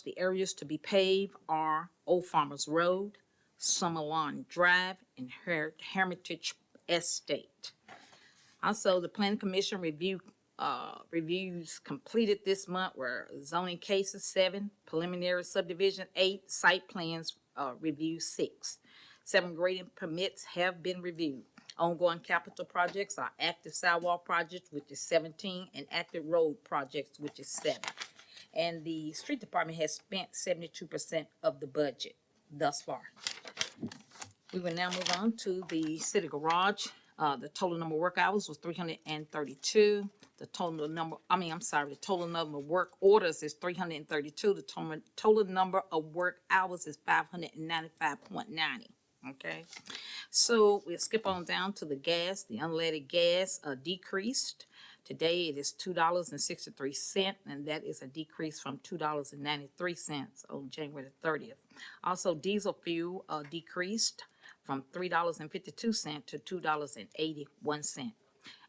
the areas to be paved are Old Farmers Road, Summer Lawn Drive, and Hermitage Estate. Also, the Planning Commission reviews completed this month were zoning cases 7, preliminary subdivision 8, site plans review 6. 7 grading permits have been reviewed. Ongoing capital projects are active sidewalk projects, which is 17, and active road projects, which is 7. And the street department has spent 72% of the budget thus far. We will now move on to the city garage. The total number of work hours was 332. The total number of work orders is 332. The total number of work hours is 595.90. Okay, so we'll skip on down to the gas. The unleaded gas decreased. Today it is $2.63, and that is a decrease from $2.93 on January the 30th. Also, diesel fuel decreased from $3.52 to $2.81.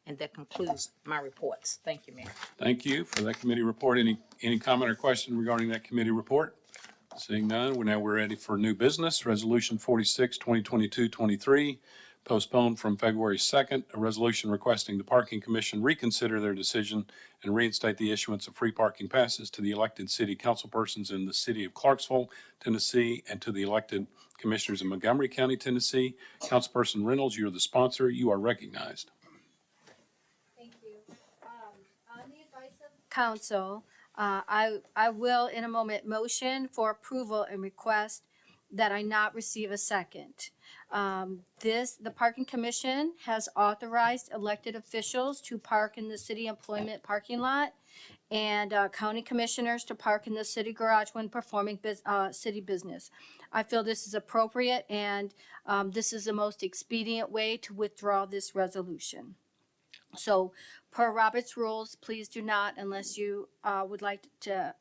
And that concludes my reports. Thank you, Mayor. Thank you for that committee report. Any comment or question regarding that committee report? Seeing none, we're ready for new business. Resolution 46, 2022-23, postponed from February 2nd. A resolution requesting the Parking Commission reconsider their decision and reinstate the issuance of free parking passes to the elected city councilpersons in the city of Clarksville, Tennessee, and to the elected commissioners in Montgomery County, Tennessee. Councilperson Reynolds, you're the sponsor. You are recognized. Thank you. On the advice of council, I will in a moment motion for approval and request that I not receive a second. The Parking Commission has authorized elected officials to park in the city employment parking lot and county commissioners to park in the city garage when performing city business. I feel this is appropriate, and this is the most expedient way to withdraw this resolution. So per Robert's rules, please do not, unless you would like to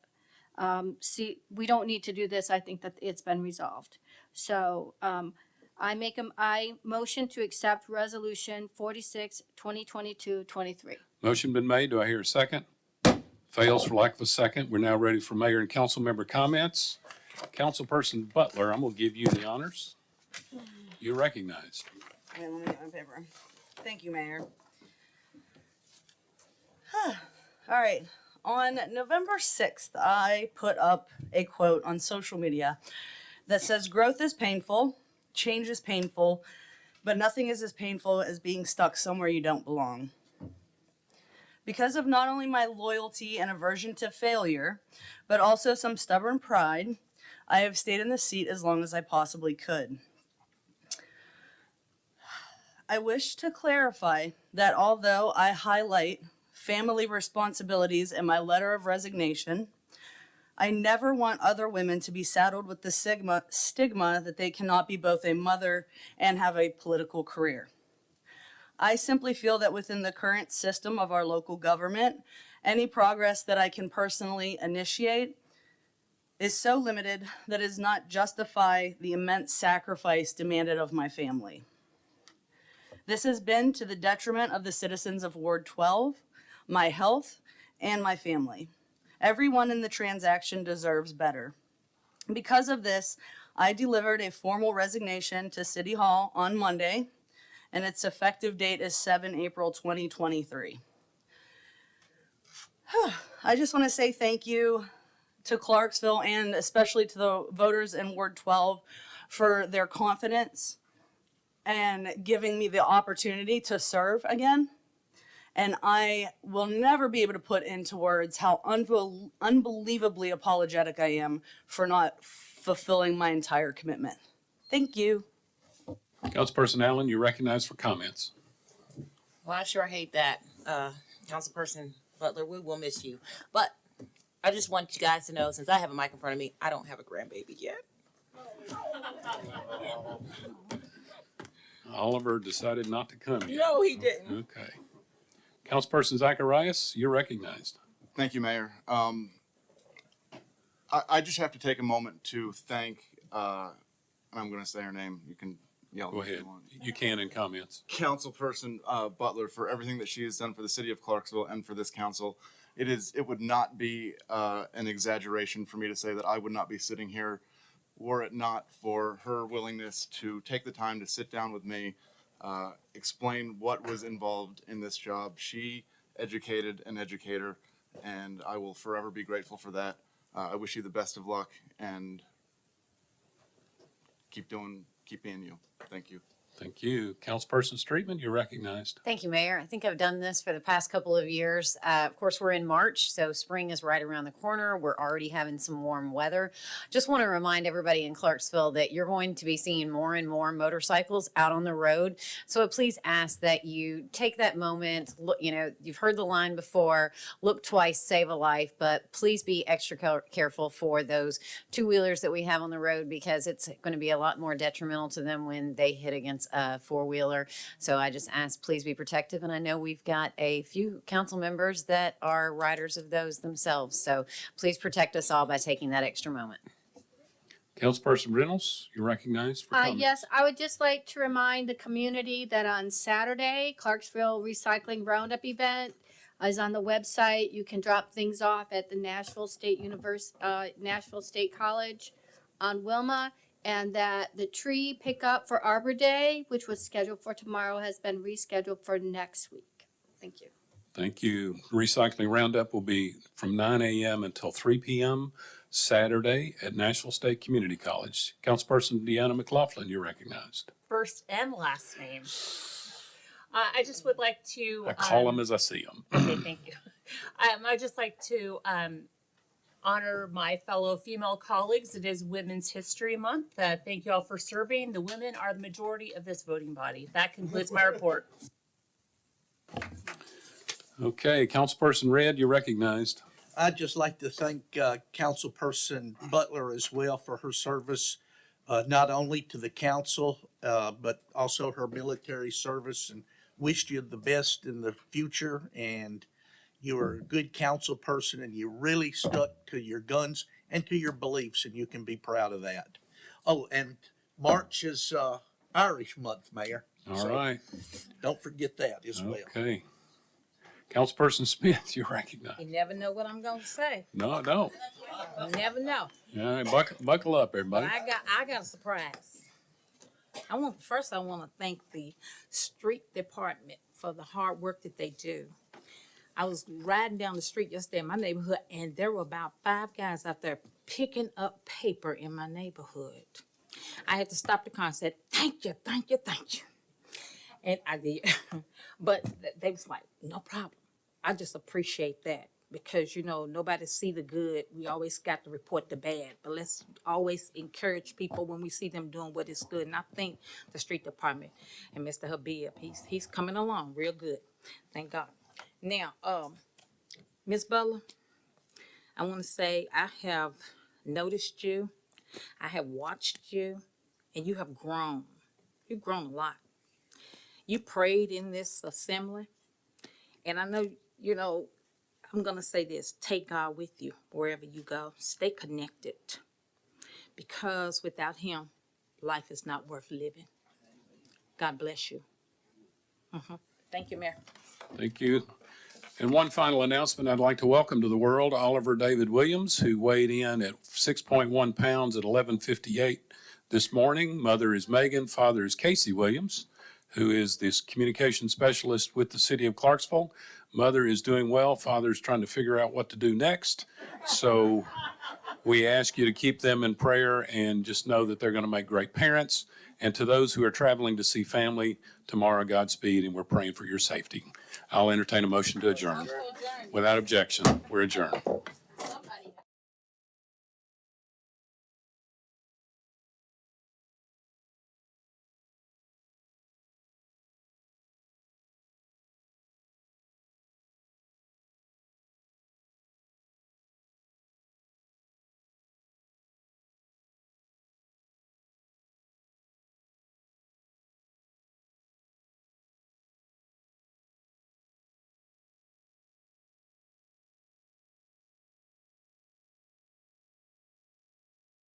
see, we don't need to do this. I think that it's been resolved. So I motion to accept resolution 46, 2022-23. Motion been made. Do I hear a second? Fails for lack of a second. We're now ready for mayor and council member comments. Councilperson Butler, I'm going to give you the honors. You're recognized. Wait, let me get my paper. Thank you, Mayor. All right. On November 6th, I put up a quote on social media that says, "Growth is painful, change is painful, but nothing is as painful as being stuck somewhere you don't belong." Because of not only my loyalty and aversion to failure, but also some stubborn pride, I have stayed in the seat as long as I possibly could. I wish to clarify that although I highlight family responsibilities in my letter of resignation, I never want other women to be saddled with the stigma that they cannot be both a mother and have a political career. I simply feel that within the current system of our local government, any progress that I can personally initiate is so limited that it does not justify the immense sacrifice demanded of my family. This has been to the detriment of the citizens of Ward 12, my health, and my family. Everyone in the transaction deserves better. Because of this, I delivered a formal resignation to City Hall on Monday, and its effective date is 7 April 2023. I just want to say thank you to Clarksville and especially to the voters in Ward 12 for their confidence and giving me the opportunity to serve again. And I will never be able to put into words how unbelievably apologetic I am for not fulfilling my entire commitment. Thank you. Councilperson Allen, you're recognized for comments. Well, I sure hate that, Councilperson Butler. We will miss you. But I just want you guys to know, since I have a mic in front of me, I don't have a grandbaby yet. Oliver decided not to come yet. No, he didn't. Okay. Councilperson Zacharias, you're recognized. Thank you, Mayor. I just have to take a moment to thank, and I'm going to say her name. You can yell. Go ahead. You can in comments. Councilperson Butler for everything that she has done for the city of Clarksville and for this council. It would not be an exaggeration for me to say that I would not be sitting here were it not for her willingness to take the time to sit down with me, explain what was involved in this job. She educated an educator, and I will forever be grateful for that. I wish you the best of luck, and keep being you. Thank you. Thank you. Councilperson Streetman, you're recognized. Thank you, Mayor. I think I've done this for the past couple of years. Of course, we're in March, so spring is right around the corner. We're already having some warm weather. Just want to remind everybody in Clarksville that you're going to be seeing more and more motorcycles out on the road. So please ask that you take that moment. Look, you've heard the line before, look twice, save a life, but please be extra careful for those two-wheelers that we have on the road, because it's going to be a lot more detrimental to them when they hit against a four-wheeler. So I just ask, please be protective. And I know we've got a few council members that are riders of those themselves. So please protect us all by taking that extra moment. Councilperson Reynolds, you're recognized for comments. Yes, I would just like to remind the community that on Saturday, Clarksville Recycling Roundup event is on the website. You can drop things off at the Nashville State College on Wilma. And that the tree pickup for Arbor Day, which was scheduled for tomorrow, has been rescheduled for next week. Thank you. Thank you. Recycling Roundup will be from 9 a.m. until 3 p.m. Saturday at Nashville State Community College. Councilperson Deanna McLaughlin, you're recognized. First and last name. I just would like to. I call them as I see them. Okay, thank you. I'd just like to honor my fellow female colleagues. It is Women's History Month. Thank you all for serving. The women are the majority of this voting body. That concludes my report. Okay, Councilperson Red, you're recognized. I'd just like to thank Councilperson Butler as well for her service, not only to the council, but also her military service, and wished you the best in the future. And you are a good council person, and you really stuck to your guns and to your beliefs, and you can be proud of that. Oh, and March is Irish month, Mayor. All right. Don't forget that as well. Okay. Councilperson Smith, you're recognized. You never know what I'm gonna say. No, I don't. You never know. All right, buckle up, everybody. But I got a surprise. I want to thank the street department for the hard work that they do. I was riding down the street yesterday in my neighborhood, and there were about 5 guys out there picking up paper in my neighborhood. I had to stop the car and said, "Thank you, thank you, thank you." And I did. But they was like, "No problem." I just appreciate that, because, nobody see the good. We always got to report the bad. But let's always encourage people when we see them doing what is good. And I think the street department and Mr. Habib, he's coming along real good. Thank God. Now, Ms. Butler, I want to say I have noticed you, I have watched you, and you have grown. You've grown a lot. You prayed in this assembly, and I know, I'm going to say this, take God with you wherever you go. Stay connected, because without him, life is not worth living. God bless you. Thank you, Mayor. Thank you. And one final announcement, I'd like to welcome to the world Oliver David Williams, who weighed in at 6.1 pounds at 11:58 this morning. Mother is Megan, father is Casey Williams, who is this communication specialist with the city of Clarksville. Mother is doing well, father's trying to figure out what to do next. So we ask you to keep them in prayer and just know that they're going to make great parents. And to those who are traveling to see family tomorrow, Godspeed, and we're praying for your safety. I'll entertain a motion to adjourn. Without objection, we're adjourned.